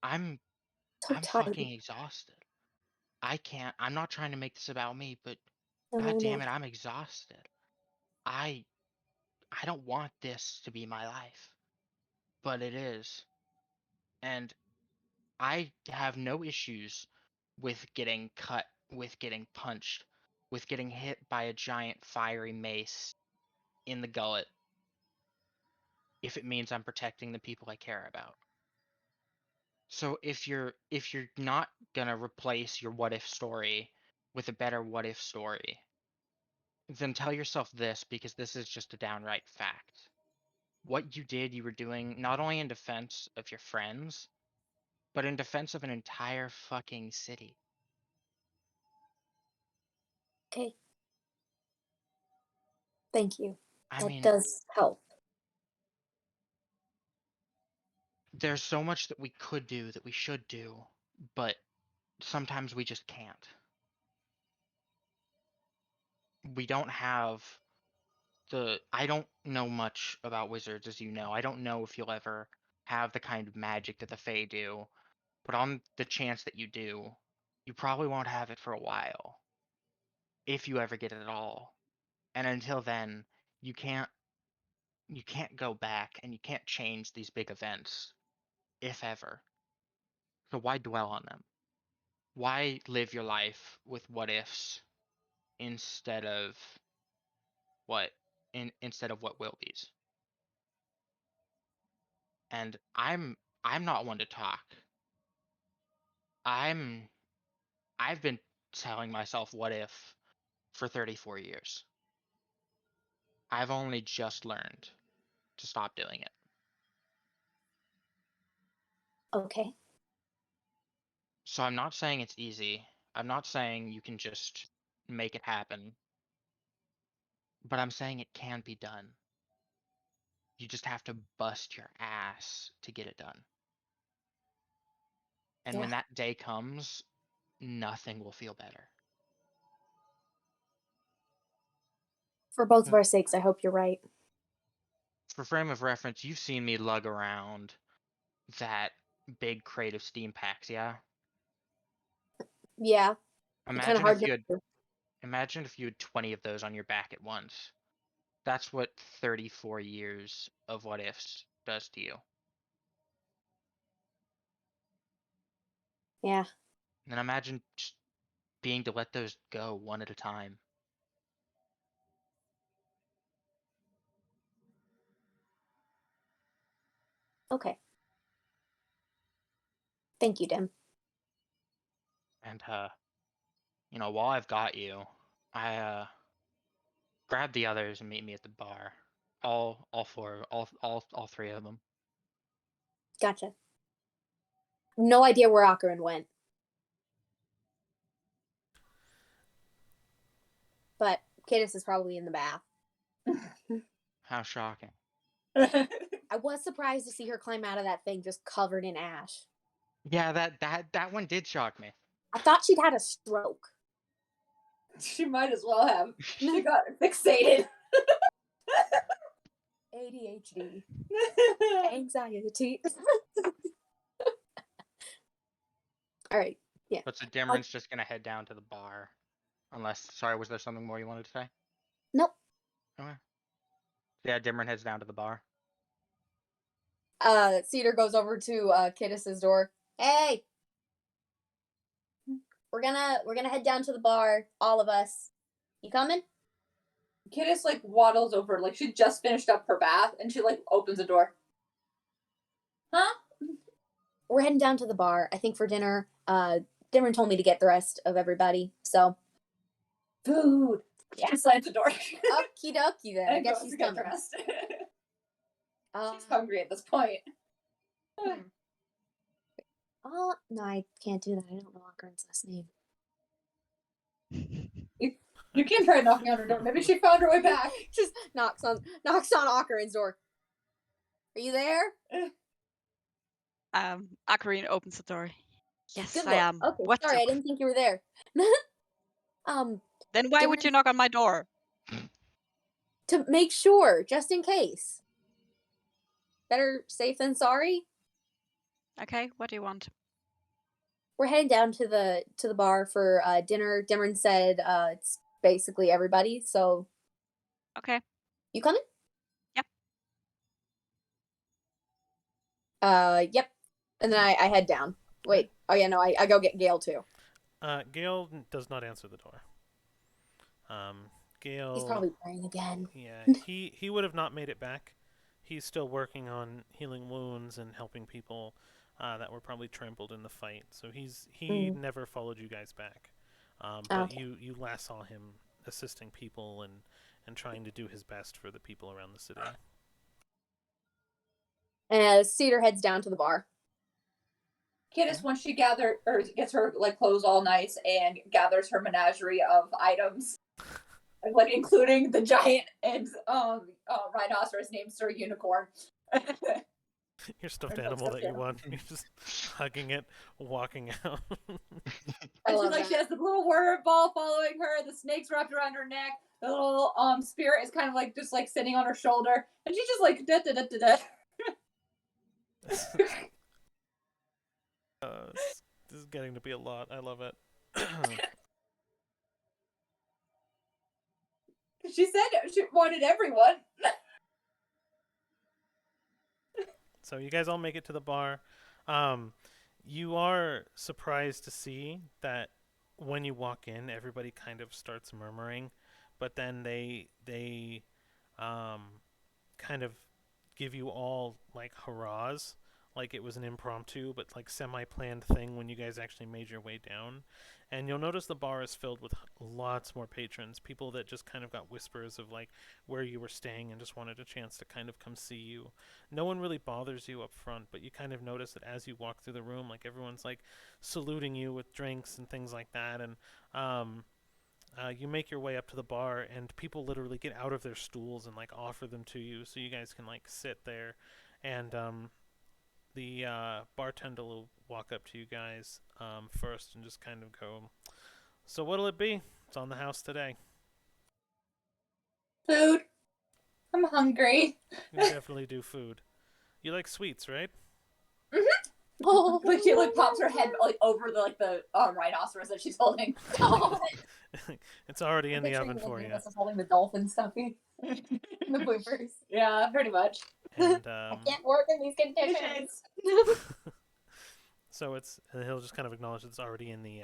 I'm So tired. fucking exhausted. I'm not trying to make this about me, but No, god damn no. it, I'm exhausted. I don't want this to be my life, but it is. And I have no issues with getting cut, with getting punched, with getting hit by a giant fiery mace in the gullet if it means I'm protecting the people I care about. So if you're not gonna replace your what if story with a better what if story, then tell yourself this, because this is just a downright fact. What you did, you were doing not only in defense of your friends, but in defense of an entire fucking city. Okay. Thank you. I That mean, does help. there's so much that we could do, that we should do, but sometimes we just can't. We don't have I don't know much about wizards, as you know. I don't know if you'll ever have the kind of magic that the Fae do, but on the chance that you do, you probably won't have it for a while, if you ever get it at all. And until then, you can't go back, and you can't change these big events, if ever. So why dwell on them? Why live your life with what ifs instead of instead of what will be's? And I'm not one to talk. I've been telling myself what if for 34 years. I've only just learned to stop doing it. Okay. So I'm not saying it's easy. I'm not saying you can just make it happen. But I'm saying it can be done. You just have to bust your ass to get it done. And when Yeah. that day comes, nothing will feel better. For both of our sakes, I hope you're right. For frame of reference, you've seen me lug around that big crate of steam packs, yeah? Yeah. Kind of Imagine hard if to you had 20 of those on your back at once. That's what 34 years of what ifs does to you. Yeah. And imagine just being to let those go one at a time. Okay. Thank you, Dim. And while I've got you, I grab the others and meet me at the bar. All three of them. Gotcha. No idea where Akarin went. But Cadis is probably in the bath. How shocking. I was surprised to see her climb out of that thing just covered in ash. Yeah, that one did shock me. I thought she'd had a stroke. She might as well have. She got fixated. ADHD. Anxiety. All right. Yeah. But so Dimran's just gonna head down to the bar. Sorry, was there something more you wanted to say? Nope. Okay. Yeah, Dimran heads down to the bar. Cedar goes over to Kidis's door. Hey, we're gonna head down to the bar, all of us. You coming? Kidis like waddles over, like she just finished up her bath, and she like opens the door. Huh? We're heading down to the bar. I think for dinner. Dimran told me to get the rest of everybody. So Food. Yeah. She slams the door. Okie dokie then. I guess she's coming. Dressed. She's hungry at this point. Oh no, I can't do that. I don't know Akarin's last name. You can try knocking on her door. Maybe she found her way back. Just knocks on Akarin's door. Are you there? Akarin opens the door. Yes, Good I look. am. Okay, What's sorry, up? I didn't think you were there. Then why would you knock on my door? To make sure, just in case. better safe than sorry. Okay, what do you want? We're heading down to the bar for dinner. Dimron said it's basically everybody, so Okay. you coming? Yep. Yep. And then I head down. Wait. Oh yeah, no, I go get Gale too. Gale does not answer the door. Gale. He's probably praying again. Yeah, he would have not made it back. He's still working on healing wounds and helping people that were probably trampled in the fight. So he never followed you guys back. But Okay. you last saw him assisting people and trying to do his best for the people around the city. And Cedar heads down to the bar. Kidis, once she gets her like clothes all nice and gathers her menagerie of items, like including the giant and rhinoceros named Sir Unicorn. Your stuffed animal that you want, you're just hugging it, walking out. And she's like, she has the little worm ball following her, the snake's wrapped around her neck, the little spirit is kind of like just like sitting on her shoulder, and she's just like da da da da da. This is getting to be a lot. I love it. She said she wanted everyone. So you guys all make it to the bar. You are surprised to see that when you walk in, everybody kind of starts murmuring, but then they kind of give you all like hurrahs, like it was an impromptu but like semi-planned thing when you guys actually made your way down. And you'll notice the bar is filled with lots more patrons, people that just kind of got whispers of like where you were staying and just wanted a chance to kind of come see you. No one really bothers you up front, but you kind of notice that as you walk through the room, like everyone's like saluting you with drinks and things like that. And you make your way up to the bar, and people literally get out of their stools and like offer them to you, so you guys can like sit there. And the bartender will walk up to you guys first and just kind of go, "So what'll it be? It's on the house today." Food. I'm hungry. You can definitely do food. You like sweets, right? Oh, like she like pops her head like over the rhinoceros that she's holding. It's already in the oven for you. This is holding the dolphin stuffy. The bloopers. Yeah, pretty much. And I can't work in these conditions. so he'll just kind of acknowledge it's already in the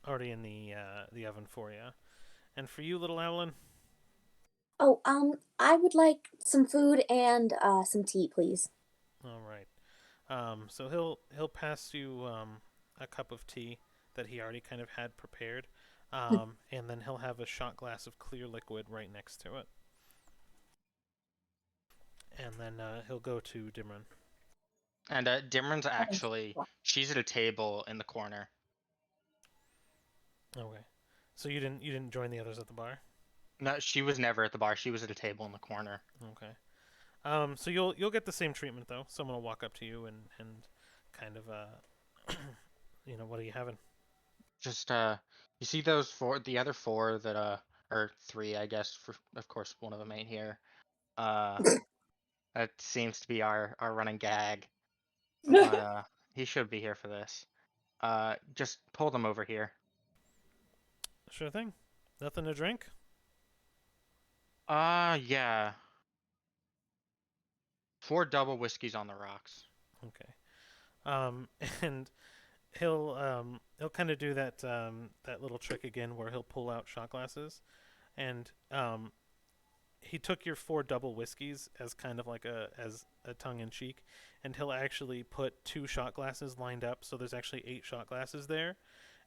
oven for you. And for you, little Evelyn? Oh, I would like some food and some tea, please. All right. So he'll pass you a cup of tea that he already kind of had prepared, and then he'll have a shot glass of clear liquid right next to it. And then he'll go to Dimron. And Dimron's actually, she's at a table in the corner. Okay. So you didn't join the others at the bar? No, she was never at the bar. She was at a table in the corner. Okay. So you'll get the same treatment though. Someone will walk up to you and kind of what are you having? Just you see the other four that or three, I guess. For of course, one of them ain't here. That seems to be our running gag. But he should be here for this. Just pull them over here. Sure thing. Nothing to drink? Yeah. 4 double whiskeys on the rocks. Okay. And he'll kind of do that little trick again where he'll pull out shot glasses, and he took your 4 double whiskeys as kind of like as a tongue in cheek, and he'll actually put 2 shot glasses lined up, so there's actually 8 shot glasses there,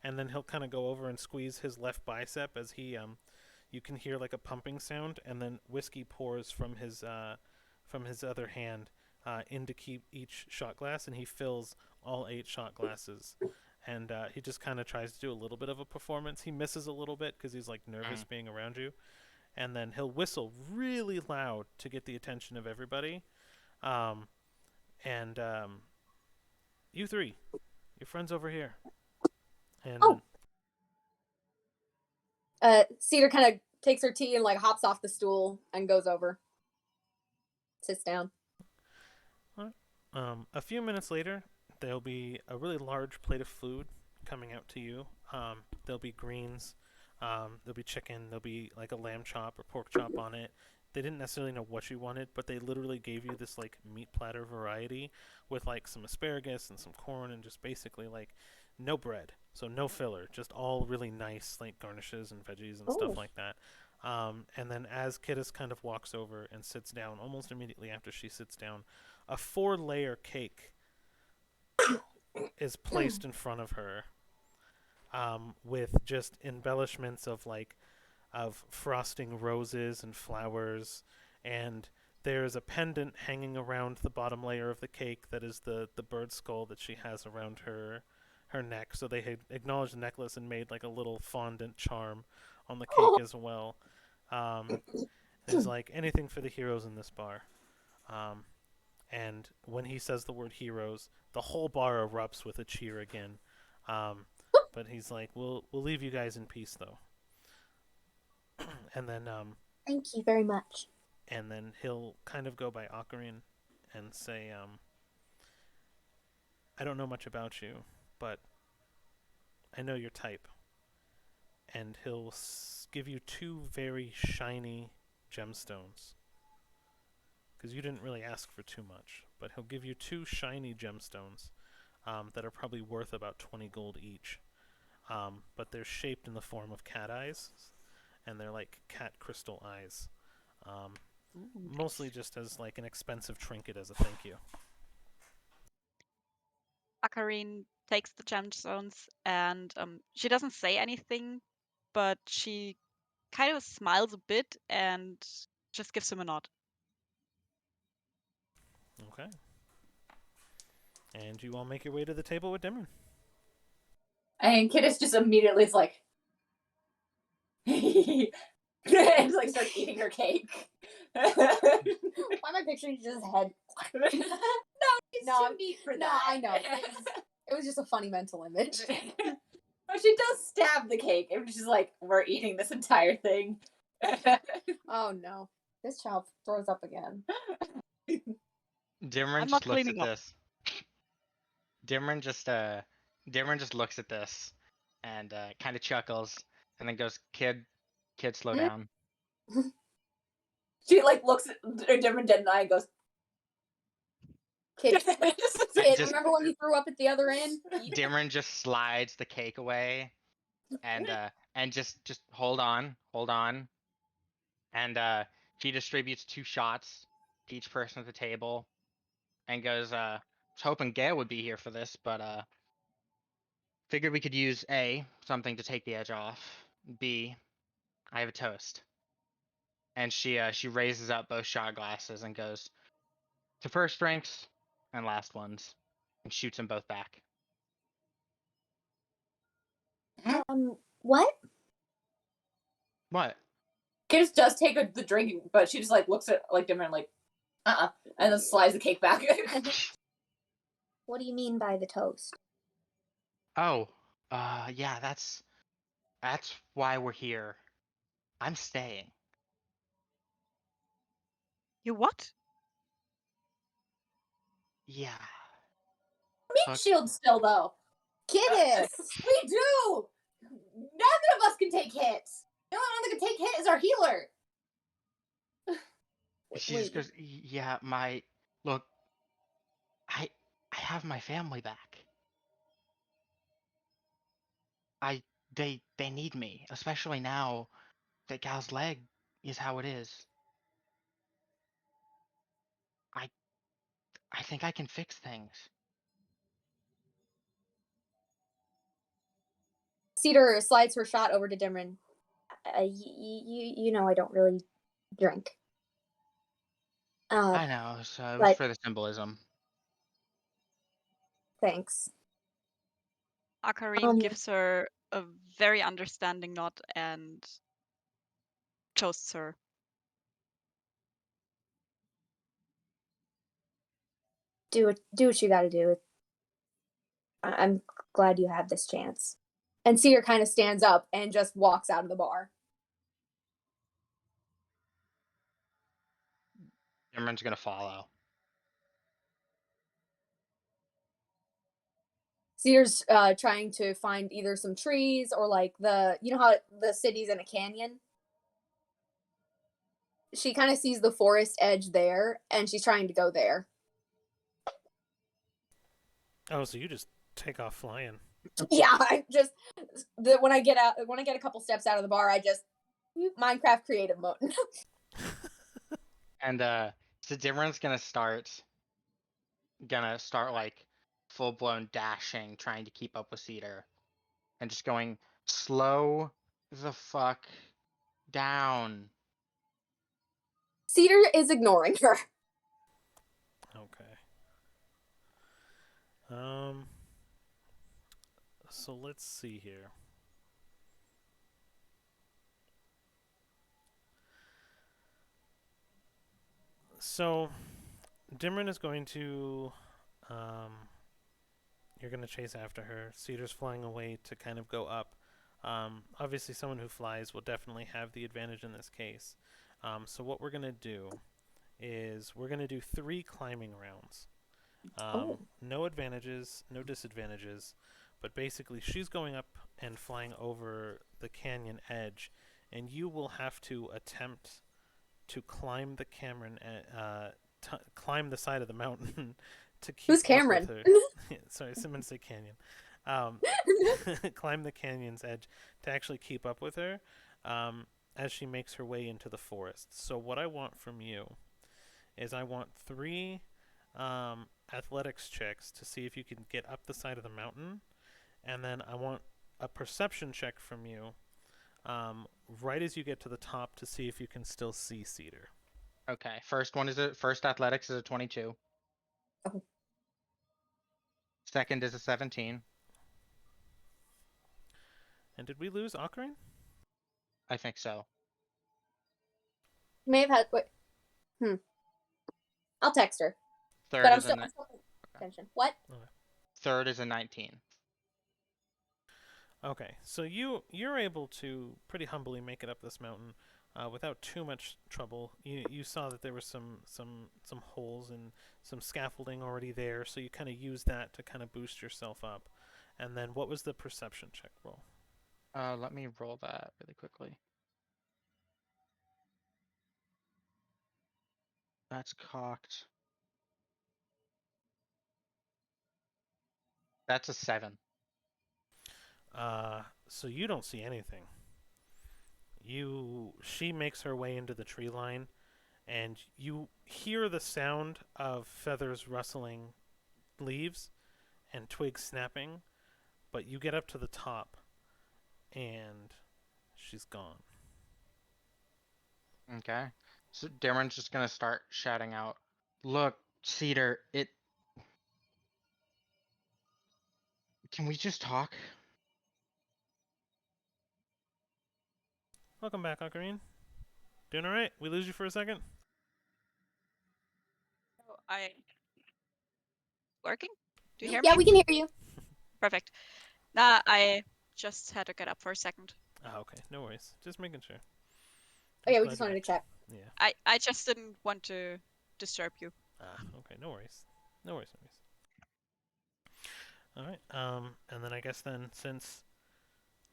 and then he'll kind of go over and squeeze his left bicep as he you can hear like a pumping sound, and then whiskey pours from his other hand into each shot glass, and he fills all 8 shot glasses. And he just kind of tries to do a little bit of a performance. He misses a little bit because he's like nervous being around you. And then he'll whistle really loud to get the attention of everybody. You three, your friend's over here. And Cedar kind of takes her tea and like hops off the stool and goes over. Sits down. A few minutes later, there'll be a really large plate of food coming out to you. There'll be greens, there'll be chicken, there'll be like a lamb chop or pork chop on it. They didn't necessarily know what you wanted, but they literally gave you this like meat platter variety with like some asparagus and some corn and just basically like no bread, so no filler, just all really nice like garnishes and veggies and stuff like that. And then as Kittis kind of walks over and sits down, almost immediately after she sits down, a 4-layer cake is placed in front of her, with just embellishments of like of frosting roses and flowers, and there's a pendant hanging around the bottom layer of the cake that is the bird skull that she has around her neck. So they had acknowledged the necklace and made like a little fondant charm on the cake as well. There's like anything for the heroes in this bar. And when he says the word heroes, the whole bar erupts with a cheer again. But he's like, "We'll leave you guys in peace, though." And then Thank you very much. and then he'll kind of go by Ocarine and say, "I don't know much about you, but I know your type." And he'll give you 2 very shiny gemstones. Because you didn't really ask for too much, but he'll give you 2 shiny gemstones that are probably worth about 20 gold each. But they're shaped in the form of cat eyes, and they're like cat crystal eyes. Mostly just as like an expensive trinket as a thank you. Akarine takes the gemstones and she doesn't say anything, but she kind of smiles a bit and just gives him a nod. Okay. And you all make your way to the table with Dimron. And Kittis just immediately is like, and like starts eating her cake. Why am I picturing just head? No, she's too neat for that. No, I know. It was just a funny mental image. But she does stab the cake, and she's like, "We're eating this entire thing." Oh no, this child throws up again. Dimron I'm just not looks at cleaning up. this. Dimron just looks at this and kind of chuckles and then goes, "Kid, slow down." She like looks at a different dead eye and goes, Kid, Just- remember when you threw up at the other end? Dimron just slides the cake away and just hold on. And she distributes 2 shots to each person at the table and goes, "I was hoping Gail would be here for this, but figured we could use A, something to take the edge off. B, I have a toast." And she raises up both shot glasses and goes, "To first drinks and last ones," and shoots them both back. What? What? Kittis does take the drink, but she just like looks at like different like, and then slides the cake back. What do you mean by the toast? Oh, yeah, that's why we're here. I'm staying. You what? Yeah. Meat shield still though. Kittis! We do. Neither of us can take hits. The only one that can take hit is our healer. She just goes, "Yeah, look, I have my family back. They need me, especially now that Gal's leg is how it is. I think I can fix things." Cedar slides her shot over to Dimron. You know I don't really drink. I know, so it was for the symbolism. Thanks. Akarine gives her a very understanding nod and toasts her. Do what you gotta do. I'm glad you had this chance. And Cedar kind of stands up and just walks out of the bar. Dimron's gonna follow. Cedar's trying to find either some trees or like you know how the city's in a canyon? She kind of sees the forest edge there, and she's trying to go there. Oh, so you just take off flying. Yeah, I just when I get a couple steps out of the bar, I just Minecraft creative mode. And so Dimran's gonna start like full blown dashing, trying to keep up with Cedar, and just going slow the fuck down. Cedar is ignoring her. Okay. So let's see here. So, Dimran is going to, you're going to chase after her. Cedar's flying away to kind of go up. Obviously, someone who flies will definitely have the advantage in this case. So what we're going to do is we're going to do 3 climbing rounds. No advantages, no disadvantages, but basically she's going up and flying over the canyon edge, and you will have to attempt to climb the climb the side of the mountain to keep Who's up Cameron? with her. Sorry, someone say canyon. Climb the canyon's edge to actually keep up with her as she makes her way into the forest. So what I want from you is I want 3 athletics checks to see if you can get up the side of the mountain, and then I want a perception check from you right as you get to the top to see if you can still see Cedar. Okay, first athletics is a 22. Oh. Second is a 17. And did we lose Ocarine? I think so. May have had. Wait. I'll text her. Third But I'm is still a paying attention. What? third is a 19. Okay, so you're able to pretty humbly make it up this mountain without too much trouble. You saw that there were some holes and some scaffolding already there, so you kind of use that to kind of boost yourself up. And then what was the perception check roll? Let me roll that really quickly. That's cocked. That's a 7. So you don't see anything. She makes her way into the tree line, and you hear the sound of feathers rustling leaves and twigs snapping, but you get up to the top and she's gone. Okay. So Dameron's just gonna start shouting out, "Look, Cedar, can we just talk?" Welcome back, Ocarine. Doing alright? We lose you for a second? So working? Do you hear Yeah, me? we can hear you. Perfect. Nah, I just had to get up for a second. Ah, okay. No worries. Just making sure. Oh yeah, we Glad just you're wanted to back. check. Yeah. I just didn't want to disturb you. Ah, okay. No worries. No worries. Alright. And then I guess then, since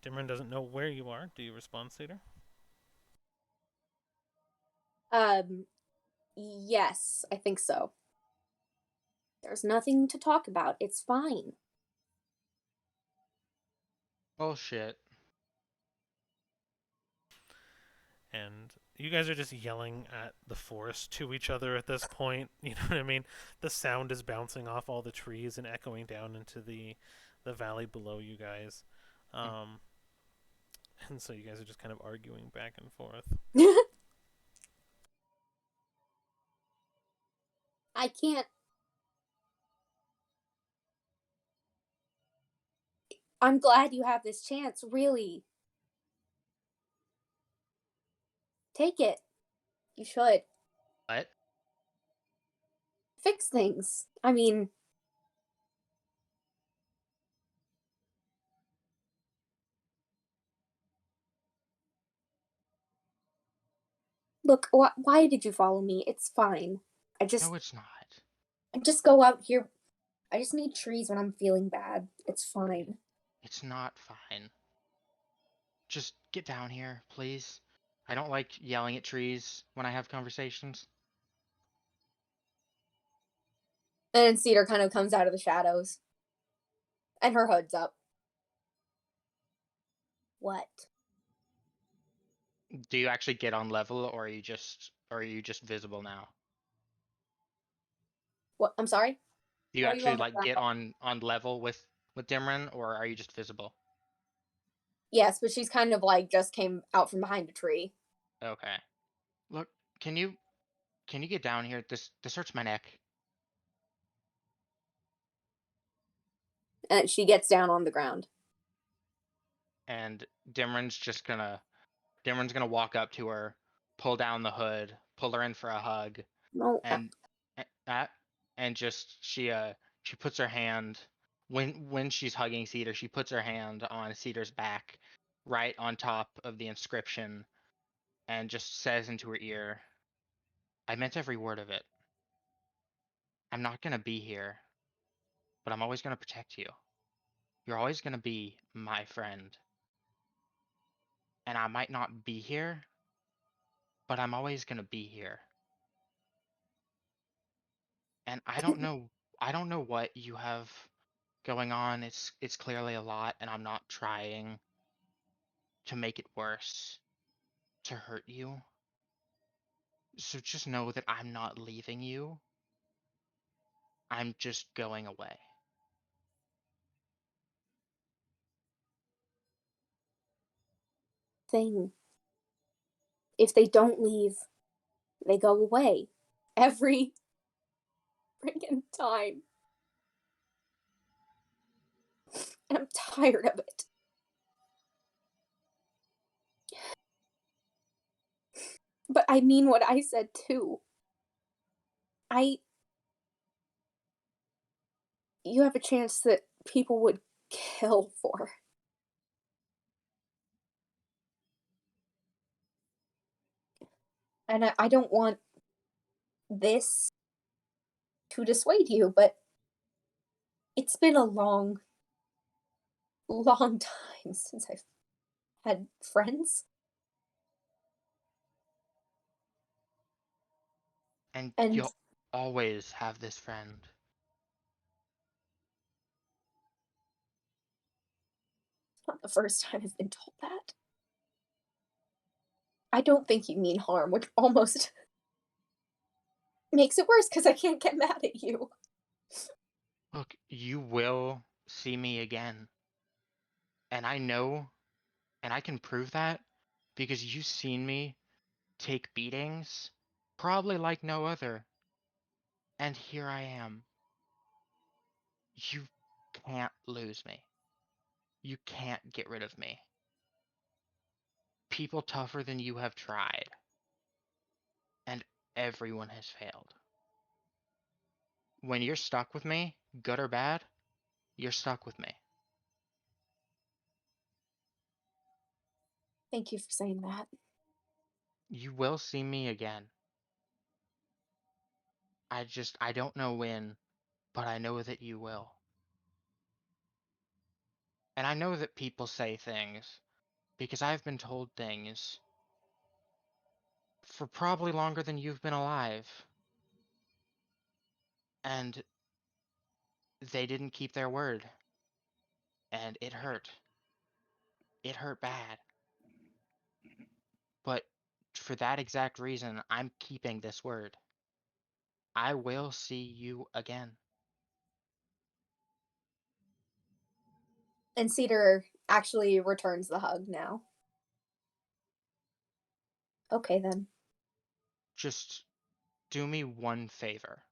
Dimran doesn't know where you are, do you respond, Cedar? Yes, I think so. There's nothing to talk about. It's fine. Bullshit. And you guys are just yelling at the forest to each other at this point. You know what I mean? The sound is bouncing off all the trees and echoing down into the valley below you guys. And so you guys are just kind of arguing back and forth. I can't. I'm glad you have this chance, really. Take it. You should. What? Fix things. I mean, look, why did you follow me? It's fine. No, it's not. I just go out here. I just need trees when I'm feeling bad. It's fine. It's not fine. Just get down here, please. I don't like yelling at trees when I have conversations. And then Cedar kind of comes out of the shadows. And her hood's up. What? Do you actually get on level, or are you just visible now? What? I'm sorry? Do you Are you actually on the like ground? get on level with Dimron, or are you just visible? Yes, but she's kind of like just came out from behind a tree. Okay. Look, can you get down here? This hurts my neck. And she gets down on the ground. And Dimron's gonna walk up to her, pull down the hood, pull her in for a hug, No. and and just she puts her hand when she's hugging Cedar, she puts her hand on Cedar's back, right on top of the inscription, and just says into her ear, "I meant every word of it. I'm not gonna be here, but I'm always gonna protect you. You're always gonna be my friend. And I might not be here, but I'm always gonna be here. And I don't know what you have going on. It's clearly a lot, and I'm not trying to make it worse, to hurt you. So just know that I'm not leaving you. I'm just going away." Thing. If they don't leave, they go away. Every freaking time. And I'm tired of it. But I mean what I said too. You have a chance that people would kill for. And I don't want this to dissuade you, but it's been a long, long time since I've had friends. And And you'll always have this friend. it's not the first time I've been told that. I don't think you mean harm, which almost makes it worse because I can't get mad at you. Look, you will see me again. And I know, and I can prove that because you've seen me take beatings, probably like no other. And here I am. You can't lose me. You can't get rid of me. People tougher than you have tried. And everyone has failed. When you're stuck with me, good or bad, you're stuck with me. Thank you for saying that. You will see me again. I don't know when, but I know that you will. And I know that people say things because I've been told things for probably longer than you've been alive. And they didn't keep their word. And it hurt. It hurt bad. But for that exact reason, I'm keeping this word. I will see you again. And Cedar actually returns the hug now. Okay, then. Just do me one favor.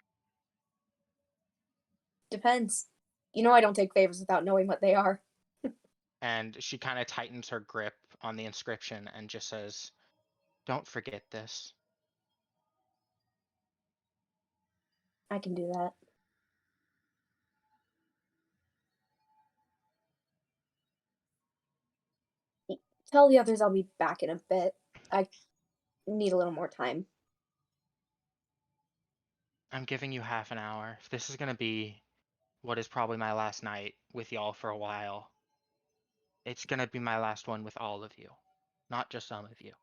Depends. You know I don't take favors without knowing what they are. And she kind of tightens her grip on the inscription and just says, "Don't forget this." I can do that. Tell the others I'll be back in a bit. I need a little more time. I'm giving you half an hour. If this is going to be what is probably my last night with y'all for a while. It's gonna be my last one with all of you, not just some of you.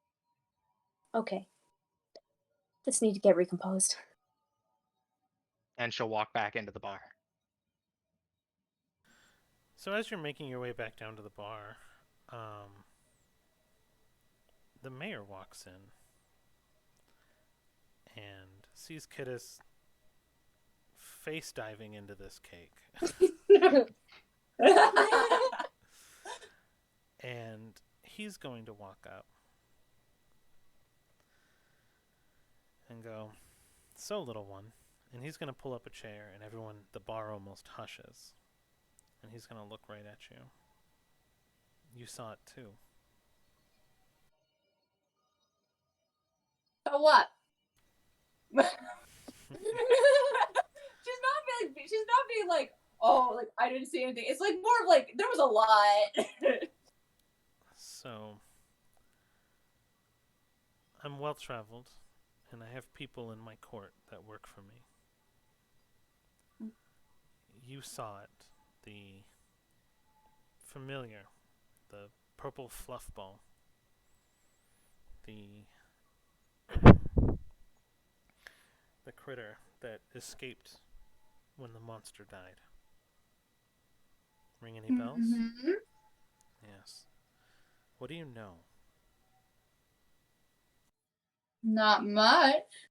Okay. Just need to get recomposed. And she'll walk back into the bar. So as you're making your way back down to the bar, the mayor walks in and sees Kittis face diving into this cake. And he's going to walk up and go, "So, little one." And he's going to pull up a chair, and everyone, the bar almost hushes. And he's going to look right at you. You saw it too. So what? She's not being like, oh, like I didn't see anything. It's like more of like there was a lot. So, I'm well traveled, and I have people in my court that work for me. You saw it, the familiar, the purple fluff ball, the critter that escaped when the monster died. Ring any bells? Mm-hmm. Yes. What do you know? Not much.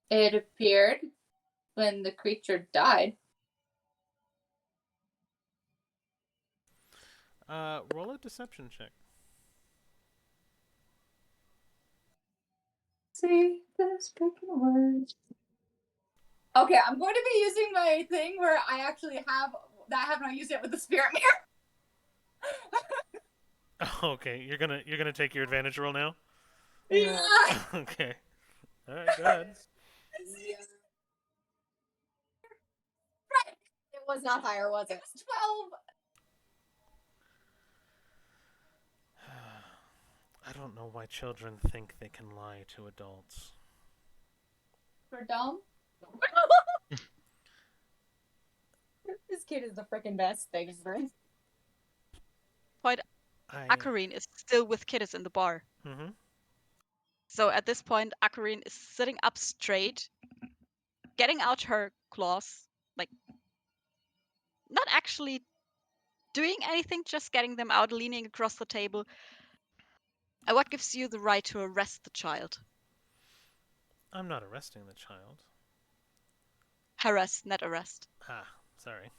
It appeared when the creature died. Roll a deception check. See the spoken words. Okay, I'm going to be using my thing where I actually have that I have not used it with the spirit mirror. Okay, you're gonna take your advantage roll now. Yeah. Okay. All right, go ahead. Yeah. It was not higher, was it? 12. I don't know why children think they can lie to adults. For dumb. This kid is the freaking best thing ever. Akarine is still with Kittis in the bar. Mm-hmm. So at this point, Akarine is sitting up straight, getting out her claws, like not actually doing anything, just getting them out, leaning across the table. And what gives you the right to arrest the child? I'm not arresting the child. Harass, not arrest. Ah, sorry.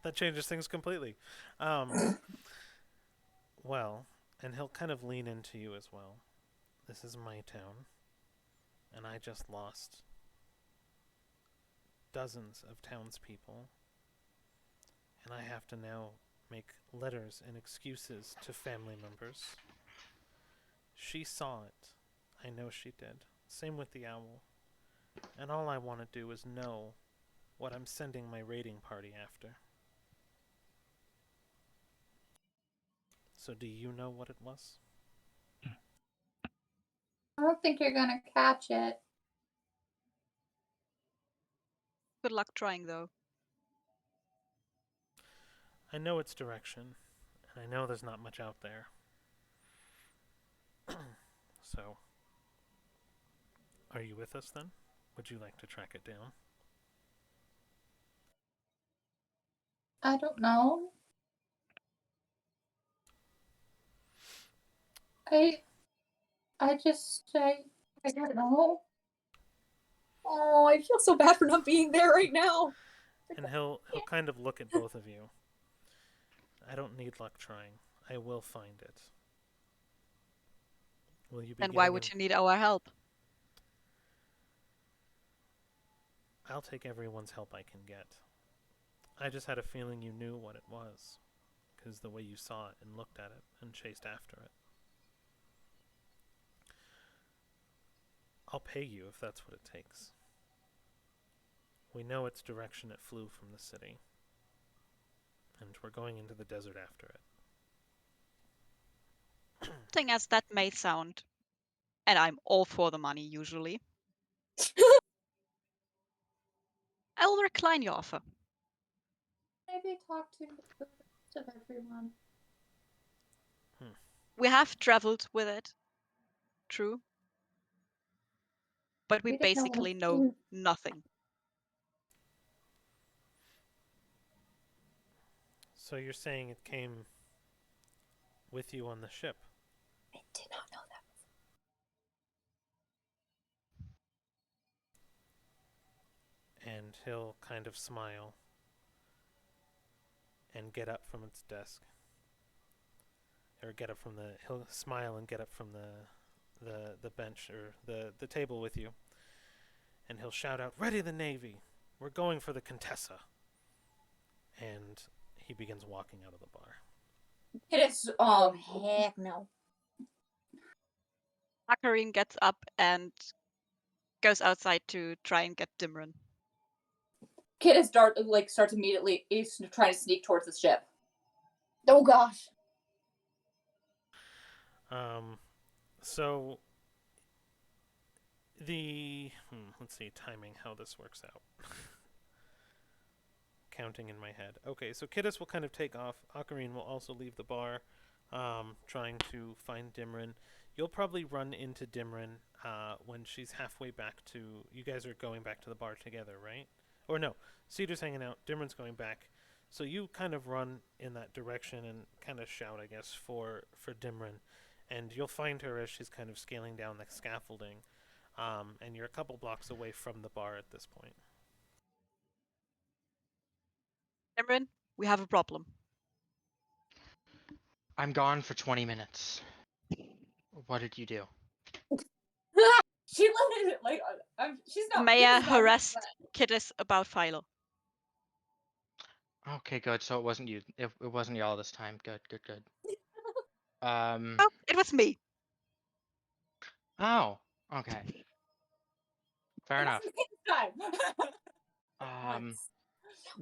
That changes things completely. Well, and he'll kind of lean into you as well. This is my town, and I just lost dozens of townspeople, and I have to now make letters and excuses to family members. She saw it. I know she did. Same with the owl. And all I want to do is know what I'm sending my raiding party after. So do you know what it was? I don't think you're gonna catch it. Good luck trying, though. I know its direction, and I know there's not much out there. So, are you with us then? Would you like to track it down? I don't know. I don't know. Oh, I feel so bad for not being there right now. And he'll kind of look at both of you. I don't need luck trying. I will find it. Will you be And why getting would him? you need our help? I'll take everyone's help I can get. I just had a feeling you knew what it was, because the way you saw it and looked at it and chased after it. I'll pay you if that's what it takes. We know its direction it flew from the city, and we're going into the desert after it. Thing as that may sound, and I'm all for the money usually. I will recline your offer. Maybe talk to the rest of everyone. We have traveled with it. True. But we We didn't know basically what- know nothing. So you're saying it came with you on the ship? I did not know that. And he'll kind of smile and get up from its desk. Or get up from he'll smile and get up from the bench or the table with you. And he'll shout out, "Ready the Navy! We're going for the Contessa!" And he begins walking out of the bar. It is. Oh heck no! Akarin gets up and goes outside to try and get Dimran. Kid is starts immediately. He's trying to sneak towards the ship. Oh gosh. So let's see timing how this works out. Counting in my head. Okay, so Kidis will kind of take off. Ocarine will also leave the bar, trying to find Dimran. You'll probably run into Dimran when she's halfway back to. You guys are going back to the bar together, right? Or no, Cedar's hanging out. Dimran's going back. So you kind of run in that direction and kind of shout, I guess, for Dimran, and you'll find her as she's kind of scaling down the scaffolding. And you're a couple blocks away from the bar at this point. Dimran, we have a problem. I'm gone for 20 minutes. What did you do? She let it like. She's not. Maya Kid is not harassed Kidis about Philo. Okay, good. So it wasn't you. It wasn't y'all this time. Good. Oh, it was me. Oh, okay. Fair enough. Time.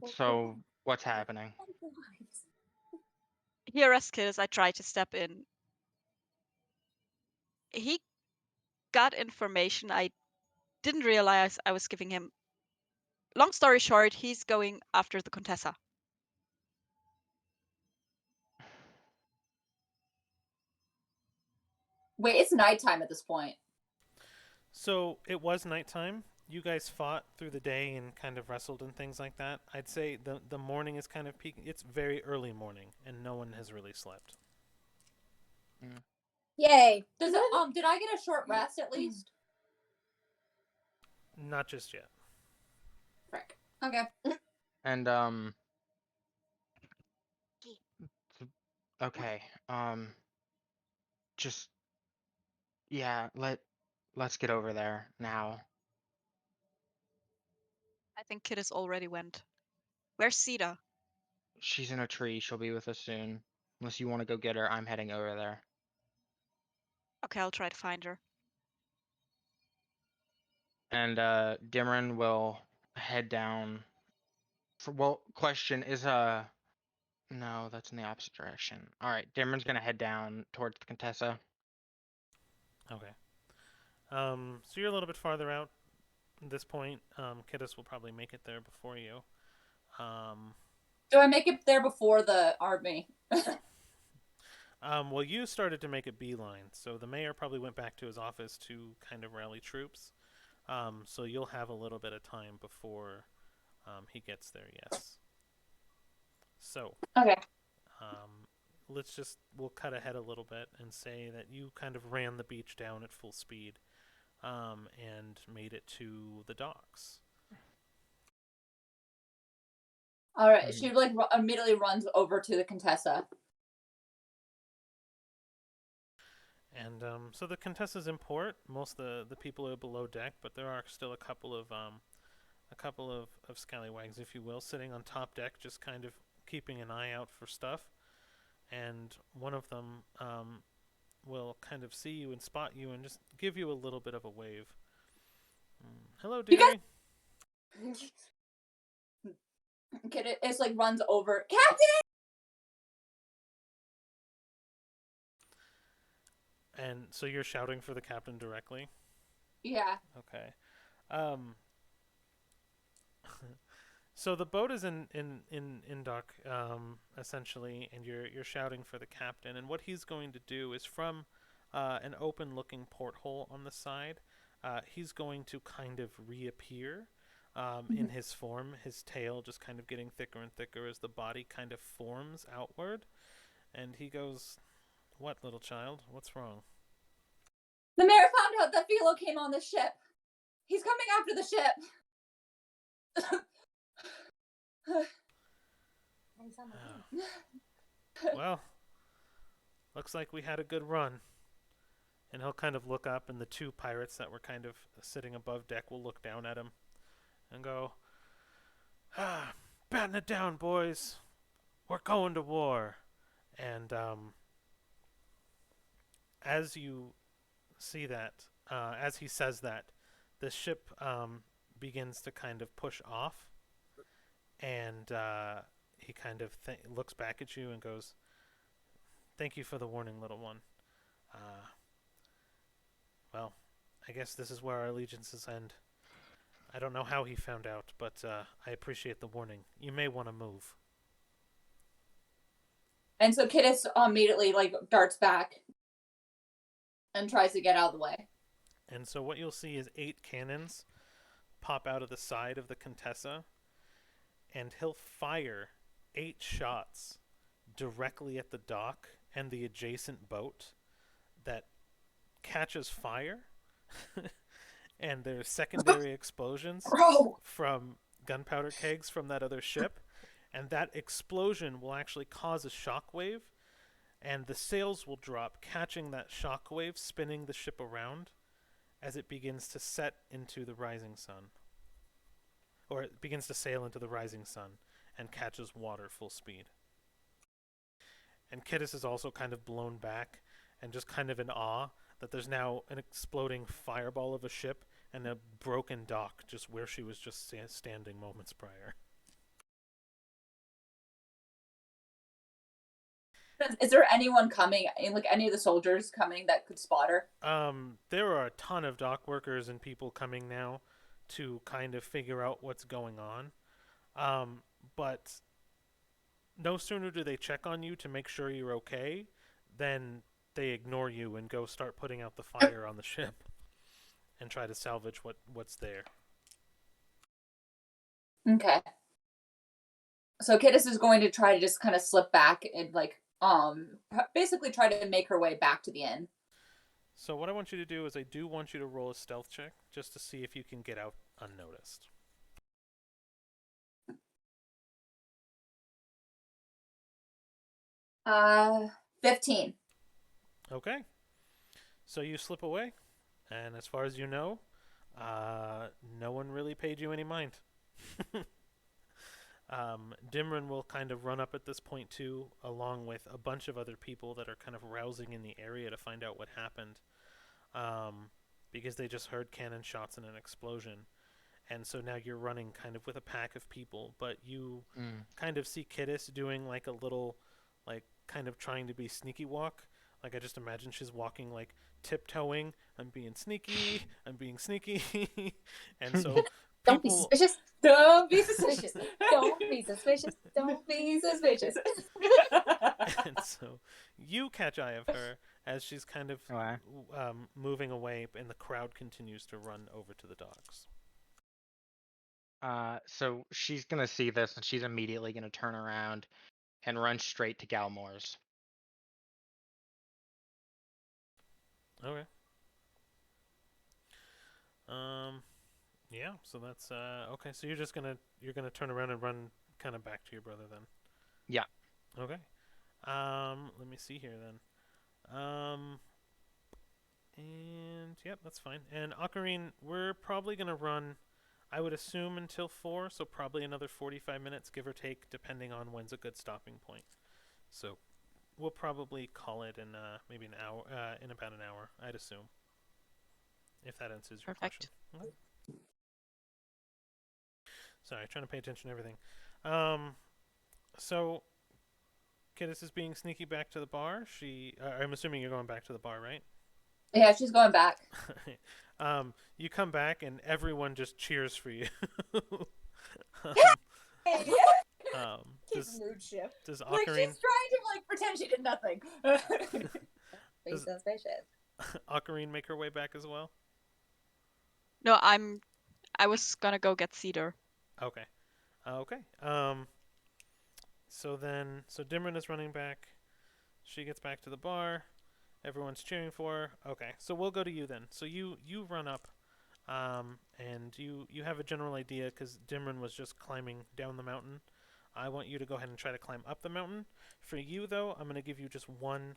So what's happening? He harassed Kidis. I tried to step in. He got information I didn't realize I was giving him. Long story short, he's going after the Contessa. Wait, it's nighttime at this point. So it was nighttime. You guys fought through the day and kind of wrestled and things like that. I'd say the morning is kind of peaking. It's very early morning, and no one has really slept. Yay. Did I get a short rest at least? Not just yet. Frick. Okay. And okay. Just yeah. Let's get over there now. I think Kidis already went. Where's Sita? She's in a tree. She'll be with us soon. Unless you want to go get her, I'm heading over there. Okay, I'll try to find her. And Dimran will head down. Question is no, that's in the opposite direction. All right, Dimran's gonna head down towards the Contessa. Okay. So you're a little bit farther out at this point. Kidis will probably make it there before you. Do I make it there before the army? Well, you started to make a beeline, so the mayor probably went back to his office to kind of rally troops. So you'll have a little bit of time before he gets there, yes. So, Okay. we'll cut ahead a little bit and say that you kind of ran the beach down at full speed and made it to the docks. All right. She immediately runs over to the Contessa. And so the Contessa's in port. Most of the people are below deck, but there are still a couple of scallywags, if you will, sitting on top deck, just kind of keeping an eye out for stuff. And one of them will kind of see you and spot you and just give you a little bit of a wave. Hello, dearie. Kid is runs over. Captain! And so you're shouting for the captain directly? Yeah. Okay. So the boat is in dock, essentially, and you're shouting for the captain. And what he's going to do is from an open-looking porthole on the side, he's going to kind of reappear in his form, his tail just kind of getting thicker and thicker as the body kind of forms outward. And he goes, "What, little child? What's wrong?" The mayor found out that Philo came on the ship. He's coming after the ship. Well, looks like we had a good run. And he'll kind of look up, and the two pirates that were kind of sitting above deck will look down at him and go, batten it down, boys. We're going to war. And as you see that, as he says that, the ship begins to kind of push off, and he kind of looks back at you and goes, "Thank you for the warning, little one. Well, I guess this is where our allegiances end. I don't know how he found out, but I appreciate the warning. You may want to move." And so Kittis immediately darts back and tries to get out of the way. And so what you'll see is 8 cannons pop out of the side of the Contessa, and he'll fire 8 shots directly at the dock and the adjacent boat that catches fire. And there's secondary explosions from gunpowder kegs from that other ship, and that explosion will actually cause a shockwave, and the sails will drop, catching that shockwave, spinning the ship around as it begins to set into the rising sun. Or it begins to sail into the rising sun and catches water full speed. And Kittis is also kind of blown back and just kind of in awe that there's now an exploding fireball of a ship and a broken dock just where she was just standing moments prior. Is there anyone coming, any of the soldiers coming that could spot her? There are a ton of dock workers and people coming now to kind of figure out what's going on. But no sooner do they check on you to make sure you're okay than they ignore you and go start putting out the fire on the ship and try to salvage what's there. Okay. So Kittis is going to try to just kind of slip back and basically try to make her way back to the inn. So what I want you to do is I do want you to roll a stealth check just to see if you can get out unnoticed. 15. Okay. So you slip away, and as far as you know, no one really paid you any mind. Dimron will kind of run up at this point too, along with a bunch of other people that are kind of rousing in the area to find out what happened, because they just heard cannon shots and an explosion. And so now you're running kind of with a pack of people, but you kind of see Kittis doing like a little, kind of trying to be sneaky walk. I just imagine she's walking tiptoeing. I'm being sneaky. I'm being sneaky. And so Don't be suspicious. Don't be suspicious. Don't be suspicious. Don't be suspicious. And so you catch eye of her as she's kind of moving away, and the crowd continues to run over to the docks. So she's gonna see this, and she's immediately gonna turn around and run straight to Galmore's. Okay. Yeah. So that's okay. So you're gonna turn around and run kind of back to your brother then. Yeah. Okay. Let me see here then. And yep, that's fine. And Ocarine, we're probably gonna run, I would assume, until 4, so probably another 45 minutes, give or take, depending on when's a good stopping point. So we'll probably call it in maybe an hour, in about an hour, I'd assume. If that answers your question. Okay. Sorry, trying to pay attention to everything. So Kittis is being sneaky back to the bar. I'm assuming you're going back to the bar, right? Yeah, she's going back. You come back and everyone just cheers for you. Kids mood shift. Does Like, she's Ocarine trying to, like, pretend she did nothing. Face suspicious. Ocarine make her way back as well? No, I was gonna go get Cedar. Okay. Okay. So Dimron is running back. She gets back to the bar. Everyone's cheering for her. Okay. So we'll go to you then. So you run up, and you have a general idea because Dimron was just climbing down the mountain. I want you to go ahead and try to climb up the mountain. For you though, I'm gonna give you just one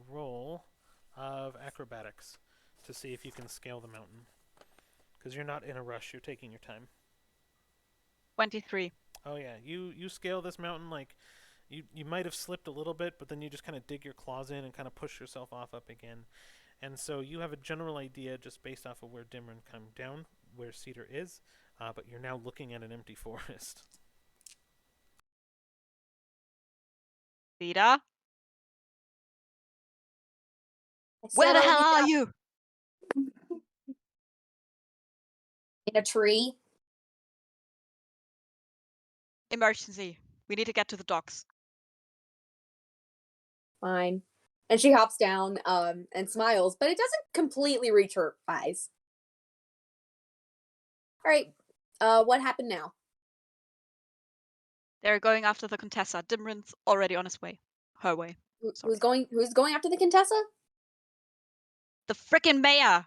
roll of acrobatics to see if you can scale the mountain. Because you're not in a rush, you're taking your time. 23. Oh yeah, you scale this mountain like you might have slipped a little bit, but then you just kind of dig your claws in and kind of push yourself off up again. And so you have a general idea just based off of where Dimron come down, where Cedar is, but you're now looking at an empty forest. Cedar? Where the hell are you? In a tree. Emergency. We need to get to the docks. Fine. And she hops down and smiles, but it doesn't completely reach her eyes. All right. What happened now? They're going after the Contessa. Dimron's already on his way. Her way. Who's going after the Contessa? The frickin' mayor!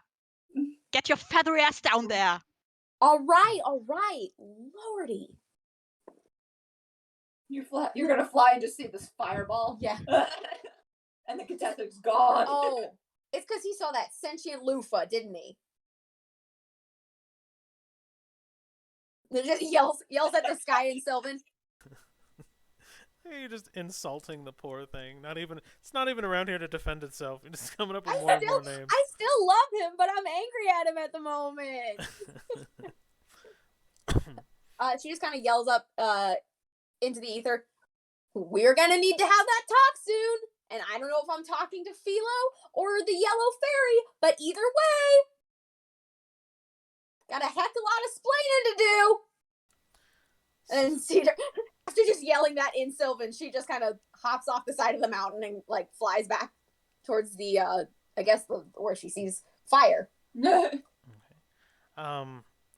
Get your feathery ass down there! All right. Lordy. You're gonna fly and just see this fireball. Yeah. And the Contessa's gone. Oh, it's because he saw that sentient loofah, didn't he? He just yells at the sky in Sylvan. You're just insulting the poor thing. It's not even around here to defend itself. You're just coming up with more and more names. I still love him, but I'm angry at him at the moment. She just kind of yells up into the ether. We're gonna need to have that talk soon. And I don't know if I'm talking to Philo or the Yellow Fairy, but either way, got a heck of a lot of splaining to do. And Cedar, after just yelling that in Sylvan, she just kind of hops off the side of the mountain and like flies back towards the, I guess where she sees fire. Okay.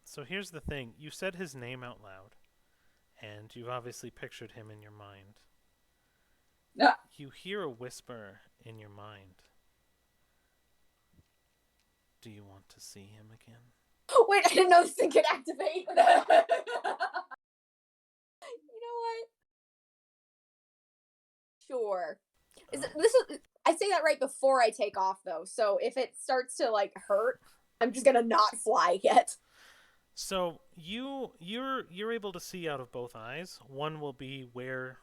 So here's the thing. You said his name out loud, and you've obviously pictured him in your mind. You hear a whisper in your mind. Do you want to see him again? Wait, I didn't know this thing could activate. You know what? Sure. I say that right before I take off though. So if it starts to like hurt, I'm just gonna not fly yet. So you're able to see out of both eyes. One will be where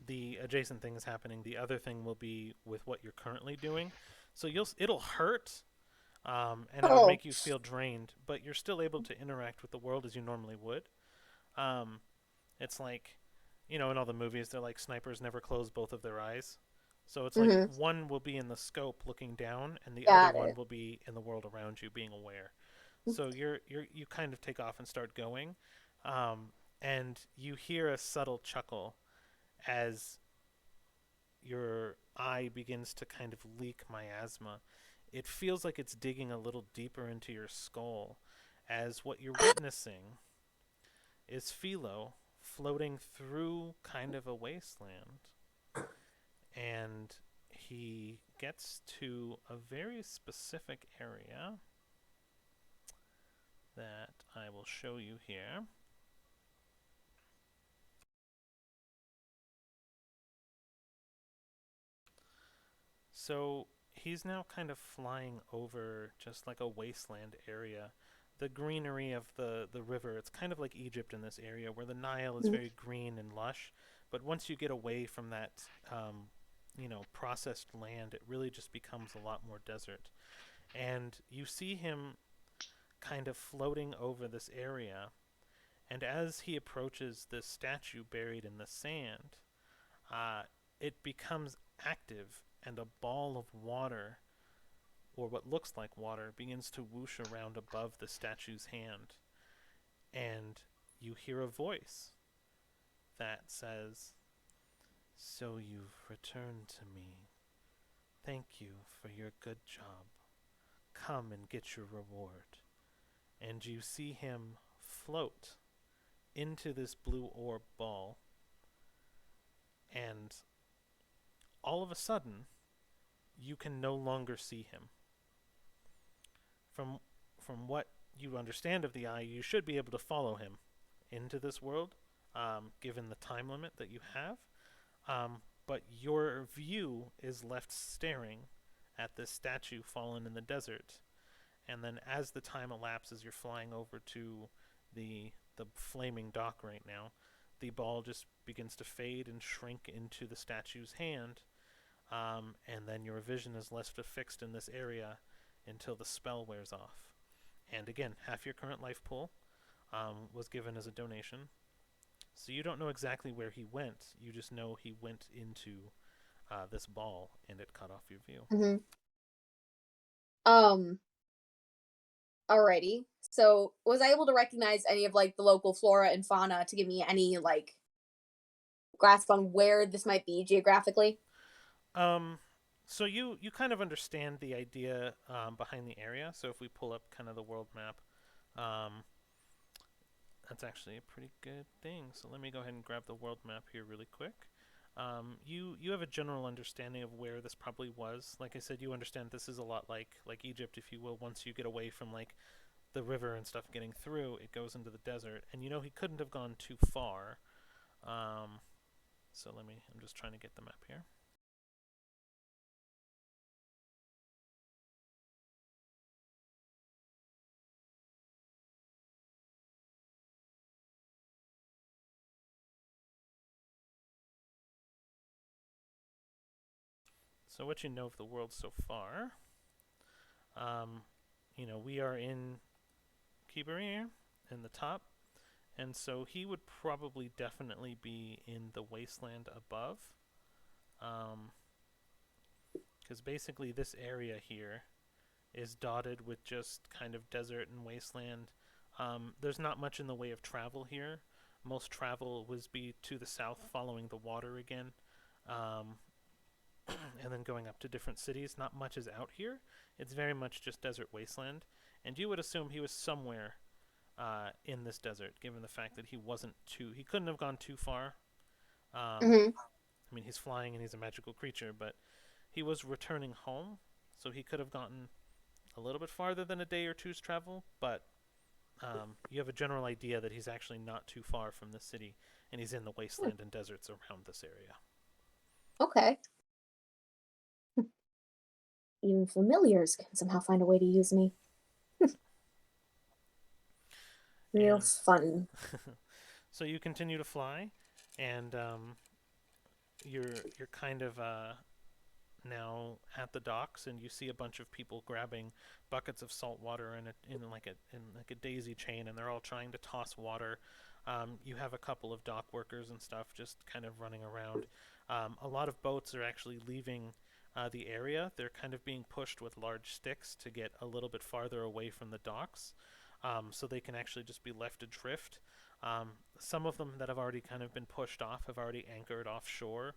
the adjacent thing is happening. The other thing will be with what you're currently doing. So it'll hurt, and it'll make you feel drained, but you're still able to interact with the world as you normally would. It's like, in all the movies, they're like snipers never close both of their eyes. So it's like one will be in the scope looking down, and the other one will be in the world around you being aware. So you kind of take off and start going, and you hear a subtle chuckle as your eye begins to kind of leak miasma. It feels like it's digging a little deeper into your skull, as what you're witnessing is Philo floating through kind of a wasteland. And he gets to a very specific area that I will show you here. So he's now kind of flying over just like a wasteland area. The greenery of the river, it's kind of like Egypt in this area where the Nile is very green and lush. But once you get away from that, processed land, it really just becomes a lot more desert. And you see him kind of floating over this area. And as he approaches this statue buried in the sand, it becomes active, and a ball of water, or what looks like water, begins to whoosh around above the statue's hand. and you hear a voice that says, "So you've returned to me. Thank you for your good job. Come and get your reward." And you see him float into this blue orb ball, and all of a sudden, you can no longer see him. From what you understand of the eye, you should be able to follow him into this world, given the time limit that you have. But your view is left staring at this statue fallen in the desert, and then as the time elapses, you're flying over to the flaming dock right now. The ball just begins to fade and shrink into the statue's hand, and then your vision is left fixed in this area until the spell wears off. And again, half your current life pool was given as a donation. So you don't know exactly where he went. You just know he went into this ball, and it cut off your view. Alrighty. So, was I able to recognize any of like the local flora and fauna to give me any like grasp on where this might be geographically? So you kind of understand the idea behind the area. So if we pull up kind of the world map, that's actually a pretty good thing. So let me go ahead and grab the world map here really quick. You have a general understanding of where this probably was. Like I said, you understand this is a lot like Egypt, if you will. Once you get away from like the river and stuff getting through, it goes into the desert. And you know he couldn't have gone too far. So I'm just trying to get the map here. So what you know of the world so far, we are in Kiberir in the top, and so he would probably definitely be in the wasteland above, because basically this area here is dotted with just kind of desert and wasteland. There's not much in the way of travel here. Most travel would be to the south, following the water again. And then going up to different cities. Not much is out here. It's very much just desert wasteland. And you would assume he was somewhere in this desert, given the fact that he couldn't have gone too far. I mean, he's flying and he's a magical creature, but he was returning home, so he could have gotten a little bit farther than a day or two's travel, but you have a general idea that he's actually not too far from the city, and he's in the wasteland and deserts around this area. Okay. Even familiars can somehow find a way to use me. Real fun. So you continue to fly, and you're kind of now at the docks, and you see a bunch of people grabbing buckets of salt water in like a daisy chain, and they're all trying to toss water. You have a couple of dock workers and stuff just kind of running around. A lot of boats are actually leaving the area. They're kind of being pushed with large sticks to get a little bit farther away from the docks, so they can actually just be left adrift. Some of them that have already kind of been pushed off have already anchored offshore,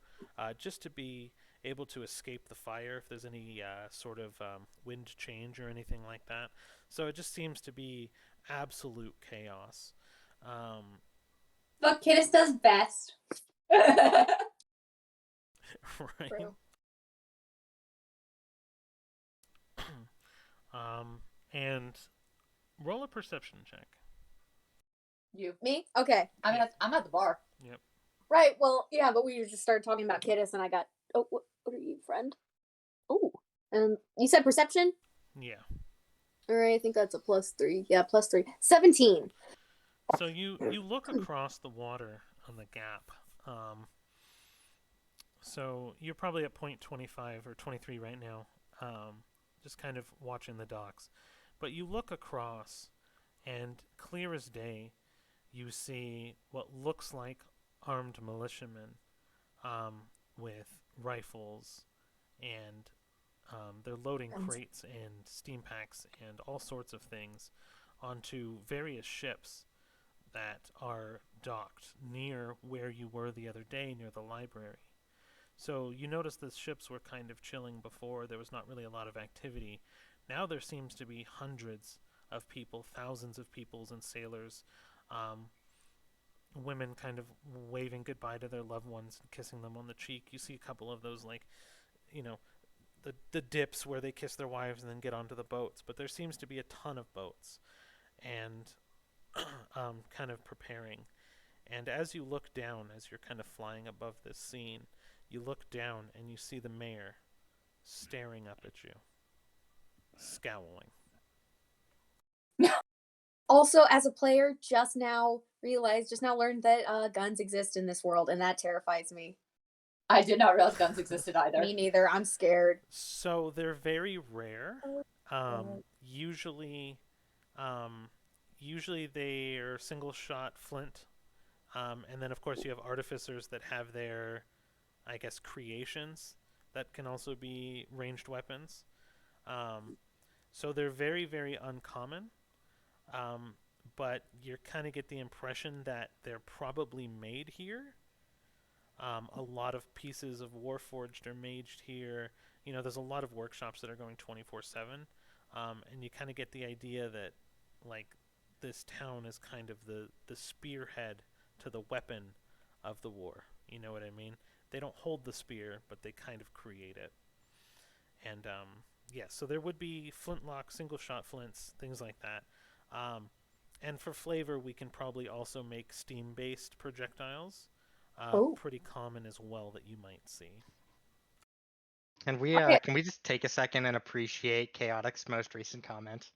just to be able to escape the fire if there's any sort of wind change or anything like that. So it just seems to be absolute chaos. What Kiddus does best. Right. True. And roll a perception check. You. Me? Okay. I'm at the bar. Yep. Right. Well, yeah, but we just started talking about Kiddus, and I got. Oh, what are you, friend? Oh, you said perception. Yeah. All right, I think that's a +3. Yeah, +3. 17. So you look across the water on the gap. So you're probably at point 25 or 23 right now, just kind of watching the docks. But you look across, and clear as day, you see what looks like armed militiamen with rifles, and they're loading crates and steam packs and all sorts of things onto various ships that are docked near where you were the other day, near the library. So you notice the ships were kind of chilling before. There was not really a lot of activity. Now there seems to be hundreds of people, thousands of peoples and sailors, women kind of waving goodbye to their loved ones and kissing them on the cheek. You see a couple of those, like, you know, the dips where they kiss their wives and then get onto the boats. But there seems to be a ton of boats and kind of preparing. And as you look down, as you're kind of flying above this scene, you look down and you see the mayor staring up at you, scowling. Also, as a player, just now learned that guns exist in this world, and that terrifies me. I did not realize guns existed either. Me neither. I'm scared. So they're very rare. Usually they're single shot flint. And then, of course, you have artificers that have their, I guess, creations that can also be ranged weapons. So they're very, very uncommon. But you kind of get the impression that they're probably made here. A lot of pieces of Warforged are made here. You know, there's a lot of workshops that are going 24/7. And you kind of get the idea that, like, this town is kind of the spearhead to the weapon of the war. You know what I mean? They don't hold the spear, but they kind of create it. And yeah, so there would be flintlock, single shot flints, things like that. And for flavor, we can probably also make steam-based projectiles. Pretty common as well that you might see. And we can we just take a second and appreciate Chaotic's most recent comment?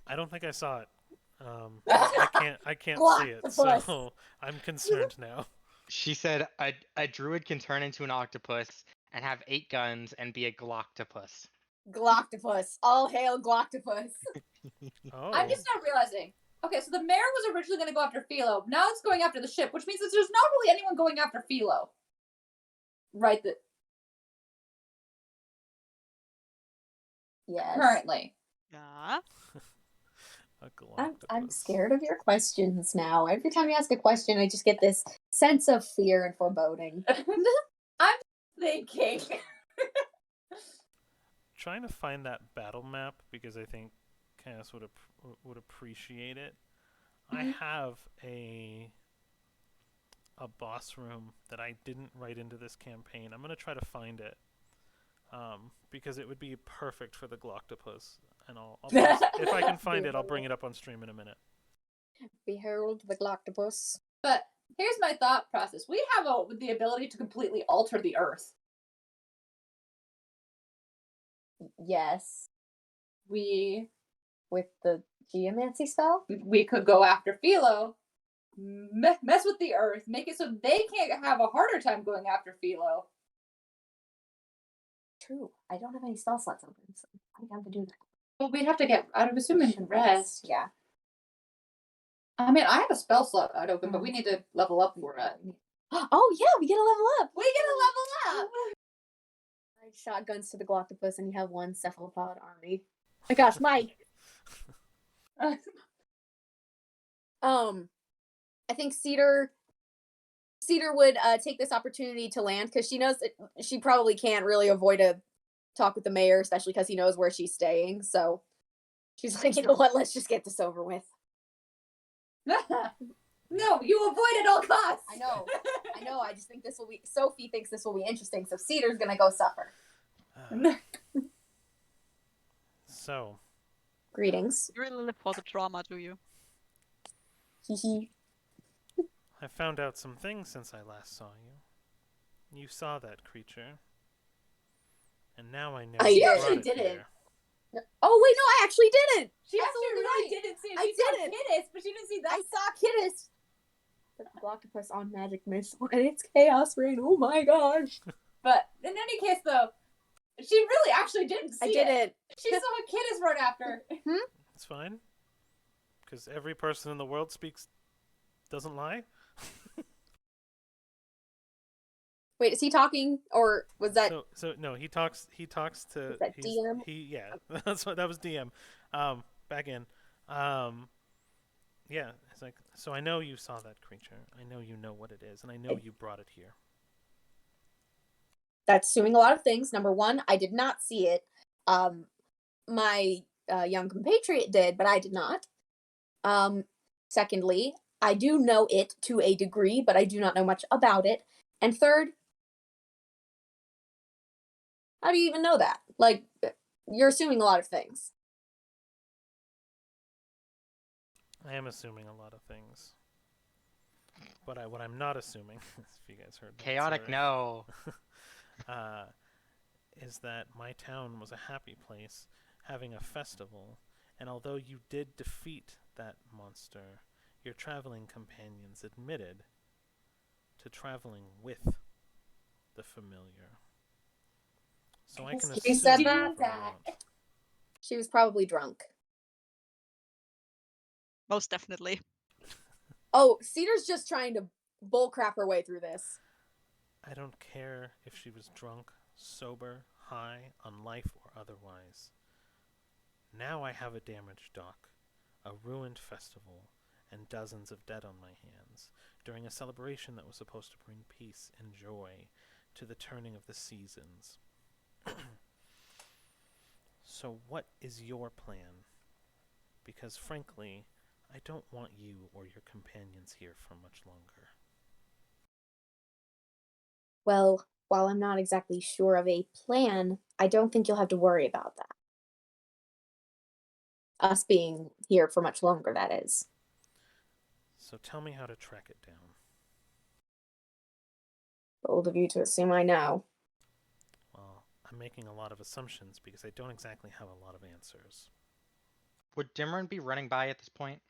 I don't think I saw it. I can't see it, so I'm concerned now. She said a druid can turn into an octopus and have 8 guns and be a Gloctopus. Gloctopus. All hail Gloctopus. Oh. I'm just now realizing. Okay, so the mayor was originally going to go after Philo. Now it's going after the ship, which means that there's not really anyone going after Philo. Right? Yes. Currently. Yeah. I'm scared of your questions now. Every time you ask a question, I just get this sense of fear and foreboding. I'm thinking. Trying to find that battle map because I think Chaos would appreciate it. I have a boss room that I didn't write into this campaign. I'm gonna try to find it because it would be perfect for the Gloctopus. And I'll if I can find it, I'll bring it up on stream in a minute. Behold the Gloctopus. But here's my thought process. We have the ability to completely alter the Earth. Yes. With the geomancy spell? We could go after Philo, mess with the Earth, make it so they can't have a harder time going after Philo. True. I don't have any spell slots open, so I have to do that. Well, we'd have to get out of assuming the rest. Yeah. I mean, I have a spell slot out open, but we need to level up for it. Oh, yeah, we get to level up. We get to level up! Shotguns to the Gloctopus, and you have one cephalopod army. Oh my gosh, Mike! I think Cedar would take this opportunity to land because she knows that she probably can't really avoid a talk with the mayor, especially because he knows where she's staying. So she's like, you know what? Let's just get this over with. No, you avoid at all costs. I know. I just think Sophie thinks this will be interesting, so Cedar's gonna go suffer. So. Greetings. You really live for the drama, do you? I found out some things since I last saw you. You saw that creature. And now I know She you actually brought it didn't. here. Oh wait, no, I actually didn't. She Absolutely actually right. didn't see it. I She saw didn't. Kittis, but she didn't see that. I saw Kittis. The Gloctopus on Magic Missile, and it's Chaos Rain. Oh my gosh. But in any case, though, she really actually didn't see it. I didn't. She saw Kittis run after. It's fine. Because every person in the world doesn't lie. Wait, is he talking, or was that? So no, he talks to. Was that DM? That was DM. Back in. Yeah, it's like, so I know you saw that creature. I know you know what it is, and I know you brought it here. That's assuming a lot of things. Number one, I did not see it. My young compatriot did, but I did not. Secondly, I do know it to a degree, but I do not know much about it. And third, how do you even know that? Like, you're assuming a lot of things. I am assuming a lot of things. But what I'm not assuming, if you guys heard that, Chaotic, sorry, no. is that my town was a happy place, having a festival, and although you did defeat that monster, your traveling companions admitted to traveling with the familiar. So I can She assume said whatever that. I want. She was probably drunk. Most definitely. Oh, Cedar's just trying to bullcrap her way through this. I don't care if she was drunk, sober, high, on life, or otherwise. Now I have a damaged dock, a ruined festival, and dozens of dead on my hands, during a celebration that was supposed to bring peace and joy to the turning of the seasons. So what is your plan? Because frankly, I don't want you or your companions here for much longer. Well, while I'm not exactly sure of a plan, I don't think you'll have to worry about that. Us being here for much longer, that is. So tell me how to track it down. Bold of you to assume I know. Well, I'm making a lot of assumptions because I don't exactly have a lot of answers. Would Dimron be running by at this point?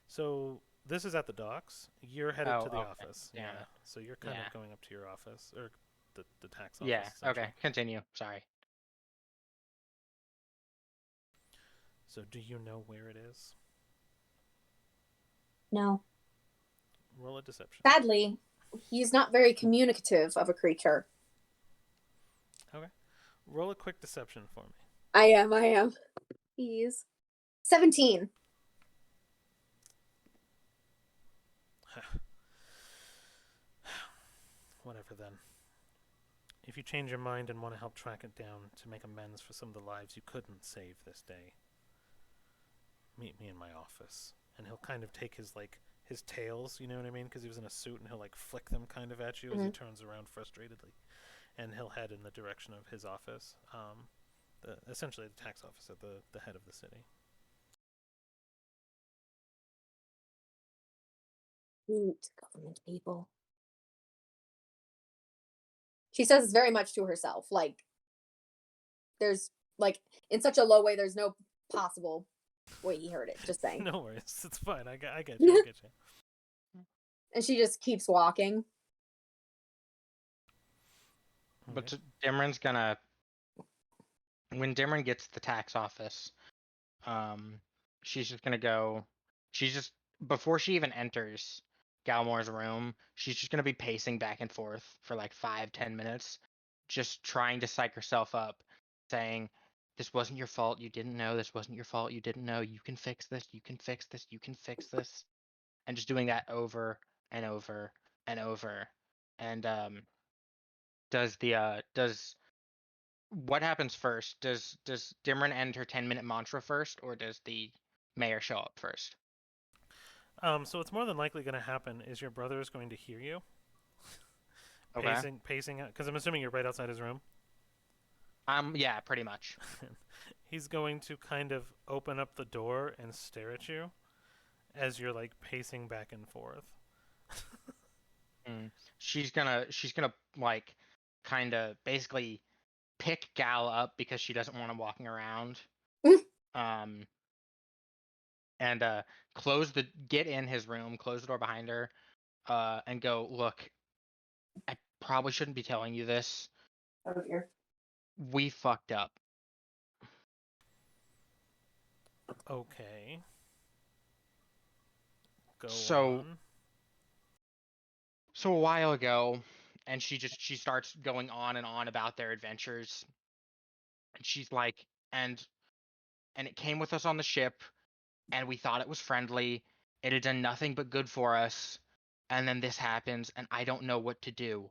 So this is at the docks. You're headed Oh, to the okay. office. Damn Yeah. it. So you're kind Yeah. of going up to your office, or the tax office. Yeah, essentially. okay. Continue. Sorry. So do you know where it is? No. Roll a deception. Sadly, he's not very communicative of a creature. Okay. Roll a quick deception for me. I am. He's 17. Whatever then. If you change your mind and want to help track it down to make amends for some of the lives you couldn't save this day, meet me in my office. And he'll kind of take his tails, you know what I mean? Because he was in a suit, and he'll flick them kind of at you as he turns around frustratedly. And he'll head in the direction of his office, essentially the tax office at the head of the city. Mute government people. She says this very much to herself. There's, in such a low way, there's no possible way he heard it. Just saying. No worries. It's fine. I get you. I get you. And she just keeps walking. But Dimron's gonna, when Dimron gets to the tax office, she's just gonna go. Before she even enters Galmore's room, she's just gonna be pacing back and forth for like 5-10 minutes, just trying to psych herself up, saying, "This wasn't your fault. You didn't know. This wasn't your fault. You didn't know. You can fix this. You can fix this. You can fix this," and just doing that over and over and over. And does what happens first? Does Dimron end her 10-minute mantra first, or does the mayor show up first? So what's more than likely going to happen is your brother is going to hear you. Okay. Pacing out, because I'm assuming you're right outside his room. Yeah, pretty much. He's going to kind of open up the door and stare at you as you're pacing back and forth. She's gonna kind of basically pick Gal up because she doesn't want him walking around. And get in his room, close the door behind her, and go, "Look, I probably shouldn't be telling you this. Oh dear. We fucked up." Okay. Go on. So a while ago, and she starts going on and on about their adventures. And she's like, and it came with us on the ship, and we thought it was friendly, It had done nothing but good for us, and then this happens, and I don't know what to do.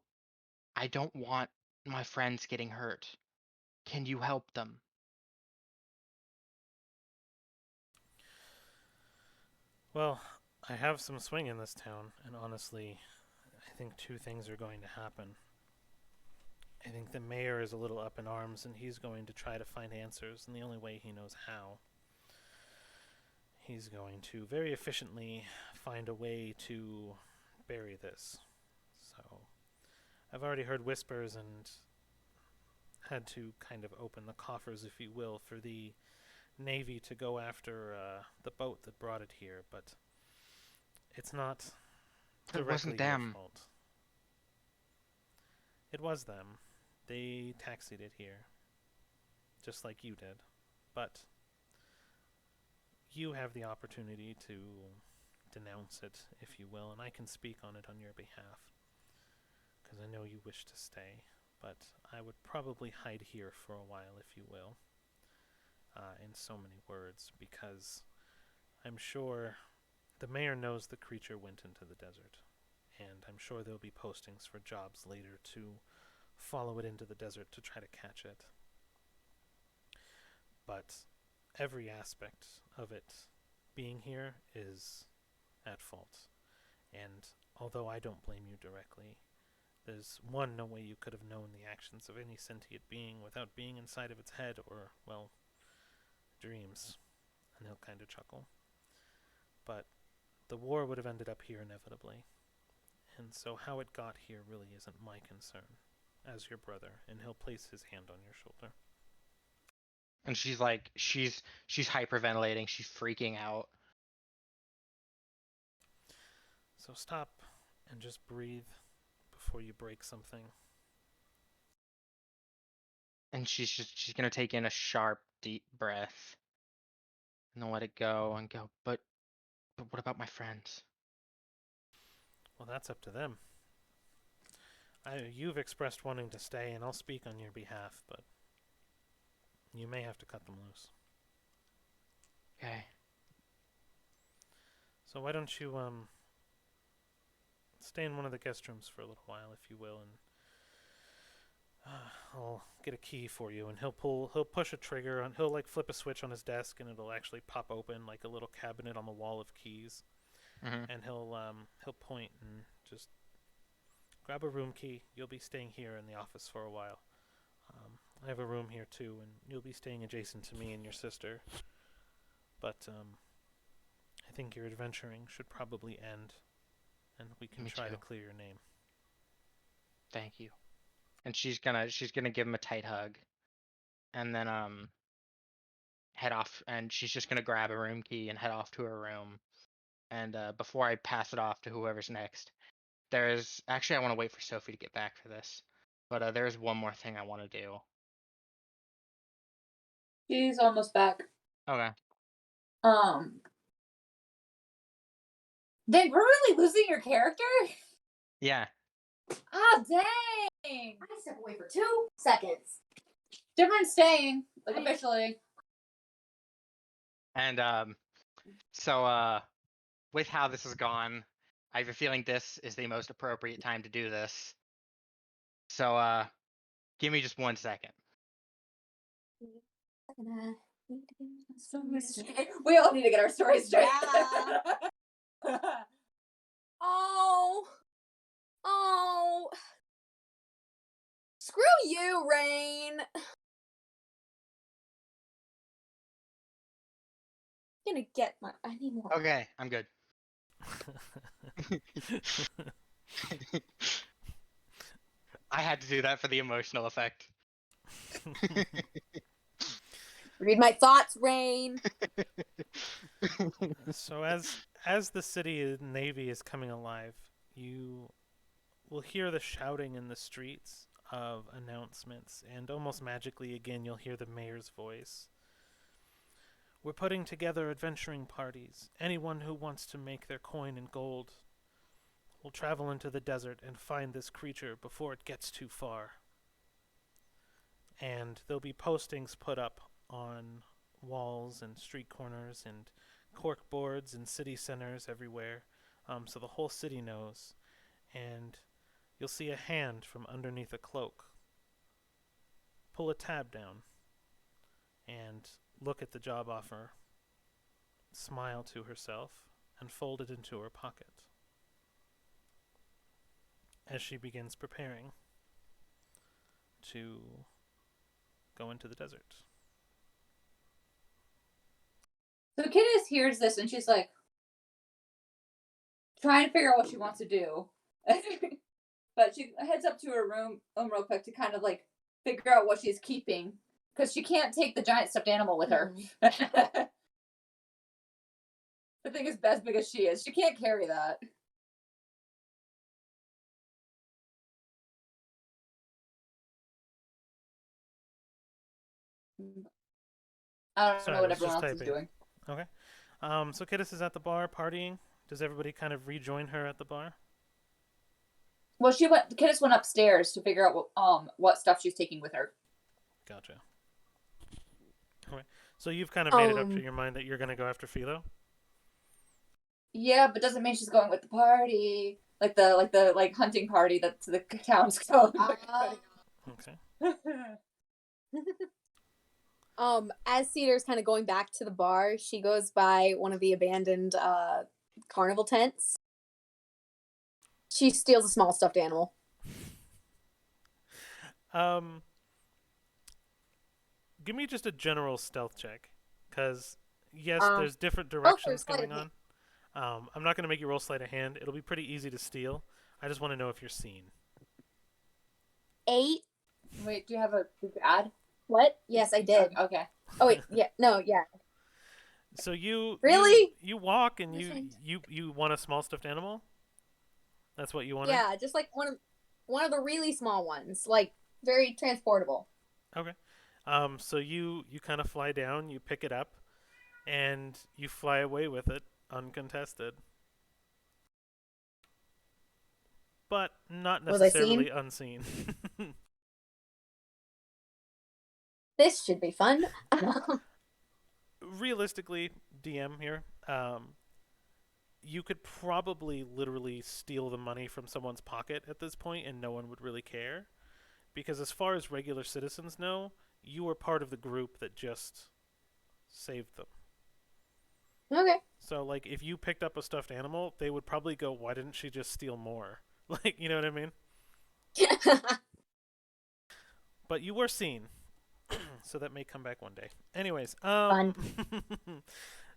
I don't want my friends getting hurt. Can you help them? Well, I have some swing in this town, and honestly, I think two things are going to happen. I think the mayor is a little up in arms, and he's going to try to find answers in the only way he knows how. He's going to very efficiently find a way to bury this. So, I've already heard whispers and had to kind of open the coffers, if you will, for the Navy to go after the boat that brought it here, but it's not It directly wasn't your them. fault. It was them. They taxied it here, just like you did. But you have the opportunity to denounce it, if you will, and I can speak on it on your behalf, because I know you wish to stay. But I would probably hide here for a while, if you will, in so many words, because I'm sure the mayor knows the creature went into the desert, and I'm sure there'll be postings for jobs later to follow it into the desert to try to catch it. But every aspect of it being here is at fault. And although I don't blame you directly, there's one, no way you could have known the actions of any sentient being without being inside of its head or, well, dreams. And he'll kind of chuckle. But the war would have ended up here inevitably. And so how it got here really isn't my concern, as your brother, and he'll place his hand on your shoulder. And she's like, she's hyperventilating. She's freaking out. So stop and just breathe before you break something. And she's gonna take in a sharp, deep breath, and then let it go and go. But what about my friends? Well, that's up to them. You've expressed wanting to stay, and I'll speak on your behalf, but you may have to cut them loose. Okay. So why don't you stay in one of the guest rooms for a little while, if you will, and I'll get a key for you, and he'll push a trigger, and he'll like flip a switch on his desk, and it'll actually pop open like a little cabinet on the wall of keys, and he'll point and just grab a room key. You'll be staying here in the office for a while. I have a room here too, and you'll be staying adjacent to me and your sister. But I think your adventuring should probably end, and we can try to clear your name. Thank you. And she's gonna give him a tight hug, and then head off. And she's just gonna grab a room key and head off to her room. And before I pass it off to whoever's next, there's actually, I want to wait for Sophie to get back for this, but there's one more thing I want to do. She's almost back. Okay. Dang, we're really losing your character? Yeah. Ah, dang! I step away for 2 seconds. Different staying, like officially. And so with how this has gone, I have a feeling this is the most appropriate time to do this. So give me just 1 second. We all need to get our stories straight. Yeah. Oh. Screw you, Rain. I'm gonna get my. I need more. Okay, I'm good. I had to do that for the emotional effect. Read my thoughts, Rain. So as the city navy is coming alive, you will hear the shouting in the streets of announcements, and almost magically again you'll hear the mayor's voice. We're putting together adventuring parties. Anyone who wants to make their coin in gold will travel into the desert and find this creature before it gets too far. And there'll be postings put up on walls and street corners and cork boards in city centers everywhere, so the whole city knows. And you'll see a hand from underneath a cloak pull a tab down and look at the job offer, smile to herself, and fold it into her pocket as she begins preparing to go into the desert. So Kittis hears this and she's like trying to figure out what she wants to do. But she heads up to her room real quick to kind of like figure out what she's keeping because she can't take the giant stuffed animal with her. The thing is as big as she is. She can't carry that. I don't know what everyone else is doing. Okay. So Kittis is at the bar partying. Does everybody kind of rejoin her at the bar? Well, Kittis went upstairs to figure out what stuff she's taking with her. Gotcha. Okay. So you've kind of made it up to your mind that you're going to go after Philo? Yeah, but doesn't mean she's going with the party. Like the hunting party that the town's going. Okay. As Cedar's kind of going back to the bar, she goes by one of the abandoned carnival tents. She steals a small stuffed animal. Give me just a general stealth check, because yes, there's different directions going on. I'm not going to make you roll sleight of hand. It'll be pretty easy to steal. I just want to know if you're seen. 8. Wait, do you have a ad? What? Yes, I did. Okay. Oh wait, yeah, no, yeah. So you really you walk and you want a small stuffed animal? That's what you wanted? Yeah, just like one of the really small ones, like very transportable. Okay. So you kind of fly down, you pick it up, and you fly away with it uncontested. But not necessarily unseen. This should be fun. Realistically, DM here, you could probably literally steal the money from someone's pocket at this point and no one would really care. Because as far as regular citizens know, you were part of the group that just saved them. Okay. So, like, if you picked up a stuffed animal, they would probably go, why didn't she just steal more? Like, you know what I mean? But you were seen. So that may come back one day. Anyways, fun.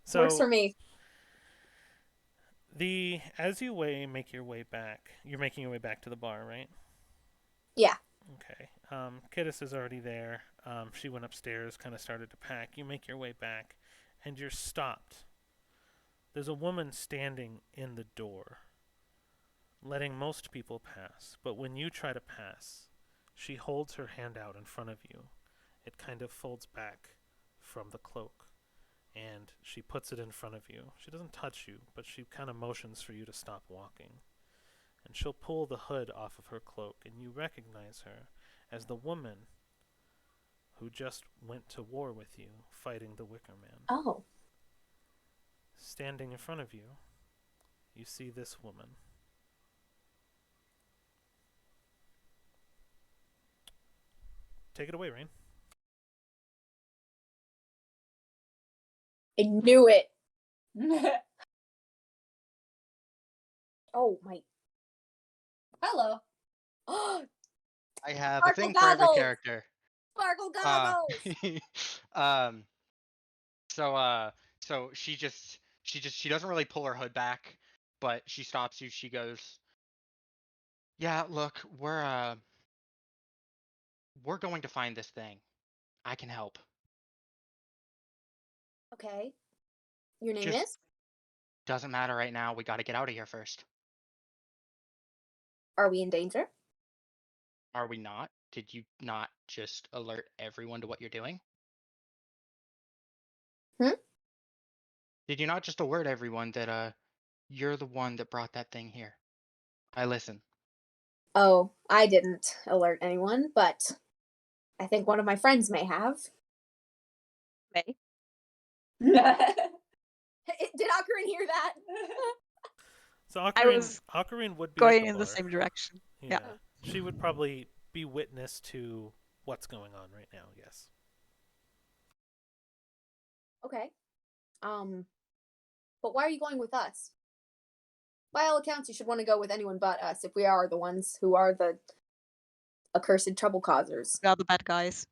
So works for me. As you make your way back, you're making your way back to the bar, right? Yeah. Okay. Kittis is already there. She went upstairs, kind of started to pack. You make your way back, and you're stopped. There's a woman standing in the door, letting most people pass. But when you try to pass, she holds her hand out in front of you. It kind of folds back from the cloak, and she puts it in front of you. She doesn't touch you, but she kind of motions for you to stop walking. And she'll pull the hood off of her cloak, and you recognize her as the woman who just went to war with you, fighting the Wicker Man. Oh. Standing in front of you, you see this woman. Take it away, Rain. I knew it. Oh my. Hello. I have Sparkle a thing goggles. for every character. Sparkle goggles. So she doesn't really pull her hood back, but she stops you. She goes, "Yeah, look, we're going to find this thing. I can help." Okay. Your name is? Doesn't matter right now. We got to get out of here first. Are we in danger? Are we not? Did you not just alert everyone to what you're doing? Did you not just alert everyone that you're the one that brought that thing here? I listen. Oh, I didn't alert anyone, but I think one of my friends may have. May? Did Ocarina hear that? So I was Ocarina would be going at in the bar. same direction. Yeah. She would probably be witness to what's going on right now, yes. Okay. But why are you going with us? By all accounts, you should want to go with anyone but us if we are the ones who are the accursed trouble causers. We are the bad guys.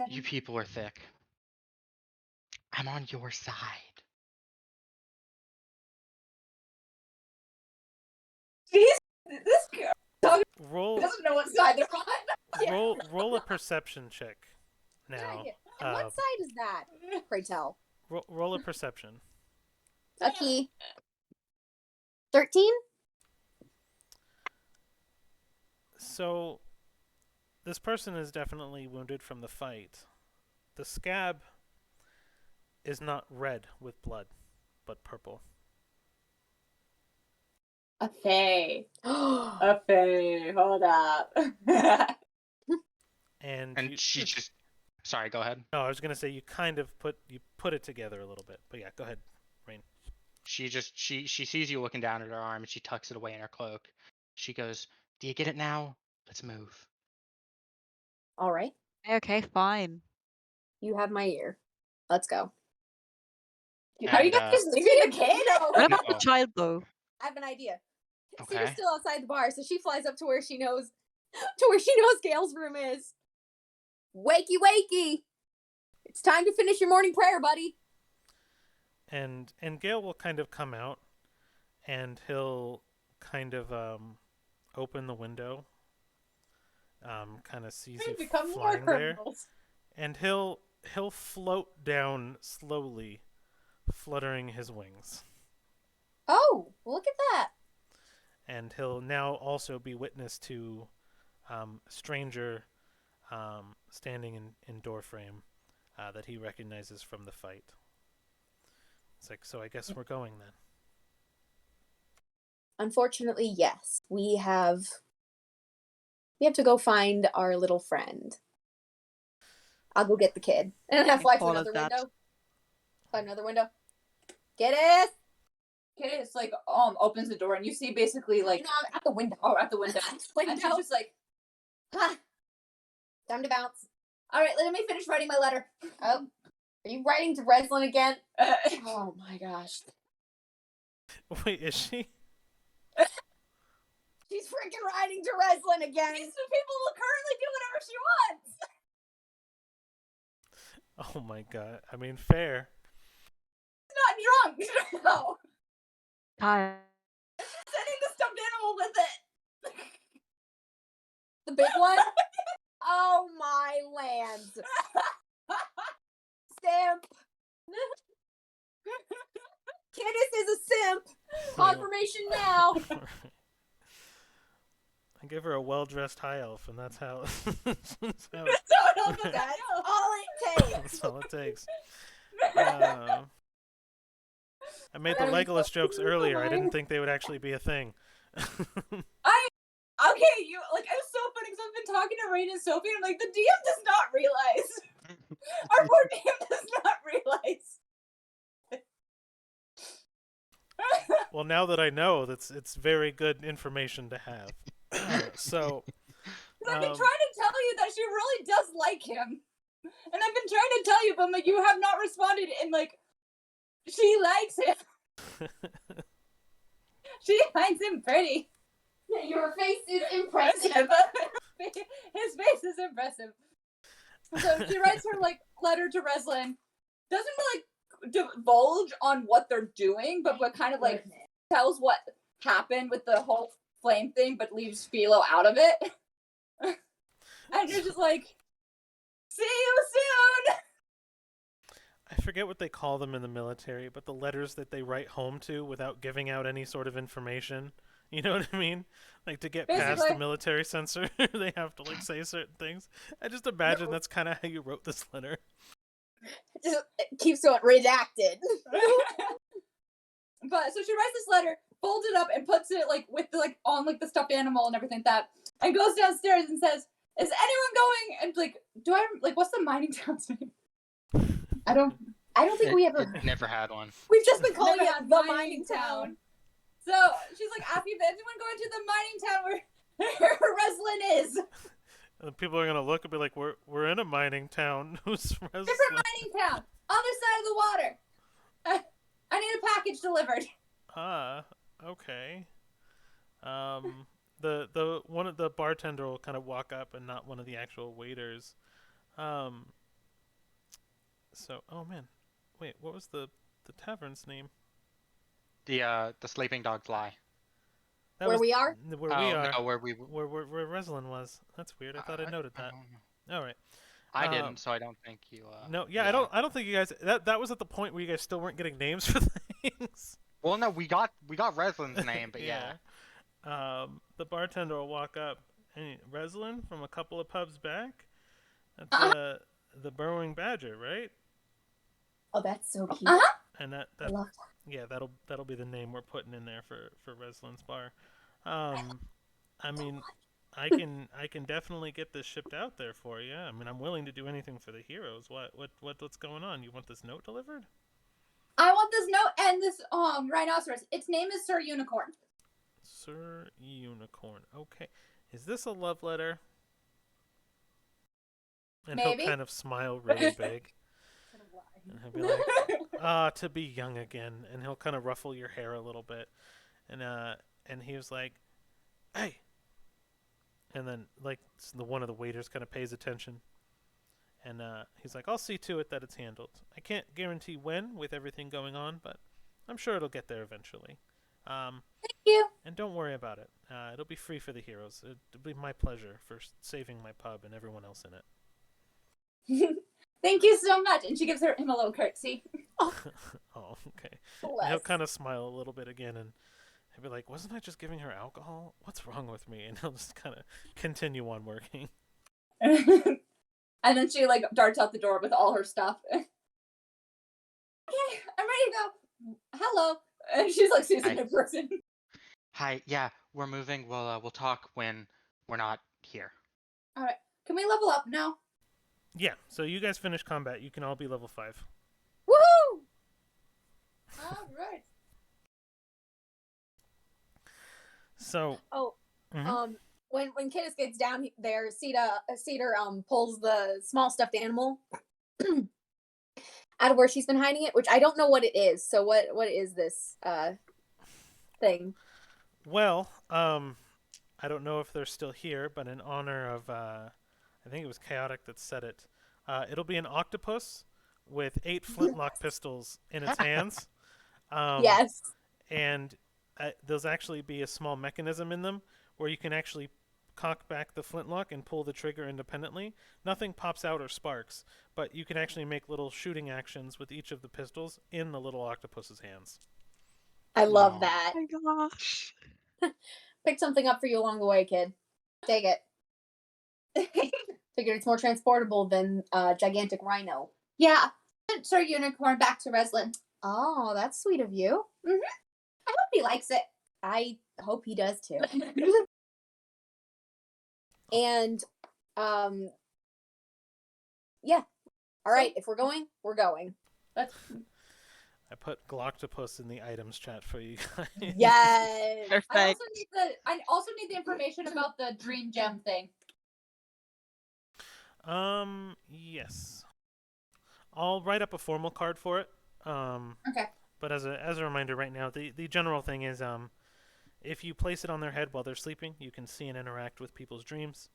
You people are thick. I'm on your side. Jeez, this girl Roll doesn't know what side they're on. roll a perception check now. And what side is that? Pray tell. Roll a perception. Okay. 13? So this person is definitely wounded from the fight. The scab is not red with blood, but purple. A fae. A fae. Hold up. And She just. Sorry, go ahead. No, I was gonna say you kind of put it together a little bit, but yeah, go ahead, Rain. She sees you looking down at her arm and she tucks it away in her cloak. She goes, "Do you get it now? Let's move." All right. Okay, fine. You have my ear. Let's go. Are you guys just leaving the kid? What about the No. child, though? I have an idea. Okay. Cedar's still outside the bar, so she flies up to where she knows Gale's room is. Wakey, wakey! It's time to finish your morning prayer, buddy. And Gale will kind of come out, and he'll kind of open the window. Kind of sees you Become more flying there, criminals. and he'll float down slowly, fluttering his wings. Oh, look at that. And he'll now also be witness to a stranger standing in doorframe that he recognizes from the fight. It's like, so I guess we're going then. Unfortunately, yes. We have to go find our little friend. I'll go get the kid. And I fly to All of another that. window. Fly to another window. Get it! Kid like opens the door and you see basically like No, I'm at the window. oh at the window. Window. And she's just like, Ha! Time to bounce. All right, let me finish writing my letter. Oh, are you writing to Reslin again? Oh my gosh. Wait, is she? She's freaking writing to Reslin again. these people will currently do whatever she wants. Oh my god. I mean, fair. Not drunk. No. Hi. Sending the stuffed animal with it. The big one? Oh my lands. Simp. Kidis is a simp. Confirmation now. I give her a well-dressed high elf, and that's how. that's how That's all it takes. that's all it takes. I made the Legolas jokes earlier. I didn't think they would actually be a thing. Okay, you like I was so funny because I've been talking to Rain and Sophie and I'm like the DM does not realize. Our poor DM does not realize. Well, now that I know, it's very good information to have. So, I've been trying to tell you that she really does like him. And I've been trying to tell you, but like you have not responded and like she likes him. She finds him pretty. Your face is impressive. His face is impressive. So she writes her like letter to Reslin. Doesn't like divulge on what they're doing, but kind of like tells what happened with the whole flame thing, but leaves Philo out of it. And you're just like, see you soon. I forget what they call them in the military, but the letters that they write home to without giving out any sort of information. You know what I mean? Like to get past the Basically. military censor, they have to like say certain things. I just imagine that's kind of how you wrote this letter. It keeps going redacted. But so she writes this letter, folds it up, and puts it like with the, like on like the stuffed animal and everything like that, and goes downstairs and says, "Is anyone going?" And like, do I like what's the mining town's name? I don't. I don't think we ever. It never had one. We've just been calling Never it had the mining mining town. town. So she's like, asking if anyone going to the mining town where Reslin is. And people are gonna look and be like, "We're in a mining town. Who's Different Reslin?" mining town. Other side of the water. I need a package delivered. Ah, okay. The one of the bartender will kind of walk up, and not one of the actual waiters. So, oh man, wait, what was the tavern's name? The sleeping dogs lie. That Where was we are? Where we are. No, where we. Where Reslin was. That's weird. I thought I noted that. All right. I didn't, so I don't think you. No, yeah, I don't think you guys. That was at the point where you guys still weren't getting names for things. Well, no, we got Reslin's name, but yeah. The bartender will walk up, and Reslin from a couple of pubs back. That's the Burrowing Badger, right? Oh, that's so cute. And that I love yeah, that'll be the name we're putting in there for Reslin's bar. I mean, I can definitely get this shipped out there for you. I mean, I'm willing to do anything for the heroes. What's going on? You want this note delivered? I want this note and this rhinoceros. Its name is Sir Unicorn. Sir Unicorn. Okay. Is this a love letter? And Maybe. he'll kind of smile really big. And he'll be like, to be young again. And he'll kind of ruffle your hair a little bit. And he was like, hey. And then, like, one of the waiters kind of pays attention. And he's like, I'll see to it that it's handled. I can't guarantee when with everything going on, but I'm sure it'll get there eventually. Thank you. And don't worry about it. It'll be free for the heroes. It'll be my pleasure for saving my pub and everyone else in it. Thank you so much. And she gives him a little curtsy. Oh, okay. And he'll kind of smile a little bit again, and he'll be like, wasn't I just giving her alcohol? What's wrong with me? And he'll just kind of continue on working. And then she like darts out the door with all her stuff. Okay, I'm ready to go. Hello. And she's like Susan in person. Hi, yeah, we're moving. We'll talk when we're not here. All right. Can we level up now? Yeah, so you guys finish combat. You can all be level 5. Woohoo! All right. So. Oh. Mm-hmm. When Kidus gets down there, Cedar pulls the small stuffed animal out of where she's been hiding it, which I don't know what it is. So what is this thing? Well, I don't know if they're still here, but in honor of I think it was Chaotic that said it. It'll be an octopus with 8 flintlock pistols in its hands. Yes. And there'll actually be a small mechanism in them where you can actually cock back the flintlock and pull the trigger independently. Nothing pops out or sparks, but you can actually make little shooting actions with each of the pistols in the little octopus's hands. I love that. Oh my gosh. Picked something up for you along the way, kid. Take it. Figured it's more transportable than gigantic rhino. Yeah. Sir Unicorn back to Reslin. Oh, that's sweet of you. Mm-hmm. I hope he likes it. I hope he does too. And yeah. All right, if we're going, we're going. I put Gloctopus in the items chat for you guys. Yes. Perfect. I also need the information about the dream gem thing. Yes. I'll write up a formal card for it. Okay. But as a reminder right now, the general thing is if you place it on their head while they're sleeping, you can see and interact with people's dreams.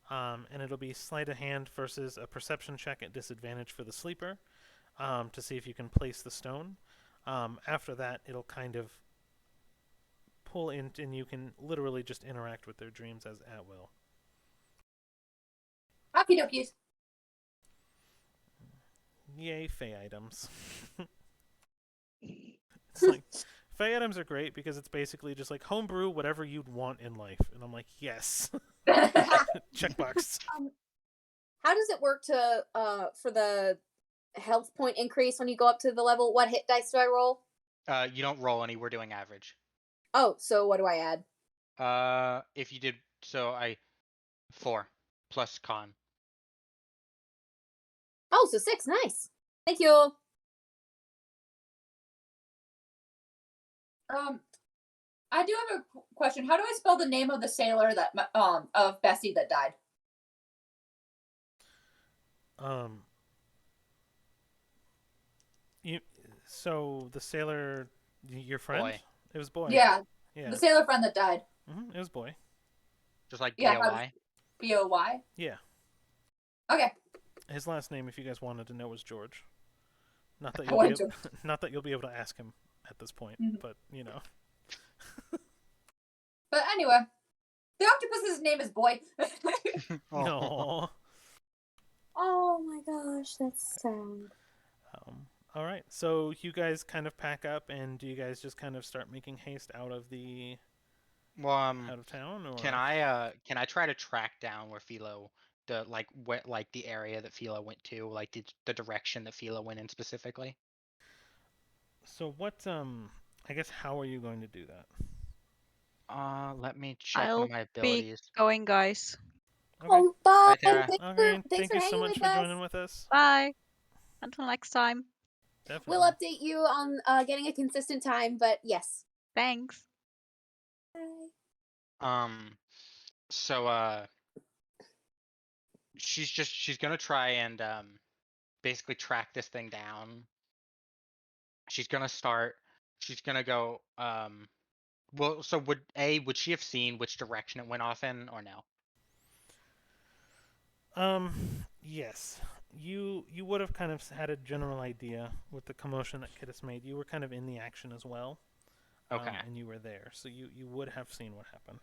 And it'll be sleight of hand versus a perception check at disadvantage for the sleeper to see if you can place the stone. After that, it'll kind of pull in, and you can literally just interact with their dreams as at will. Okie dokies. Yay, Fey items. It's like, Fey items are great because it's basically just like homebrew whatever you'd want in life. And I'm like, yes. Checkbox. How does it work to for the health point increase when you go up to the level? What hit dice do I roll? You don't roll any. We're doing average. Oh, so what do I add? If you did so, 4 plus con. Oh, so 6. Nice. Thank you. I do have a question. How do I spell the name of the sailor that of Bessie that died? You. So the sailor, your friend? Boy. It was boy. Yeah, Yeah. the sailor friend that died. It was boy. Just like Yeah, BOI. BOY. Yeah. Okay. His last name, if you guys wanted to know, was George. Not that I you'll be wanted able, to. not that you'll be able to ask him at this point, Mhm. but you know. But anyway, the octopus's name is Boy. No. Oh my gosh, that's sad. All right. So you guys kind of pack up, and do you guys just kind of start making haste out of the Well, out of town, or can I try to track down where Philo the area that Philo went to, like the direction that Philo went in specifically? so what? I guess how are you going to do that? Let me check one I'll of my be abilities. going, guys. Okay. Oh, bye. Bye, Tara. Okay. Thanks Thank for you so hanging much with for us. joining with us. Bye. Until next time. Definitely. We'll update you on getting a consistent time, but yes. Thanks. Bye. So she's gonna try and basically track this thing down. She's gonna start. She's gonna go. Well, so would she have seen which direction it went off in, or no? Yes. You would have kind of had a general idea with the commotion that Kittis made. You were kind of in the action as well. Okay. And you were there, so you would have seen what happened.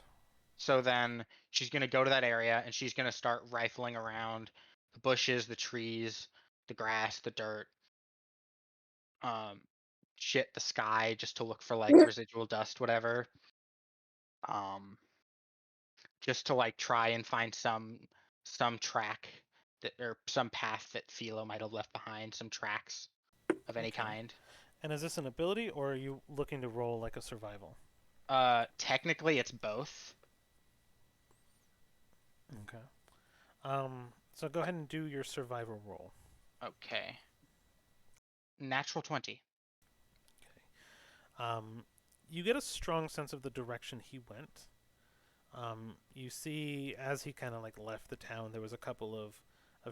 So then she's gonna go to that area and she's gonna start rifling around the bushes, the trees, the grass, the dirt, um, shit, the sky, just to look for like residual dust, whatever. Um, just to like try and find some track that or some path that Philo might have left behind, some tracks of any Okay. kind. And is this an ability, or are you looking to roll like a survival? Technically it's both. Okay. So go ahead and do your survival roll. Okay. Natural 20. You get a strong sense of the direction he went. You see, as he kind of like left the town, there was a couple of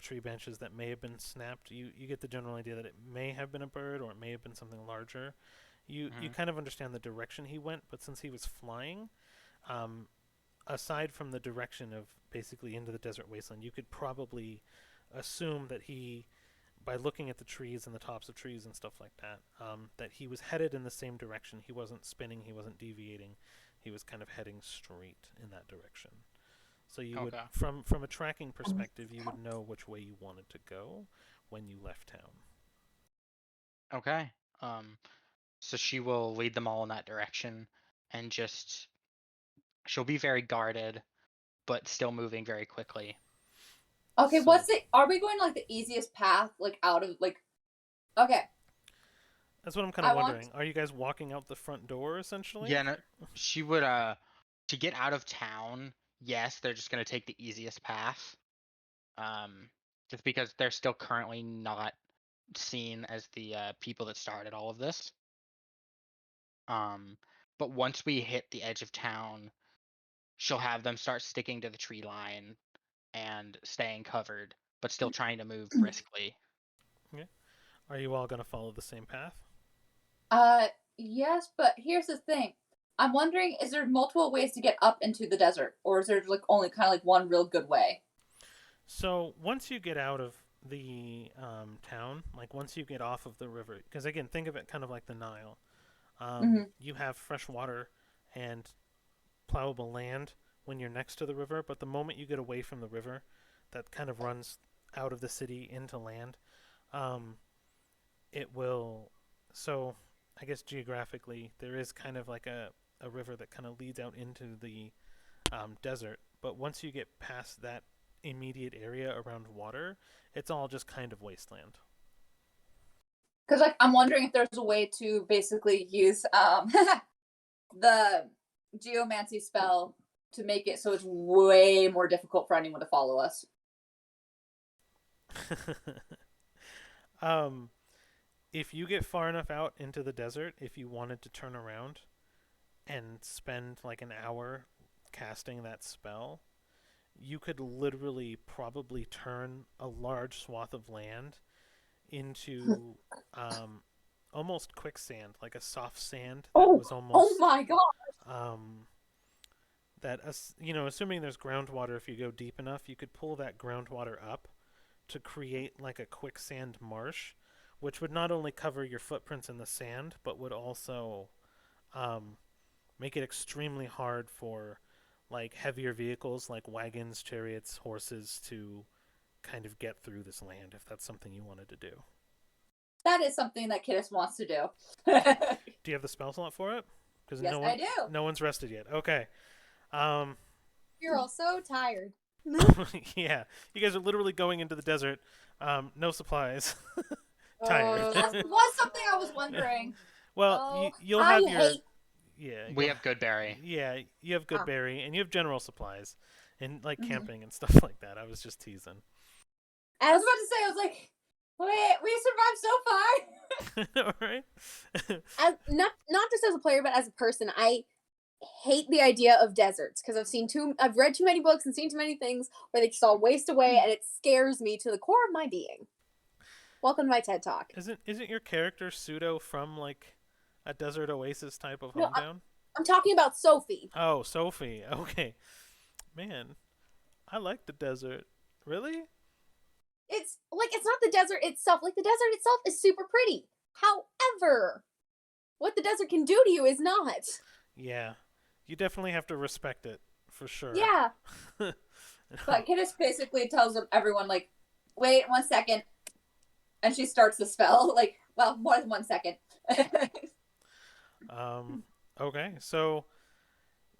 tree branches that may have been snapped. You get the general idea that it may have been a bird or it may have been something larger. You kind of understand the direction he went, but since he was flying, aside from the direction of basically into the desert wasteland, you could probably assume that he, by looking at the trees and the tops of trees and stuff like that, that he was headed in the same direction. He wasn't spinning, he wasn't deviating, he was kind of heading straight in that direction. So you would, from a tracking perspective, you would know which way you wanted to go when you left town. Okay. So she will lead them all in that direction, and just she'll be very guarded, but still moving very quickly. Okay, So- are we going like the easiest path, like out of like? Okay. That's what I'm kind of wondering. Are you guys walking out the front door essentially? Yeah, no, she would to get out of town. Yes, they're just gonna take the easiest path. Just because they're still currently not seen as the people that started all of this. But once we hit the edge of town, she'll have them start sticking to the tree line and staying covered, but still trying to move briskly. Okay. Are you all going to follow the same path? Yes, but here's the thing. I'm wondering, is there multiple ways to get up into the desert, or is there like only kind of like one real good way? So once you get out of the town, like once you get off of the river, because again, think of it kind of like the Nile. You have fresh water and plowable land when you're next to the river, but the moment you get away from the river, that kind of runs out of the city into land, it will. So I guess geographically, there is kind of like a river that kind of leads out into the desert, but once you get past that immediate area around water, it's all just kind of wasteland. Because like I'm wondering if there's a way to basically use the geomancy spell to make it so it's way more difficult for anyone to follow us. If you get far enough out into the desert, if you wanted to turn around, and spend like an hour casting that spell, you could literally probably turn a large swath of land into almost quicksand, like a soft sand that was Oh almost my god. um, that you know, assuming there's groundwater, if you go deep enough, you could pull that groundwater up to create like a quicksand marsh, which would not only cover your footprints in the sand, but would also um, make it extremely hard for like heavier vehicles like wagons, chariots, horses to kind of get through this land if that's something you wanted to do. That is something that Kidis wants to do. Do you have the spell slot for it? Because Yes, I do. No one's rested yet. Okay. You're all so tired. Yeah, you guys are literally going into the desert. No supplies. Tired. That was something I was wondering. Well, you'll have your. Yeah. We have good berry. Yeah, you have good berry, and you have general supplies, and like Mhm. camping and stuff like that. I was just teasing. I was about to say, I was like, wait, we survived so far. All right. As, not just as a player, but as a person, I hate the idea of deserts because I've read too many books and seen too many things where they just all waste away, and it scares me to the core of my being. Welcome to my TED Talk. Isn't your character pseudo from like a desert oasis type of No, hometown? I'm talking about Sophie. Oh, Sophie. Okay. Man, I like the desert. Really? It's not the desert itself. Like, the desert itself is super pretty. However, what the desert can do to you is not. Yeah. You definitely have to respect it, for sure. Yeah. But Kidis basically tells everyone, like, wait 1 second. And she starts the spell. Like, well, more than 1 second. Okay, so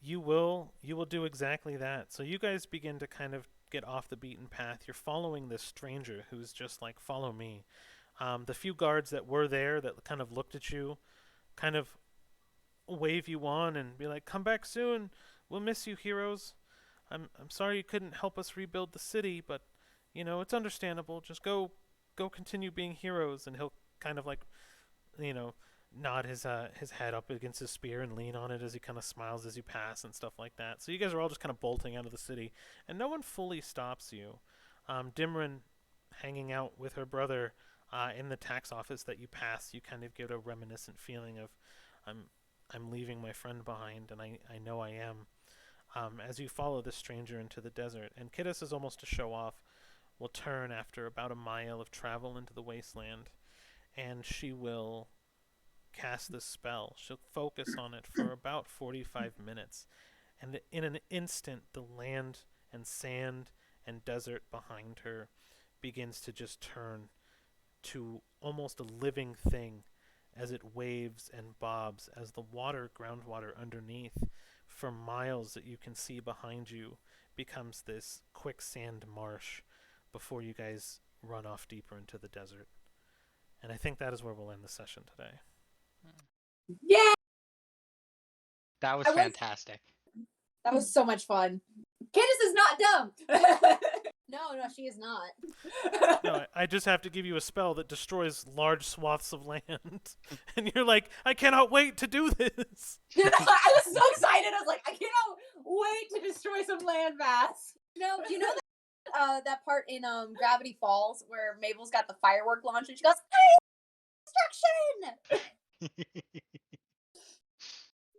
you will do exactly that. So you guys begin to kind of get off the beaten path. You're following this stranger who's just like, follow me. The few guards that were there that kind of looked at you, kind of wave you on and be like, come back soon. We'll miss you, heroes. I'm sorry you couldn't help us rebuild the city, but you know, it's understandable. Just go continue being heroes. And he'll kind of like, you know, nod his head up against his spear and lean on it as he kind of smiles as you pass and stuff like that. So you guys are all just kind of bolting out of the city, and no one fully stops you. Dimran hanging out with her brother in the tax office that you pass, you kind of get a reminiscent feeling of, I'm leaving my friend behind, and I know I am. As you follow this stranger into the desert, and Kidis is almost to show off, will turn after about a mile of travel into the wasteland, and she will cast this spell. She'll focus on it for about 45 minutes, and in an instant, the land and sand and desert behind her begins to just turn to almost a living thing as it waves and bobs, as the groundwater underneath for miles that you can see behind you becomes this quicksand marsh before you guys run off deeper into the desert. And I think that is where we'll end the session today. Yeah! That was fantastic. That was so much fun. Kidis is not dumb! No, she is not. No, I just have to give you a spell that destroys large swaths of land. And you're like, I cannot wait to do this. I was so excited. I was like, I cannot wait to destroy some land mass. No, you know that part in Gravity Falls where Mabel's got the firework launch and she goes, destruction!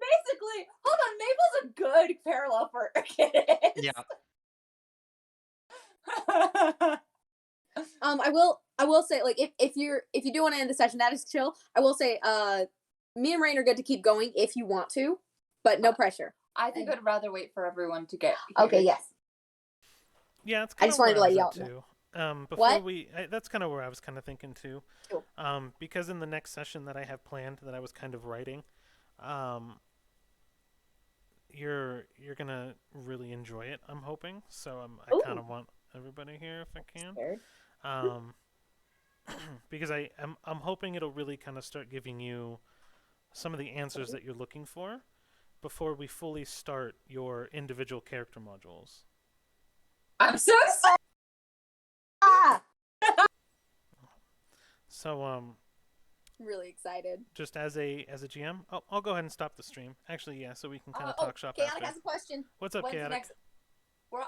Basically, hold on, Mabel's a good parallel for Kidis. Yeah. I will say, like, if you do want to end the session, that is chill. I will say, me and Rain are good to keep going if you want to, but no pressure. I think I'd rather wait for everyone to get here. Okay, yes. Yeah, it's I just wanted to let y'all know. Before what? That's kind of where I was kind of thinking too. Cool. Because in the next session that I have planned, that I was kind of writing, you're gonna really enjoy it. I'm hoping. So I kind of want everybody here if I can. Because I'm hoping it'll really kind of start giving you some of the answers that you're looking for before we fully start your individual character modules. I'm so excited. So really excited. Just as a GM. Oh, I'll go ahead and stop the stream. Actually, yeah, so we can kind of talk shop Chaotic after. has a question. What's up, When's the Chaotic? next?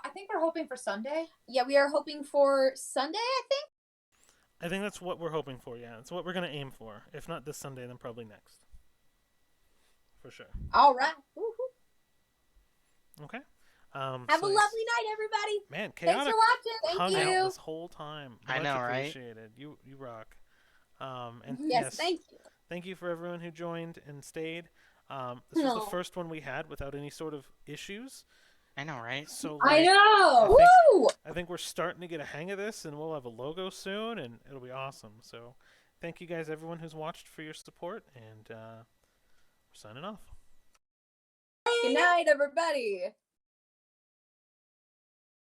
I think we're hoping for Sunday. Yeah, we are hoping for Sunday, I think. I think that's what we're hoping for. Yeah, that's what we're gonna aim for. If not this Sunday, then probably next. For sure. All right. Woo-hoo. Okay. Have so a lovely night, everybody. Man, Thanks Chaotic for watching. hung Thank out you. this whole time. I Much know, right? appreciated. You rock. And Yes, thank you. Thank you for everyone who joined and stayed. This was the No. first one we had without any sort of issues. I know, right? So I like, know. Woo! I think we're starting to get a hang of this, and we'll have a logo soon, and it'll be awesome. So thank you guys, everyone who's watched, for your support, and we're signing off. Good night, everybody.